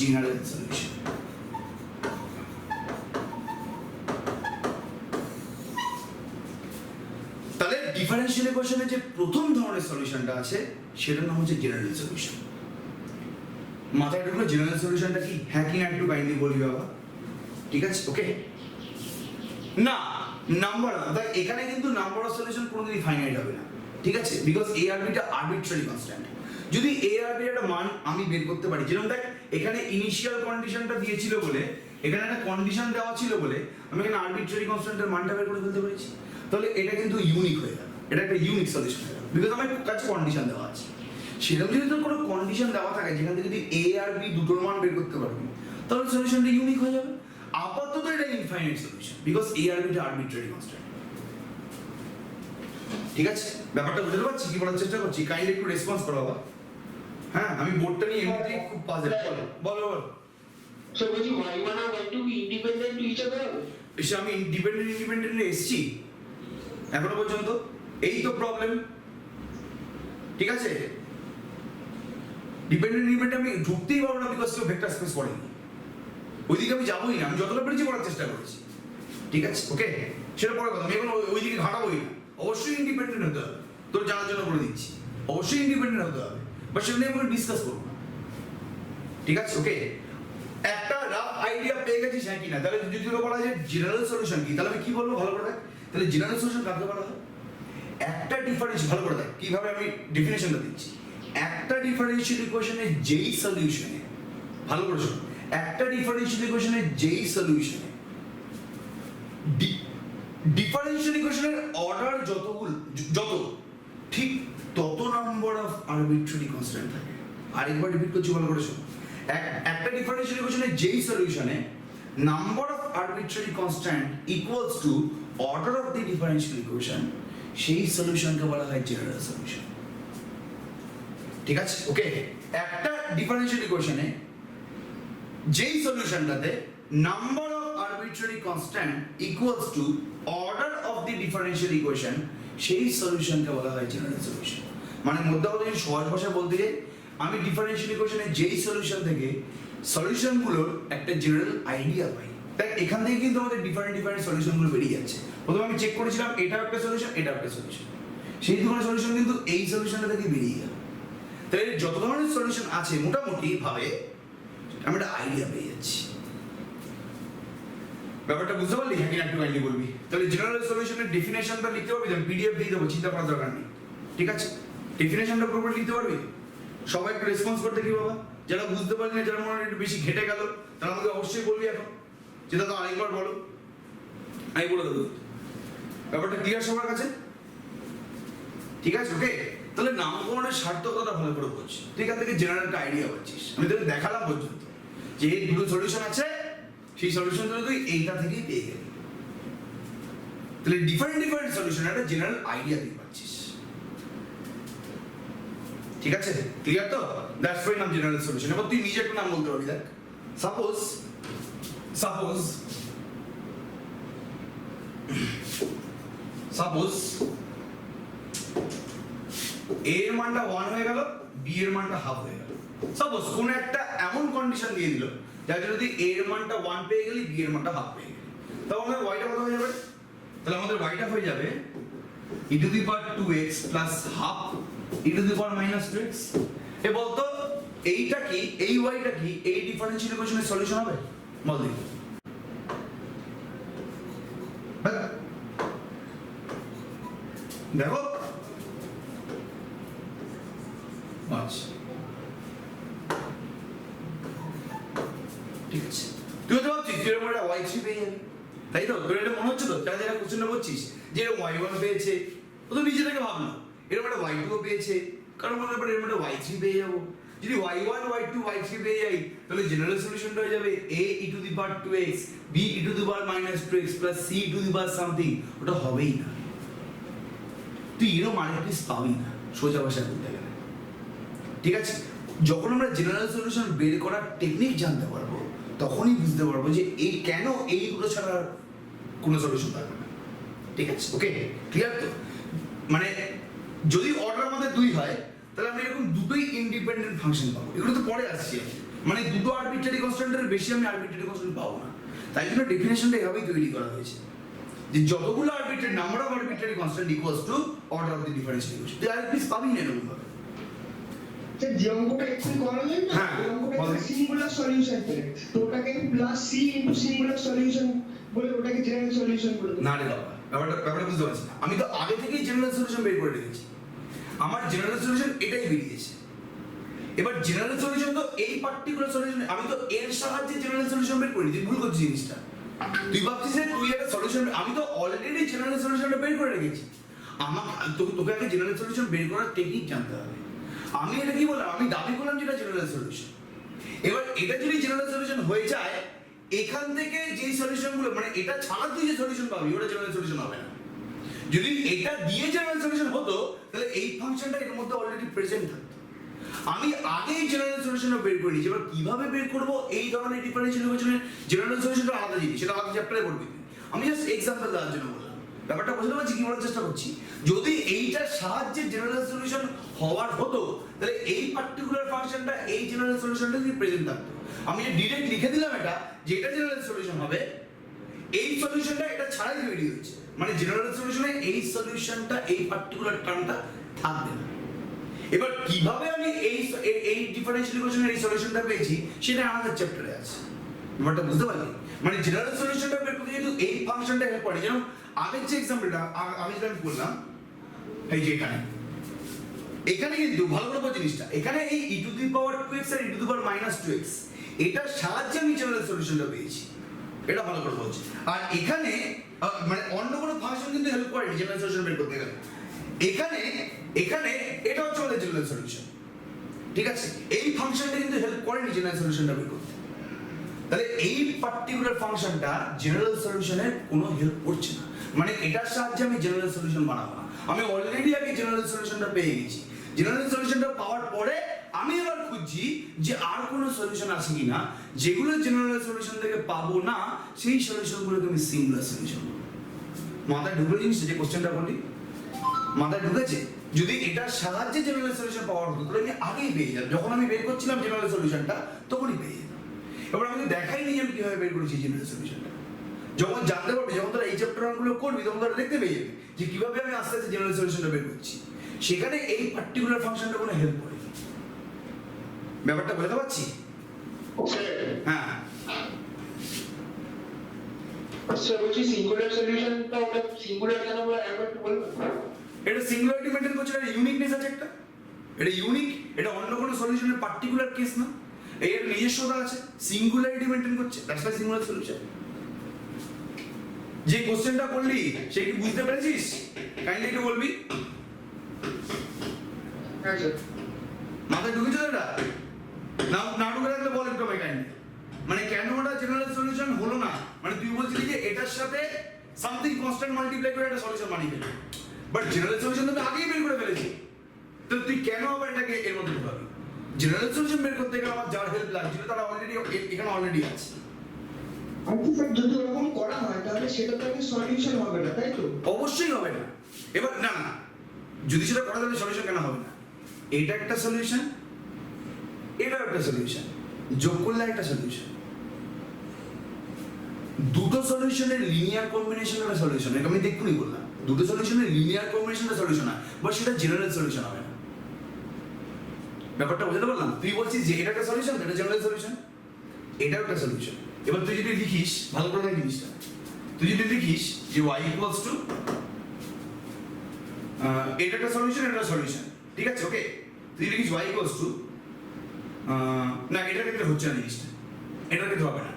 জেনারেল সলিউশন। তাহলে ডিফারেন্সিয়াল ইকুয়েশনে যে প্রথম ধরনের সলিউশনটা আছে, সেটার নাম হচ্ছে জেনারেল সলিউশন। মাথায় ঢুকলো জেনারেল সলিউশনটা কি? হ্যাঁ কি না একটু কাইন্ডলি বলবি বাবা, ঠিক আছে? ওকে, না নাম্বার না, এখানে কিন্তু নাম্বার অফ সলিউশন কোনোদিনই ফাইনাইট হবে না। ঠিক আছে, বিকজ এ আর বিটা আরবিট্রারি কনস্ট্যান্ট। যদি এ আর বি একটা মান আমি বের করতে পারি, যেরকম দেখ এখানে ইনিশিয়াল কন্ডিশনটা দিয়েছিল বলে, এখানে একটা কন্ডিশন দেওয়া ছিল বলে আমি এখানে আরবিট্রারি কনস্ট্যান্টের মানটা বের করে ফেলতে পেরেছি, তাহলে এটা কিন্তু ইউনিক হয়ে গেল, এটা একটা ইউনিক সলিউশন হয়ে গেল, বিকজ আমার কাছে কন্ডিশন দেওয়া আছে। সেরকম যদি তোর কোনো কন্ডিশন দেওয়া থাকে যেখান থেকে যদি এ আর বি দুটোর মান বের করতে পারবি, তাহলে সলিউশনটা ইউনিক হয়ে যাবে। আপাতত এটা ইনফাইনাইট সলিউশন, বিকজ এ আর বিটা আরবিট্রারি কনস্ট্যান্ট। ঠিক আছে, ব্যাপারটা বুঝতে পারছি কি বলার চেষ্টা করছি? কাইন্ডলি একটু রেসপন্স করো বাবা। হ্যাঁ, আমি বোর্ডটা নিয়ে এমনিতেই খুব পাজল। বলো বলো। So বলছি y1 আর y2 কি ইন্ডিপেন্ডেন্ট টু ইচ আদার? এসে আমি ইন্ডিপেন্ডেন্ট এসছি এখনো পর্যন্ত, এই তো প্রবলেম। ঠিক আছে, ডিপেন্ডেন্ট আমি ঢুকতেই পারবো না, বিকজ কেউ ভেক্টর স্পেস পড়েনি, ওইদিকে আমি যাবোই না, আমি যতটা পেরেছি পড়ার চেষ্টা করেছি। ঠিক আছে, ওকে, সেটা পরে কথা, আমি এখন ওইদিকে ঘাটাবোই না। অবশ্যই ইন্ডিপেন্ডেন্ট হতে হবে, তোর জানার জন্য বলে দিচ্ছি, অবশ্যই ইন্ডিপেন্ডেন্ট হতে হবে, বাট সেটা নিয়ে আমি ডিসকাস করবো না। ঠিক আছে, ওকে, একটা রাফ আইডিয়া পেয়ে গেছিস হ্যাঁ কিনা? তাহলে যদি তোকে বলা যায় জেনারেল সলিউশন কি, তাহলে আমি কি বলবো ভালো করে দেখ। তাহলে জেনারেল সলিউশন কাকে বলা হয়? একটা ডিফারেন্স, ভালো করে দেখ কিভাবে আমি ডেফিনেশনটা দিচ্ছি। একটা ডিফারেন্সিয়াল ইকুয়েশনের যেই সলিউশনে, ভালো করে শোনো, একটা ডিফারেন্সিয়াল ইকুয়েশনের যেই সলিউশনে ডিফারেন্সিয়াল ইকুয়েশনের অর্ডার যত ঠিক তত নাম্বার অফ আরবিট্রারি কনস্ট্যান্ট থাকে। আরেকবার রিপিট করছি, ভালো করে শোনো, একটা ডিফারেন্সিয়াল ইকুয়েশনের যেই সলিউশনে number of arbitrary constant equals to order of the differential equation, সেই সলিউশনকে বলা হয় জেনারেল সলিউশন। ঠিক আছে, ওকে, একটা ডিফারেন্সিয়াল ইকুয়েশনে যেই সলিউশনটাতে number of arbitrary constant equals to order of the differential equation, সেই সলিউশনকে বলা হয় জেনারেল সলিউশন। মানে মধ্যে যদি সহজ ভাষায় বলতে যাই, আমি ডিফারেন্সিয়াল ইকুয়েশনের যেই সলিউশন থেকে সলিউশনগুলোর একটা জেনারেল আইডিয়া পাই। তাই এখান থেকে কিন্তু আমাদের ডিফারেন্ট সলিউশনগুলো বেরিয়ে যাচ্ছে। প্রথমে আমি চেক করেছিলাম এটাও একটা সলিউশন, এটাও একটা সলিউশন, সেই দুটো সলিউশন কিন্তু এই সলিউশনটা থেকে বেরিয়ে গেল। তাই যত ধরনের সলিউশন আছে মোটামুটি ভাবে আমি একটা আইডিয়া পেয়ে যাচ্ছি। ব্যাপারটা বুঝতে পারলি হ্যাঁ কিনা একটু কাইন্ডলি বলবি। তাহলে জেনারেল সলিউশনের ডেফিনেশনটা লিখতে পারবি, আমি পিডিএফ দিয়ে দেবো, চিন্তা করার দরকার নেই। ঠিক আছে, ডেফিনেশনটা প্রপার লিখতে পারবি? সবাই একটু রেসপন্স করতে কি বাবা? যারা বুঝতে পারলি না, যারা মনে হয় একটু বেশি ঘেটে গেল, তারা আমাকে অবশ্যই বলবি এখন, যেটা তো আরেকবার বলো, আমি বলে দেবো। ব্যাপারটা ক্লিয়ার সবার কাছে? ঠিক আছে, ওকে, তাহলে নামকরণের সার্থকতা ভালো করে বোঝ। তুই এখান থেকে জেনারেলটা আইডিয়া পাচ্ছিস, আমি তোকে দেখালাম পর্যন্ত যে এই দুটো সলিউশন আছে, সেই সলিউশন তুই এইটা থেকেই পেয়ে গেলি। তাহলে ডিফারেন্ট সলিউশন একটা জেনারেল আইডিয়া তুই পাচ্ছিস। ঠিক আছে, ক্লিয়ার তো? দ্যাটস ওয়াই নাম জেনারেল সলিউশন। এবার তুই নিজে একটা নাম বলতে পারবি। দেখ, সাপোজ এ এর মানটা 1 হয়ে গেল, বি এর মানটা হাফ হয়ে গেল। সাপোজ কোন একটা এমন কন্ডিশন দিয়ে দিল যার যদি এ এর মানটা 1 পেয়ে গেলি, বি এর মানটা হাফ পেয়ে গেলি, তাহলে আমাদের ওয়াইটা কত হয়ে যাবে? তাহলে আমাদের ওয়াইটা হয়ে যাবে e to the power 2x plus half e to the power minus 2x। এ বলতো এইটা কি, এই ওয়াইটা কি এই ডিফারেন্সিয়াল ইকুয়েশনের সলিউশন হবে? বল দেখি। দেখো আচ্ছা, ঠিক আছে, তুই তো ভাবছিস তুই এরকম একটা y3 পেয়ে যাবি, তাই তো? তোর এটা মনে হচ্ছে তো, যারা যারা কোশ্চেনটা করছিস যে এরকম y1 পেয়েছে, ও তো নিজে থেকে ভাবলো এরকম একটা y2 পেয়েছে, কারণ মনে পড়ে এরকম একটা y3 পেয়ে যাবো। যদি y1 y2 y3 পেয়ে যাই, তাহলে জেনারেল সলিউশনটা হয়ে যাবে a e to the power 2x b e to the power minus 2x plus c e to the power something. ওটা হবেই না, তুই এরকম আরেকটি পাবি না সোজা ভাষায় বলতে গেলে। ঠিক আছে, যখন আমরা জেনারেল সলিউশন বের করার টেকনিক জানতে পারবো, তখনই বুঝতে পারবো যে এই কেন এই দুটো ছাড়া কোনো সলিউশন থাকবে না। ঠিক আছে, ওকে, ক্লিয়ার তো? মানে যদি অর্ডার আমাদের 2 হয়, তাহলে আমরা এরকম দুটোই ইন্ডিপেন্ডেন্ট ফাংশন পাবো। এগুলো তো পরে আসছে, মানে দুটো আরবিট্রারি কনস্ট্যান্টের বেশি আমি আরবিট্রারি কনস্ট্যান্ট পাবো না। তাই জন্য ডেফিনেশনটা এভাবেই তৈরি করা হয়েছে যে যতগুলো arbitrary number of arbitrary constant equals to order of the differential equation. তুই আরবিট্রারি পাবি না এরকম ভাবে। যে অঙ্কটা একটু করা যায় না, হ্যাঁ, ওই অঙ্কটা বল। সিঙ্গুলার সলিউশন করে, তো ওটাকে plus C into singular solution বলে ওটাকে জেনারেল সলিউশন বলে দেবো। না রে বাবা, ব্যাপারটা বুঝতে পারছি না। আমি তো আগে থেকেই জেনারেল সলিউশন বের করে রেখেছি, আমার জেনারেল সলিউশন এটাই বেরিয়েছে। এবার জেনারেল সলিউশন তো এই পার্টিকুলার সলিউশন, আমি তো এর সাহায্যে জেনারেল সলিউশন বের করি, তুই ভুল করছিস জিনিসটা। তুই ভাবছিস যে তুই একটা সলিউশন, আমি তো অলরেডি জেনারেল সলিউশনটা বের করে রেখেছি। তোকে আগে জেনারেল সলিউশন বের করার টেকনিক জানতে হবে। আমি এটা কি বললাম, আমি দাবি করলাম যেটা জেনারেল সলিউশন। এবার এটা যদি জেনারেল সলিউশন হয়ে যায়, এখান থেকে যে সলিউশনগুলো, মানে এটা ছাড়া তুই যে সলিউশন পাবি ওটা জেনারেল সলিউশন হবে না। যদি এটা দিয়ে জেনারেল সলিউশন হতো তাহলে এই ফাংশনটা এর মধ্যে অলরেডি প্রেজেন্ট থাকতো। আমি আগেই জেনারেল সলিউশনটা বের করে নিয়েছি। এবার কিভাবে বের করব এই ধরনের ডিফারেনশিয়াল ইকুয়েশনের জেনারেল সলিউশনটা আলাদা জিনিস, সেটা আলাদা চ্যাপ্টারে পড়বি। আমি জাস্ট এক্সাম্পল দেওয়ার জন্য বললাম, ব্যাপারটা বুঝতে পারছি কি বলার চেষ্টা করছি। যদি এইটার সাহায্যে জেনারেল সলিউশন হওয়ার হতো তাহলে এই পার্টিকুলার ফাংশনটা এই জেনারেল সলিউশনটা যদি প্রেজেন্ট থাকতো, আমি যে ডিরেক্ট লিখে দিলাম এটা যে এটা জেনারেল সলিউশন হবে, এই সলিউশনটা এটা ছাড়াই তৈরি হয়েছে, মানে জেনারেল সলিউশনে এই সলিউশনটা এই পার্টিকুলার টার্মটা থাকবে না। এবার কিভাবে আমি এই ডিফারেনশিয়াল ইকুয়েশনের এই সলিউশনটা পেয়েছি সেটা আমাদের চ্যাপ্টারে আছে। ব্যাপারটা বুঝতে পারলি? মানে জেনারেল সলিউশনটা বের করতে যেহেতু এই ফাংশনটা হেল্প করে, যেমন আগের যে এক্সাম্পলটা আমি যেটা বললাম, এই যে এখানে কিন্তু ভালো করে বোঝো জিনিসটা, এখানে এই e to the power 2x আর e to the power -2x এটার সাহায্যে আমি জেনারেল সলিউশনটা পেয়েছি, এটা ভালো করে বোঝো। আর এখানে মানে অন্য কোনো ফাংশন কিন্তু হেল্প করেনি জেনারেল সলিউশন বের করতে গেলে। এখানে এটা হচ্ছে আমাদের জেনারেল সলিউশন, ঠিক আছে? এই ফাংশনটা কিন্তু হেল্প করেনি জেনারেল সলিউশনটা বের করতে। তাহলে এই পার্টিকুলার ফাংশনটা জেনারেল সলিউশনের কোনো হেল্প করছে না, মানে এটার সাহায্যে আমি জেনারেল সলিউশন বানাবো না। আমি অলরেডি আগে জেনারেল সলিউশনটা পেয়ে গেছি। জেনারেল সলিউশনটা পাওয়ার পরে আমি এবার খুঁজছি যে আর কোনো সলিউশন আছে কিনা, যেগুলো জেনারেল সলিউশন থেকে পাবো না সেই সলিউশনগুলোকে আমি সিঙ্গুলার সলিউশন বলবো। মাথায় ঢুকে জিনিসটা, যে কোশ্চেনটা বলি মাথায় ঢুকেছে? যদি এটার সাহায্যে জেনারেল সলিউশন পাওয়ার হতো তাহলে আমি আগেই পেয়ে যেতাম, যখন আমি বের করছিলাম জেনারেল সলিউশনটা তখনই পেয়ে যেতাম। এবার আমি দেখাইনি আমি কিভাবে বের করেছি জেনারেল সলিউশনটা। যখন জানতে পারবি, যখন তোরা এই চ্যাপ্টারগুলো করবি তখন তোরা দেখতে পেয়ে যাবি যে কিভাবে আমি আস্তে আস্তে জেনারেল সলিউশনটা বের করছি। সেখানে এই পার্টিকুলার ফাংশনটা কোনো হেল্প করে। ব্যাপারটা বুঝতে পারছি? হ্যাঁ আচ্ছা, বলছি সিঙ্গুলার সলিউশনটা ওটা সিঙ্গুলার কেন বলে একবার একটু বলবেন? এটা সিঙ্গুলারিটি মেনটেন করছে, এটা ইউনিকনেস আছে একটা, এটা ইউনিক, এটা অন্য কোনো সলিউশনের পার্টিকুলার কেস না, এর নিজস্বতা আছে, সিঙ্গুলারিটি মেনটেন করছে, দ্যাটস ওয়াই সিঙ্গুলার সলিউশন। যে কোশ্চেনটা করলি সে কি বুঝতে পেরেছিস? কাইন্ডলি একটু বলবি। হ্যাঁ স্যার। মাথায় ঢুকেছে এটা? না ঢুকে রাখলে বল একটু আমায় কাইন্ডলি। মানে কেন ওটা জেনারেল সলিউশন হলো না? মানে তুই বলছিলি যে এটার সাথে সামথিং কনস্ট্যান্ট মাল্টিপ্লাই করে একটা সলিউশন বানিয়ে ফেলবি, বাট জেনারেল সলিউশন তো আগেই বের করে ফেলেছি, তো তুই কেন আবার এটাকে এর মধ্যে ঢুকাবি? জেনারেল সলিউশন বের করতে গেলে আমার যার হেল্প লাগছিল তারা অলরেডি এখানে অলরেডি আছে। আচ্ছা স্যার, যদি ওরকম করা হয় তাহলে সেটা তো আমি সলিউশন হবে না, তাই তো? অবশ্যই হবে না। এবার না, যদি সেটা করা যাবে সলিউশন কেন হবে না? এটা একটা সলিউশন, এটাও একটা সলিউশন, যোগ করলে একটা সলিউশন। দুটো সলিউশনের লিনিয়ার কম্বিনেশন একটা সলিউশন, এটা আমি দেখুনি বললাম। দুটো সলিউশনের লিনিয়ার কম্বিনেশনটা সলিউশন হয়, বাট সেটা জেনারেল সলিউশন হবে না। ব্যাপারটা বুঝতে পারলাম? তুই বলছিস যে এটা একটা সলিউশন, এটা জেনারেল সলিউশন, এটাও একটা সলিউশন। এবার তুই যদি লিখিস, ভালো করে দেখ জিনিসটা, তুই যদি লিখিস যে y ইকুয়ালস টু এটা একটা সলিউশন, এটা সলিউশন, ঠিক আছে? ওকে, তুই লিখিস y ইকুয়ালস টু না, এটার ক্ষেত্রে হচ্ছে না জিনিসটা, এটার ক্ষেত্রে হবে না,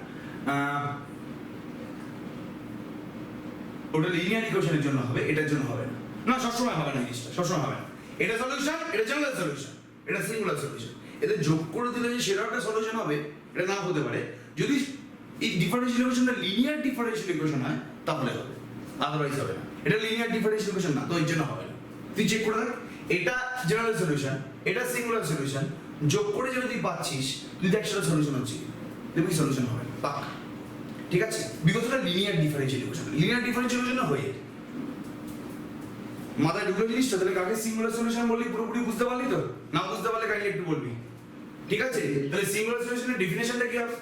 ওটা লিনিয়ার ইকুয়েশনের জন্য হবে, এটার জন্য হবে না। না, সবসময় হবে না জিনিসটা, সবসময় হবে না। এটা সলিউশন, এটা জেনারেল সলিউশন, এটা সিঙ্গুলার সলিউশন। এদের যোগ করে দিলে যে সেটাও একটা সলিউশন হবে, এটা না হতে পারে। যদি এই ডিফারেনশিয়াল ইকুয়েশনটা লিনিয়ার ডিফারেনশিয়াল ইকুয়েশন হয় তাহলে হবে, আদারওয়াইজ হবে না। এটা লিনিয়ার ডিফারেনশিয়াল ইকুয়েশন না, তো এর জন্য হবে না। তুই চেক করে দেখ, এটা জেনারেল সলিউশন, এটা সিঙ্গুলার সলিউশন, যোগ করে যদি তুই পাচ্ছিস, তুই দেখ সেটা সলিউশন হচ্ছে, দেখবি সলিউশন হবে না, পাক, ঠিক আছে? বিকজ এটা linear differential equation, linear differential equation হয়ে মাথায় ঢুকলো জিনিসটা। তাহলে কাকে সিঙ্গুলার সলিউশন বললি পুরোপুরি বুঝতে পারলি তো? না বুঝতে পারলে কাইন্ডলি একটু বলবি, ঠিক আছে? তাহলে সিঙ্গুলার সলিউশনের ডেফিনেশনটা কি হবে?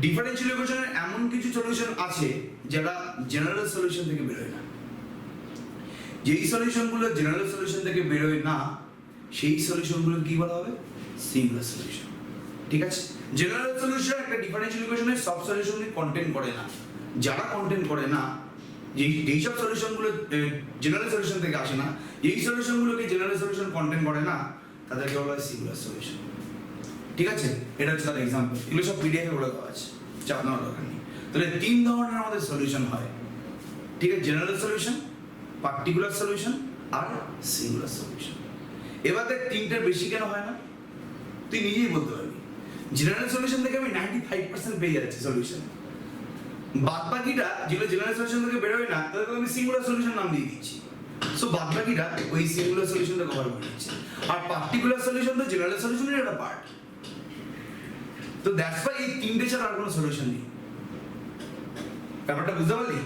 ডিফারেনশিয়াল ইকুয়েশনের এমন কিছু সলিউশন আছে যারা জেনারেল সলিউশন থেকে বেরোয় না। যেই সলিউশনগুলো জেনারেল সলিউশন থেকে বেরোয় না সেই সলিউশনগুলো কি বলা হবে? সিঙ্গুলার সলিউশন, ঠিক আছে? জেনারেল সলিউশন একটা ডিফারেনশিয়াল ইকুয়েশনের সব সলিউশনই কন্টেন্ট করে না। যারা কন্টেন্ট করে না যেইসব সলিউশনগুলো জেনারেল সলিউশন থেকে আসে না, এই সলিউশনগুলোকে জেনারেল সলিউশন কন্টেন্ট করে না, তাদেরকে বলা হয় সিঙ্গুলার সলিউশন। ঠিক আছে, এটা হচ্ছে তার এক্সাম্পল। এগুলো সব পিডিএফ এ বলে দেওয়া আছে, চাপ নেওয়ার দরকার নেই। তাহলে 3 ধরনের আমাদের সলিউশন হয়, ঠিক আছে? জেনারেল সলিউশন, পার্টিকুলার সলিউশন আর সিঙ্গুলার সলিউশন। এবার দেখ 3টের বেশি কেন হয় না, তুই নিজেই বলতে পারবি। জেনারেল সলিউশন থেকে আমি 95% পেয়ে যাচ্ছি সলিউশন, বাদ বাকিটা যেগুলো জেনারেল সলিউশন থেকে বেরোয় না তাদেরকে আমি সিঙ্গুলার সলিউশন নাম দিয়ে দিচ্ছি। সো বাদ বাকিটা ওই সিঙ্গুলার সলিউশনটা কভার করে দিচ্ছে। আর পার্টিকুলার সলিউশন তো জেনারেল সলিউশনের একটা পার্ট। তো দ্যাটস ওয়াই এই 3টে ছাড়া আর কোনো সলিউশন নেই। ব্যাপারটা বুঝতে পারলি?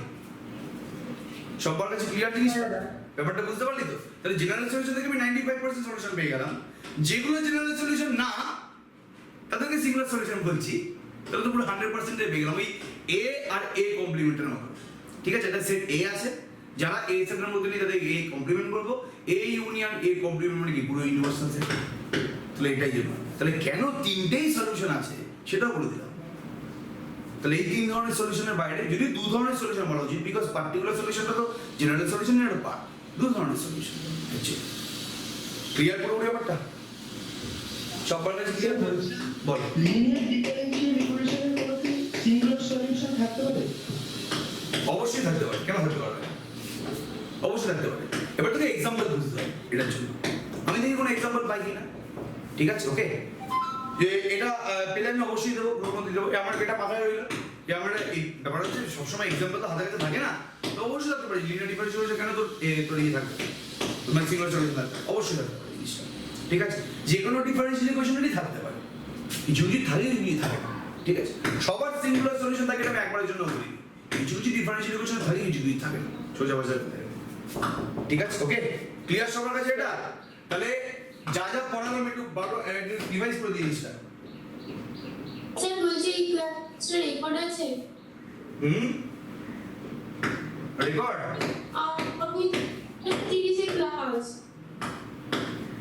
সবার কাছে ক্লিয়ার জিনিসটা? ব্যাপারটা বুঝতে পারলি তো? তাহলে জেনারেল সলিউশন থেকে আমি 95% সলিউশন পেয়ে গেলাম। যেগুলো জেনারেল সলিউশন না তাদেরকে সিঙ্গুলার সলিউশন বলছি। তাহলে তো পুরো 100% পেয়ে গেলাম ওই এ আর এ কমপ্লিমেন্টের মতো। ঠিক আছে, এটা সেট এ আছে, যারা এ সেটের মধ্যে নেই তাদের এ কমপ্লিমেন্ট করবো। এ ইউনিয়ন এ কমপ্লিমেন্ট মানে কি পুরো ইউনিভার্সাল সেট। তাহলে এটাই জন্য তাহলে কেন 3টেই সলিউশন আছে সেটাও বলে দিলাম। তাহলে এই 3 ধরনের সলিউশনের বাইরে যদি 2 ধরনের সলিউশন বলা উচিত, বিকজ পার্টিকুলার সলিউশনটা তো জেনারেল সলিউশনের একটা পার্ট। 2 ধরনের সলিউশন হচ্ছে। ক্লিয়ার পুরো ব্যাপারটা? সবার কাছে ক্লিয়ার? বলো। লিনিয়ার ডিফারেনশিয়াল ইকুয়েশনের কোনো কি সিঙ্গুলার সলিউশন থাকতে পারে? অবশ্যই থাকতে পারে, কেন থাকতে পারবে? অবশ্যই থাকতে পারে। এবার তোকে এক্সাম্পল বুঝতে হবে এটার জন্য। আমি দেখি কোনো এক্সাম্পল পাই কিনা। ঠিক আছে, ওকে? যে এটা পেলে আমি অবশ্যই দেবো, গ্রুপে দেবো। আমার এটা পাঠায় রইলো যে আমার এই ব্যাপার হচ্ছে সবসময় এক্সাম্পল তো হাতে কাছে থাকে না, তো অবশ্যই থাকতে পারে। লিনিয়ার ডিফারেনশিয়াল ইকুয়েশন কেন তোর ইয়ে থাকবে, তোমার সিঙ্গুলার সলিউশন থাকবে, অবশ্যই থাকতে পারে জিনিসটা। ঠিক আছে, যে কোনো ডিফারেনশিয়াল ইকুয়েশনেরই থাকতে পারে, কিছু কিছু থাকে, কিছু কিছু থাকে না। ঠিক আছে, সবার সিঙ্গুলার সলিউশন থাকে, এটা আমি একবারের জন্য বলি। কিছু কিছু ডিফারেনশিয়াল ইকুয়েশন থাকে, কিছু কিছু থাকে না, সোজা ভাষায় কথা। ঠিক আছে, ওকে? ক্লিয়ার সবার কাছে এটা? তাহলে যা যা পড়ালাম একটু রিভাইজ করে দিই জিনিসটা। স্যার বলছি এই ক্লাসটা রেকর্ড আছে? রেকর্ড? আমি 30 ক্লাস।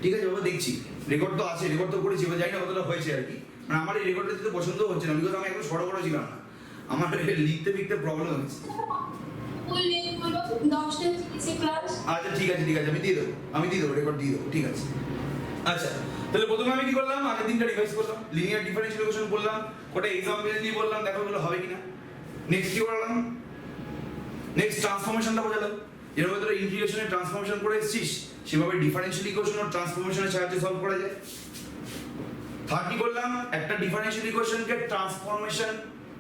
ঠিক আছে বাবা, দেখছি রেকর্ড তো আছে, রেকর্ড তো করেছি, এবার জানি না কতটা হয়েছে আর কি। মানে আমার এই রেকর্ডটা দিতে পছন্দ হচ্ছে না, বিকজ আমি একদম সড়ো বড় ছিলাম না, আমার লিখতে লিখতে প্রবলেম হচ্ছে। বললে বলো 10টা 30 ক্লাস। আচ্ছা ঠিক আছে, ঠিক আছে, আমি দিয়ে দেবো রেকর্ড দিয়ে দেবো। ঠিক আছে, আচ্ছা তাহলে প্রথমে আমি কি করলাম, আগের দিনটা রিভাইজ করলাম, লিনিয়ার ডিফারেনশিয়াল ইকুয়েশন বললাম, ওটা এক্সাম্পল দিয়ে বললাম, দেখো এগুলো হবে কিনা। নেক্সট কি করলাম, নেক্সট ট্রান্সফরমেশনটা বোঝালাম। যেভাবে তোরা ইন্টিগ্রেশনের ট্রান্সফরমেশন করে এসেছিস সেভাবে ডিফারেনশিয়াল ইকুয়েশন ও ট্রান্সফরমেশনের সাহায্যে সলভ করা যায়। থার্ড কি করলাম, একটা ডিফারেনশিয়াল ইকুয়েশনকে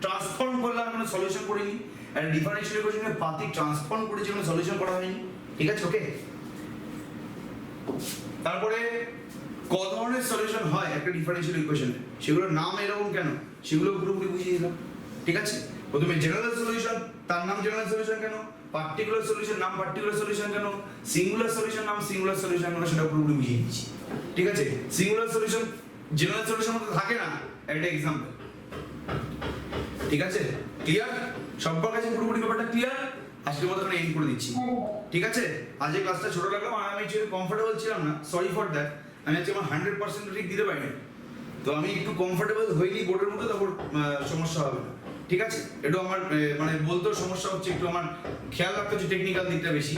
ট্রান্সফর্ম করলাম, মানে সলিউশন করিনি। একটা ডিফারেনশিয়াল ইকুয়েশনকে পাতি ট্রান্সফর্ম করেছি, মানে সলিউশন করা হয়নি। ঠিক আছে, ওকে? তারপরে ক ধরনের সলিউশন হয় একটা ডিফারেনশিয়াল ইকুয়েশনে, সেগুলোর নাম এরকম কেন, সেগুলো পুরোপুরি বুঝিয়ে দিলাম। ঠিক আছে, প্রথমে জেনারেল সলিউশন, তার নাম জেনারেল সলিউশন কেন, পার্টিকুলার সলিউশন নাম পার্টিকুলার সলিউশন কেন, সিঙ্গুলার সলিউশন নাম সিঙ্গুলার সলিউশন কেন, সেটা পুরোপুরি বুঝিয়ে দিচ্ছি। ঠিক আছে, সিঙ্গুলার সলিউশন জেনারেল সলিউশন মতো থাকে না, একটা এক্সাম্পল। ঠিক আছে, ক্লিয়ার? সবার কাছে পুরোপুরি ব্যাপারটা ক্লিয়ার? আজকের মতো আমি এন্ড করে দিচ্ছি। ঠিক আছে, আজকে ক্লাসটা ছোট লাগলাম, আর আমি একটু কমফোর্টেবল ছিলাম না, সরি ফর দ্যাট। আমি আজকে আমার 100% ঠিক দিতে পারিনি, তো আমি একটু কমফোর্টেবল হইনি বোর্ডের মধ্যে, তারপর সমস্যা হবে না। ঠিক আছে, একটু আমার মানে বলতেও সমস্যা হচ্ছে, একটু আমার খেয়াল রাখতে হচ্ছে টেকনিক্যাল দিকটা বেশি,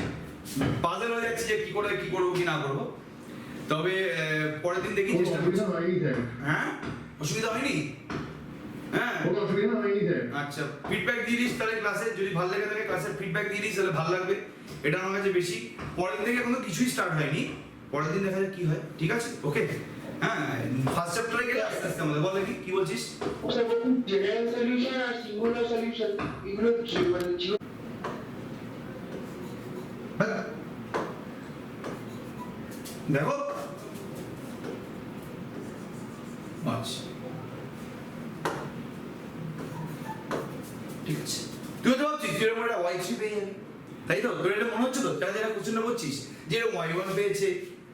পাজল হয়ে যাচ্ছে যে কি করবো কি না করবো। তবে পরের দিন দেখি চেষ্টা করছি। অসুবিধা হয়নি স্যার, হ্যাঁ, অসুবিধা হয়নি? হ্যাঁ, কোনো অসুবিধা হয়নি স্যার। আচ্ছা, ফিডব্যাক দিয়ে দিস তাহলে ক্লাসে, যদি ভালো লেগে থাকে ক্লাসের ফিডব্যাক দিয়ে দিস তাহলে ভালো লাগবে, এটা আমার কাছে বেশি। পরের দিন থেকে এখনো কিছুই স্টার্ট হয়নি, পরের দিন দেখা যাক কি হয়। ঠিক আছে, ওকে? হ্যাঁ, ফার্স্ট চ্যাপ্টারে গেলে আস্তে আস্তে আমাদের বল কি বলছিস? স্যার বলুন জেনারেল সলিউশন আর সিঙ্গুলার সলিউশন এগুলো মানে দেখো আচ্ছা ঠিক আছে, তুই তো ভাবছিস তুই এরকম একটা y3 পেয়ে যাবি, তাই তো? তোর এটা মনে হচ্ছে তো, যারা যারা কোশ্চেনটা করছিস যে এরকম y1 পেয়েছে,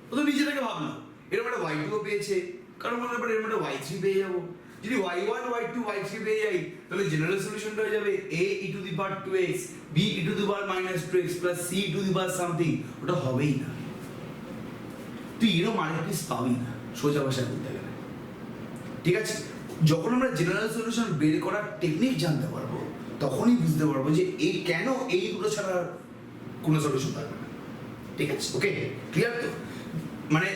ও তো নিজে থেকে ভাবনা এরকম একটা y2 পেয়েছে, কারণ মনে হয় এরকম একটা y3 পেয়ে যাবো। যদি y1 y2 y3 পেয়ে যাই তাহলে জেনারেল সলিউশনটা হয়ে যাবে a e to the power 2x b e to the power minus 2x plus c to the power something, ওটা হবেই না। তুই এরকম আরেকটি পাবি না সোজা ভাষায় বলতে গেলে। ঠিক আছে, যখন আমরা জেনারেল সলিউশন বের করার টেকনিক জানতে পারবো তখনই বুঝতে পারবো যে এই কেন এই দুটো ছাড়া আর কোনো সলিউশন থাকবে না। ঠিক আছে, ওকে, ক্লিয়ার তো? মানে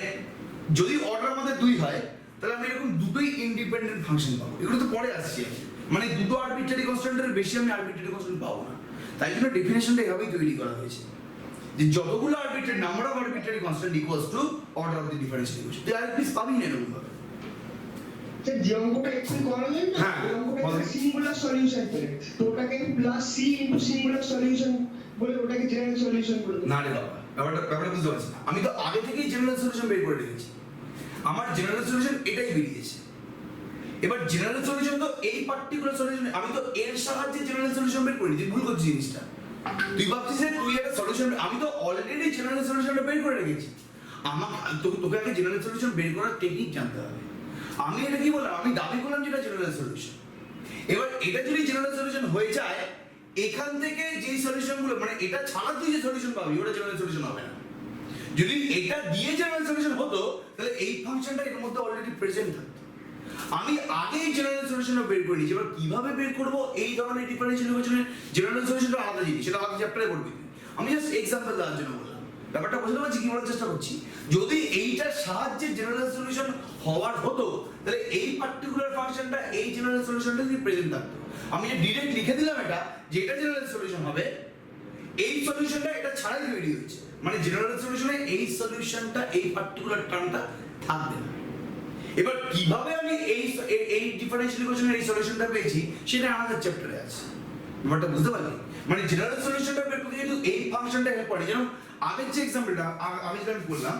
যদি অর্ডার আমাদের 2 হয় তাহলে আমি এরকম দুটোই ইন্ডিপেন্ডেন্ট ফাংশন পাবো। এগুলো তো পরে আসছে, মানে দুটো আরবিট্রারি কনস্ট্যান্টের বেশি আমি আরবিট্রারি কনস্ট্যান্ট পাবো না। তাই জন্য ডেফিনেশনটা এভাবেই তৈরি করা হয়েছে যে যতগুলো arbitrary number of arbitrary constant equals to order of the differential equation. তুই আরবিট্রারি পাবি না এরকম ভাবে। স্যার যে অঙ্কটা একটু করা যায় না, হ্যাঁ, ওই অঙ্কটা বলো। সিঙ্গুলার সলিউশন ফ্রেন্ড, তো ওটাকে plus C into singular solution বলে ওটাকে জেনারেল সলিউশন বলে দেবো। না রে বাবা, ব্যাপারটা বুঝতে পারছি না। আমি তো আগে থেকেই জেনারেল সলিউশন বের করে রেখেছি, আমার জেনারেল সলিউশন এটাই বেরিয়েছে। এবার জেনারেল সলিউশন তো এই পার্টিকুলার সলিউশন, আমি তো এর সাহায্যে জেনারেল সলিউশন বের করি। তুই ভুল করছিস জিনিসটা। তুই ভাবছিস যে তুই একটা সলিউশন, আমি তো অলরেডি জেনারেল সলিউশনটা বের করে রেখেছি। তোকে আগে জেনারেল সলিউশন বের করার টেকনিক জানতে হবে। আমি এটা কি বললাম, আমি দাবি করলাম যেটা জেনারেল সলিউশন। এবার এটা যদি জেনারেল সলিউশন হয়ে যায়, এখান থেকে যে সলিউশনগুলো, মানে এটা ছাড়া তুই যে সলিউশন পাবি ওটা জেনারেল সলিউশন হবে না। যদি এটা দিয়ে জেনারেল সলিউশন হতো তাহলে এই ফাংশনটা এর মধ্যে অলরেডি প্রেজেন্ট থাকতো। আমি আগেই জেনারেল সলিউশনটা বের করে নিয়েছি। এবার কিভাবে বের করব এই ধরনের ডিফারেন্সিয়াল ইকুয়েশনের জেনারেল সলিউশনটা আলাদা জিনিস, সেটা আলাদা চ্যাপ্টারে করবি। আমি জাস্ট এক্সাম্পল দেওয়ার জন্য বললাম। ব্যাপারটা বুঝতে পারছি কি বলার চেষ্টা করছি? যদি এইটার সাহায্যে জেনারেল সলিউশন হওয়ার হতো তাহলে এই পার্টিকুলার ফাংশনটা এই জেনারেল সলিউশনটা যদি প্রেজেন্ট থাকতো। আমি যে ডিরেক্ট লিখে দিলাম এটা যে এটা জেনারেল সলিউশন হবে, এই সলিউশনটা এটা ছাড়াই তৈরি হয়েছে, মানে জেনারেল সলিউশনে এই সলিউশনটা এই পার্টিকুলার টার্মটা থাকবে না। এবার কিভাবে আমি এই ডিফারেন্সিয়াল ইকুয়েশনের এই সলিউশনটা পেয়েছি সেটা আমাদের চ্যাপ্টারে আছে। ব্যাপারটা বুঝতে পারলি? মানে জেনারেল সলিউশনটা বের করতে যেহেতু এই ফাংশনটা হেল্প করে, যেমন আগের যে এক্সাম্পলটা আমি যেটা বললাম,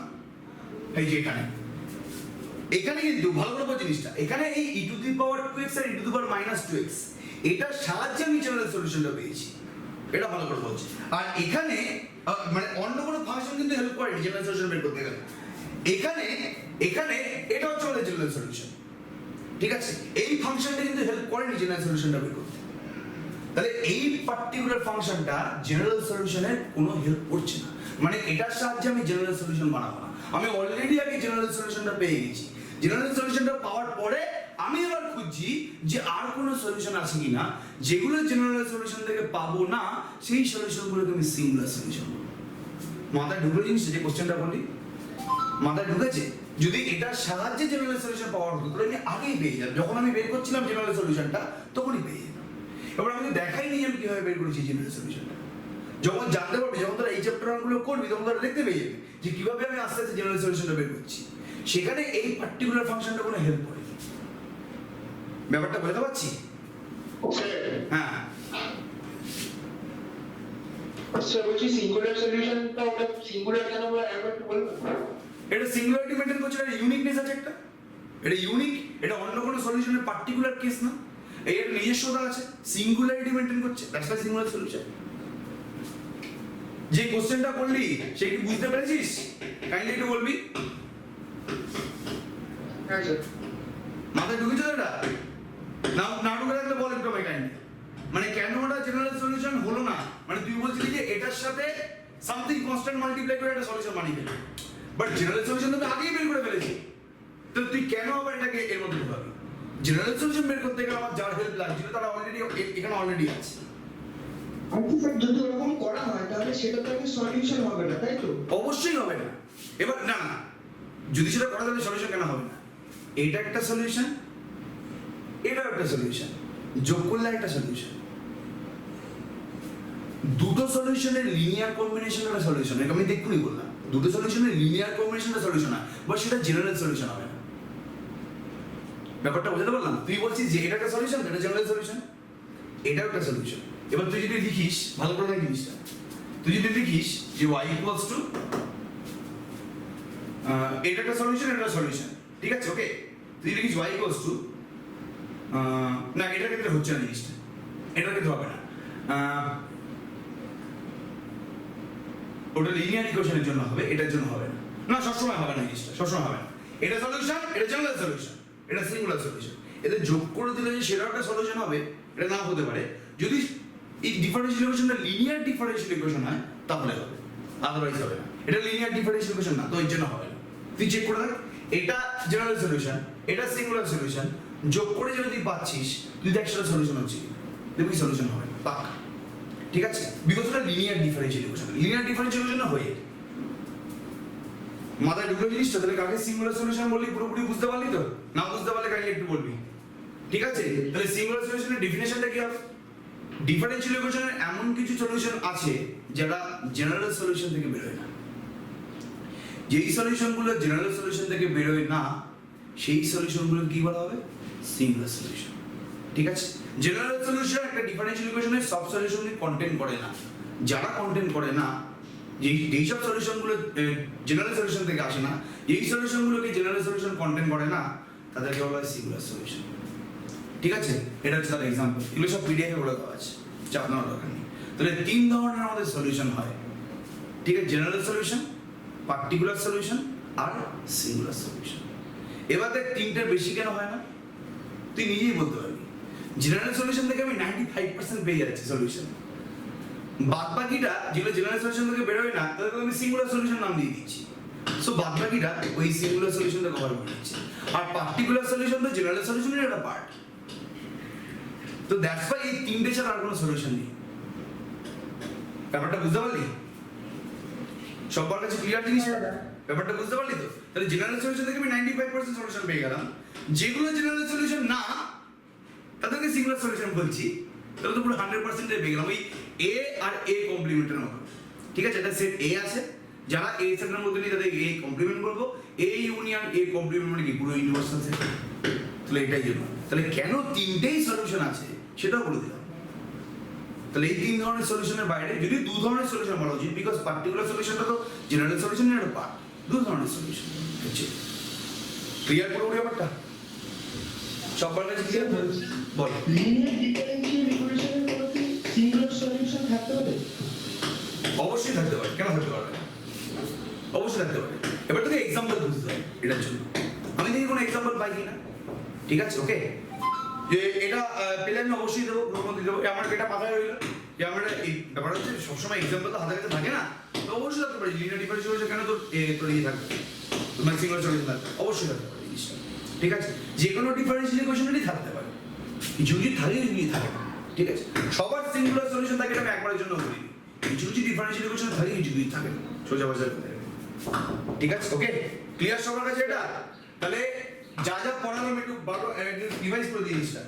এই যে এখানে কিন্তু ভালো করে বোঝো জিনিসটা, এখানে এই e to the power 2x আর e to the power -2x এটার সাহায্যে আমি জেনারেল সলিউশনটা পেয়েছি। এটা ভালো করে বলছি। আর এখানে মানে অন্য কোনো ফাংশন কিন্তু হেল্প করেনি জেনারেল সলিউশন বের করতে গেলে। এখানে এটা হচ্ছে আমাদের জেনারেল সলিউশন। ঠিক আছে, এই ফাংশনটা কিন্তু হেল্প করেনি জেনারেল সলিউশনটা বের করতে। তাহলে এই পার্টিকুলার ফাংশনটা জেনারেল সলিউশনের কোনো হেল্প করছে না, মানে এটার সাহায্যে আমি জেনারেল সলিউশন বানাবো না। আমি অলরেডি আগে জেনারেল সলিউশনটা পেয়ে গেছি। জেনারেল সলিউশনটা পাওয়ার পরে আমি এবার খুঁজছি যে আর কোনো সলিউশন আছে কিনা, যেগুলো জেনারেল সলিউশন থেকে পাবো না সেই সলিউশনগুলোকে আমি সিঙ্গুলার সলিউশন বলবো। মাথায় ঢুকে জিনিসটা, যে কোশ্চেনটা বলি মাথায় ঢুকেছে? যদি এটার সাহায্যে জেনারেল সলিউশন পাওয়ার হতো তাহলে আমি আগেই পেয়ে যেতাম। যখন আমি বের করছিলাম জেনারেল সলিউশনটা তখনই পেয়ে যেতাম। এবার আমি দেখাইনি আমি কিভাবে বের করেছি জেনারেল সলিউশনটা। যখন জানতে পারবি, যখন তোরা এই চ্যাপ্টারগুলো করবি তখন তোরা দেখতে পেয়ে যাবি যে কিভাবে আমি আস্তে আস্তে জেনারেল সলিউশনটা বের করছি। সেখানে এই পার্টিকুলার ফাংশনটা কোনো হেল্প করে। ব্যাপারটা বুঝতে পারছি? হ্যাঁ, আচ্ছা বলছি সিঙ্গুলার সলিউশনটা ওটা সিঙ্গুলার কেন বলে একবার একটু বলবেন? এটা সিঙ্গুলারিটি মেইনটেইন করছে, এটা ইউনিকনেস আছে একটা, এটা ইউনিক, এটা অন্য কোনো সলিউশনের পার্টিকুলার কেস না, এর নিজস্বতা আছে, সিঙ্গুলারিটি মেইনটেইন করছে, দ্যাটস ওয়াই সিঙ্গুলার সলিউশন। যে কোশ্চেনটা করলি সে কি বুঝতে পেরেছিস? কাইন্ডলি একটু বলবি। হ্যাঁ স্যার। মাথায় ঢুকেছে এটা? না ঢুকে থাকলে বল একটু আমায় কাইন্ডলি। মানে কেন ওটা জেনারেল সলিউশন হলো না? মানে তুই বলছিলি যে এটার সাথে সামথিং কনস্ট্যান্ট মাল্টিপ্লাই করে একটা সলিউশন বানিয়ে ফেলবি, বাট জেনারেল সলিউশন তো আগেই বের করে ফেলেছি, তো তুই কেন আবার এটাকে এর মধ্যে ঢুকাবি? জেনারেল সলিউশন বের করতে গেলে আমার যার হেল্প লাগছিল তারা অলরেডি এখানে অলরেডি আছে। আচ্ছা স্যার, যদি ওরকম করা হয় তাহলে সেটা তো একটা সলিউশন হবে না, তাই তো? অবশ্যই হবে না। এবার না, যদি সেটা করা যাবে সলিউশন কেন হবে না? এটা একটা সলিউশন, এটাও একটা সলিউশন, যোগ করলে একটা সলিউশন। দুটো সলিউশনের লিনিয়ার কম্বিনেশন একটা সলিউশন, এটা আমি দেখুনি বললাম। দুটো সলিউশনের লিনিয়ার কম্বিনেশনটা সলিউশন হয়, বাট সেটা জেনারেল সলিউশন হবে না। ব্যাপারটা বুঝতে পারলাম? তুই বলছিস যে এটা একটা সলিউশন, এটা জেনারেল সলিউশন, এটাও একটা সলিউশন। এবার তুই যদি লিখিস, ভালো করে দেখ জিনিসটা, তুই যদি লিখিস যে y ইকুয়ালস টু এটা একটা সলিউশন, এটা সলিউশন, ঠিক আছে, ওকে। তুই লিখিস y ইকুয়ালস টু না, এটার ক্ষেত্রে হচ্ছে না জিনিসটা, এটার ক্ষেত্রে হবে না। ওটা লিনিয়ার ইকুয়েশনের জন্য হবে, এটার জন্য হবে না। না, সবসময় হবে না জিনিসটা, সবসময় হবে না। এটা সলিউশন, এটা জেনারেল সলিউশন, এটা সিঙ্গুলার সলিউশন। এদের যোগ করে দিলে যে সেটাও একটা সলিউশন হবে, এটা না হতে পারে। যদি এই ডিফারেন্সিয়াল ইকুয়েশনটা লিনিয়ার ডিফারেন্সিয়াল ইকুয়েশন হয় তাহলে হবে, আদারওয়াইজ হবে না। এটা লিনিয়ার ডিফারেন্সিয়াল ইকুয়েশন না, তো এর জন্য হবে না। তুই চেক করে দেখ, এটা জেনারেল সলিউশন, এটা সিঙ্গুলার সলিউশন, যোগ করে যদি পাচ্ছিস তুই দেখ সেটা সলিউশন হচ্ছে। দেখবি সলিউশন হবে না পাক্কা, ঠিক আছে? বিকজ ওটা linear differential equation, linear differential equation হয়ে মাথায় ঢুকলো জিনিসটা। তাহলে কাকে সিঙ্গুলার সলিউশন বললি পুরোপুরি বুঝতে পারলি তো? না বুঝতে পারলে কাইন্ডলি একটু বলবি, ঠিক আছে? তাহলে সিঙ্গুলার সলিউশনের ডেফিনেশনটা কি হবে? ডিফারেন্সিয়াল ইকুয়েশনের এমন কিছু সলিউশন আছে যেটা জেনারেল সলিউশন থেকে বেরোয় না। যেই সলিউশনগুলো জেনারেল সলিউশন থেকে বেরোয় না সেই সলিউশনগুলো কি বলা হবে? সিঙ্গুলার সলিউশন, ঠিক আছে? জেনারেল সলিউশন একটা ডিফারেন্সিয়াল ইকুয়েশনের সব সলিউশনকে কন্টেইন করে না। যারা কন্টেইন করে না, যেই সব সলিউশনগুলো জেনারেল সলিউশন থেকে আসে না, এই সলিউশনগুলোকে জেনারেল সলিউশন কন্টেইন করে না, তাদেরকে বলা হয় সিঙ্গুলার সলিউশন, ঠিক আছে? এটা হচ্ছে তার এক্সাম্পল। এগুলো সব পিডিএফ এ বলে দেওয়া আছে, চাপ নেওয়ার দরকার নেই। তাহলে তিন ধরনের আমাদের সলিউশন হয়, ঠিক আছে? জেনারেল সলিউশন, পার্টিকুলার সলিউশন আর সিঙ্গুলার সলিউশন। এবার দেখ তিনটের বেশি কেন হয় না, তুই নিজেই বলতে পারবি। জেনারেল সলিউশন থেকে আমি 95% পেয়ে যাচ্ছি সলিউশন, বাদ বাকিটা যেগুলো জেনারেল সলিউশন থেকে বেরোয় না তাদেরকে আমি সিঙ্গুলার সলিউশন নাম দিয়ে দিচ্ছি। সো বাদ বাকিটা ওই সিঙ্গুলার সলিউশনটা কভার করে দিচ্ছে। আর পার্টিকুলার সলিউশন তো জেনারেল সলিউশনের একটা পার্ট। তো দ্যাটস ওয়াই এই তিনটে ছাড়া আর কোনো সলিউশন নেই। ব্যাপারটা বুঝতে পারলি? সবার কাছে ক্লিয়ার জিনিসটা? ব্যাপারটা বুঝতে পারলি তো? তাহলে জেনারেল সলিউশন থেকে আমি 95% সলিউশন পেয়ে গেলাম। যেগুলো জেনারেল সলিউশন না তাদেরকে সিঙ্গুলার সলিউশন বলছি। তাহলে তো পুরো 100% পেয়ে গেলাম। ওই এ আর এ কমপ্লিমেন্টের মতো, ঠিক আছে? এটা সেট এ আছে, যারা এ সেটের মধ্যে নেই তাদের এ কমপ্লিমেন্ট করবো। এ ইউনিয়ন এ কমপ্লিমেন্ট মানে কি পুরো ইউনিভার্সাল সেট। তাহলে এটাই জন্য তাহলে কেন তিনটেই সলিউশন আছে সেটাও বলে দিলাম। তাহলে এই তিন ধরনের সলিউশনের বাইরে যদি দু ধরনের সলিউশন বলা উচিত, বিকজ পার্টিকুলার সলিউশনটা তো জেনারেল সলিউশনের একটা পার্ট। দু ধরনের সলিউশন হচ্ছে ক্লিয়ার পুরো ব্যাপারটা সবার কাছে ক্লিয়ার? বল। লিনিয়ার ডিফারেন্সিয়াল ইকুয়েশনের কোনো কি সিঙ্গুলার সলিউশন থাকতে পারে? অবশ্যই থাকতে পারে, কেন থাকতে পারবে? অবশ্যই থাকতে পারে। এবার তোকে এক্সাম্পল বুঝতে হবে এটার জন্য। আমি দেখি কোনো এক্সাম্পল পাই কিনা, ঠিক আছে? ওকে, যে এটা পেলে আমি অবশ্যই দেবো, গ্রুপের মধ্যে দেবো। আমার এটা পাতায় রইলো যে আমার এই ব্যাপার হচ্ছে সবসময় এক্সাম্পল তো হাতে কাছে থাকে না, তো অবশ্যই থাকতে পারে। লিনিয়ার ডিফারেন্সিয়াল ইকুয়েশন কেন তোর ইয়ে থাকবে, তোমার সিঙ্গুলার সলিউশন থাকবে, অবশ্যই থাকতে পারে জিনিসটা, ঠিক আছে? যে কোনো ডিফারেন্সিয়াল ইকুয়েশনেরই থাকতে পারে, কিছু কিছু থাকে কিছু কিছু থাকে না, ঠিক আছে? সবার সিঙ্গুলার সলিউশন থাকে, এটা আমি একবারের জন্য বলি। কিছু কিছু ডিফারেন্সিয়াল ইকুয়েশন থাকে, কিছু কিছু থাকে না, সোজা বাজার কথা, ঠিক আছে? ওকে, ক্লিয়ার সবার কাছে এটা? তাহলে যা যা পড়ালাম একটু ভালো রিভাইজ করে দিই জিনিসটা।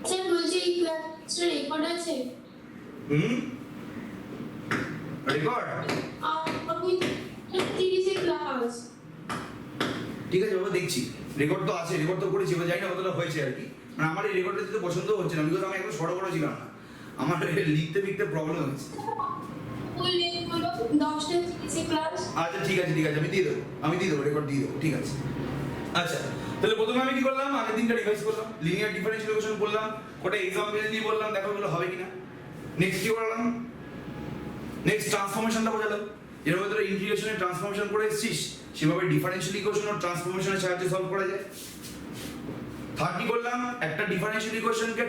স্যার বলছি এই ক্লাসটা রেকর্ড আছে? রেকর্ড? আমি 30 ক্লাস। ঠিক আছে বাবা, দেখছি রেকর্ড তো আছে, রেকর্ড তো করেছি, এবার জানি না কতটা হয়েছে আর কি। মানে আমার এই রেকর্ডটা দিতে পছন্দ হচ্ছে না, বিকজ আমি একদম সড়ো বড় ছিলাম না, আমার লিখতে লিখতে প্রবলেম হচ্ছে। বললে বলো 10টা 30 ক্লাস। আচ্ছা ঠিক আছে ঠিক আছে, আমি দিয়ে দেবো রেকর্ড দিয়ে দেবো, ঠিক আছে? আচ্ছা, তাহলে প্রথমে আমি কি করলাম, আগের দিনটা রিভাইজ করলাম, লিনিয়ার ডিফারেন্সিয়াল ইকুয়েশন বললাম, ওটা এক্সাম্পল দিয়ে বললাম, দেখো এগুলো হবে কিনা। নেক্সট কি করলাম, নেক্সট ট্রান্সফরমেশনটা বোঝালাম, যেভাবে তোরা ইন্টিগ্রেশনের ট্রান্সফরমেশন করে এসেছিস সেভাবে ডিফারেন্সিয়াল ইকুয়েশন ও ট্রান্সফরমেশনের সাহায্যে সলভ করা যায়। থার্ড কি করলাম, একটা ডিফারেন্সিয়াল ইকুয়েশনকে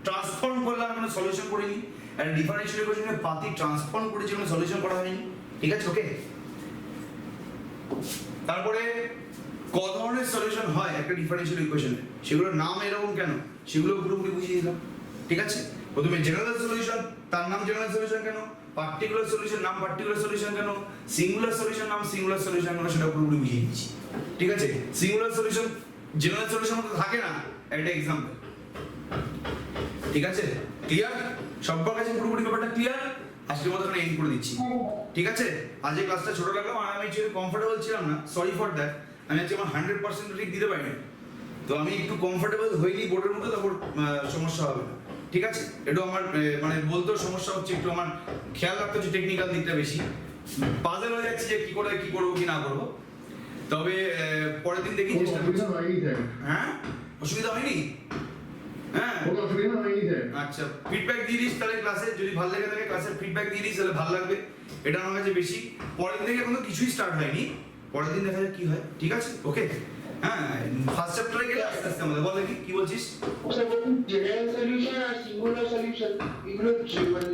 ট্রান্সফর্ম করলাম, মানে সলিউশন করিনি। একটা ডিফারেন্সিয়াল ইকুয়েশনকে পাতি ট্রান্সফর্ম করেছি, মানে সলিউশন করা হয়নি, ঠিক আছে? ওকে, তারপরে ক ধরনের সলিউশন হয় একটা ডিফারেন্সিয়াল ইকুয়েশনে, সেগুলোর নাম এরকম কেন সেগুলো পুরোপুরি বুঝিয়ে দিলাম, ঠিক আছে? প্রথমে জেনারেল সলিউশন, তার নাম জেনারেল সলিউশন কেন, পার্টিকুলার সলিউশন নাম পার্টিকুলার সলিউশন কেন, সিঙ্গুলার সলিউশন নাম সিঙ্গুলার সলিউশন কেন, সেটা পুরোপুরি বুঝিয়ে দিচ্ছি, ঠিক আছে? সিঙ্গুলার সলিউশন জেনারেল সলিউশন মতো থাকে না, একটা এক্সাম্পল, ঠিক আছে? ক্লিয়ার সবার কাছে পুরোপুরি ব্যাপারটা ক্লিয়ার? আজকের মতো এন্ড করে দিচ্ছি, ঠিক আছে? আজকে ক্লাসটা ছোট লাগলাম আর আমি একটু কমফোর্টেবল ছিলাম না, সরি ফর দ্যাট। আমি আজকে আমার 100% ঠিক দিতে পারিনি, তো আমি একটু কমফোর্টেবল হইনি বোর্ডের মধ্যে, তারপর সমস্যা হবে না, ঠিক আছে? একটু আমার মানে বলতেও সমস্যা হচ্ছে, একটু আমার খেয়াল রাখতে হচ্ছে টেকনিক্যাল দিকটা বেশি, পাজল হয়ে যাচ্ছে যে কি করবো কি না করবো। তবে পরের দিন দেখি চেষ্টা করছি। হ্যাঁ, অসুবিধা হয়নি? হ্যাঁ, কোনো অসুবিধা হয়নি স্যার। আচ্ছা, ফিডব্যাক দিয়ে দিস তাহলে ক্লাসে, যদি ভালো লেগে থাকে ক্লাসের ফিডব্যাক দিয়ে দিস তাহলে ভালো লাগবে, এটা আমার কাছে বেশি। পরের দিন থেকে এখনো কিছুই স্টার্ট হয়নি, পরের দিন দেখা যাক কি হয়, ঠিক আছে? ওকে, হ্যাঁ, ফার্স্ট চ্যাপ্টারে গেলে আস্তে আস্তে আমাদের বল কি বলছিস? জেনারেল সলিউশন আর সিঙ্গুলার সলিউশন এগুলো মানে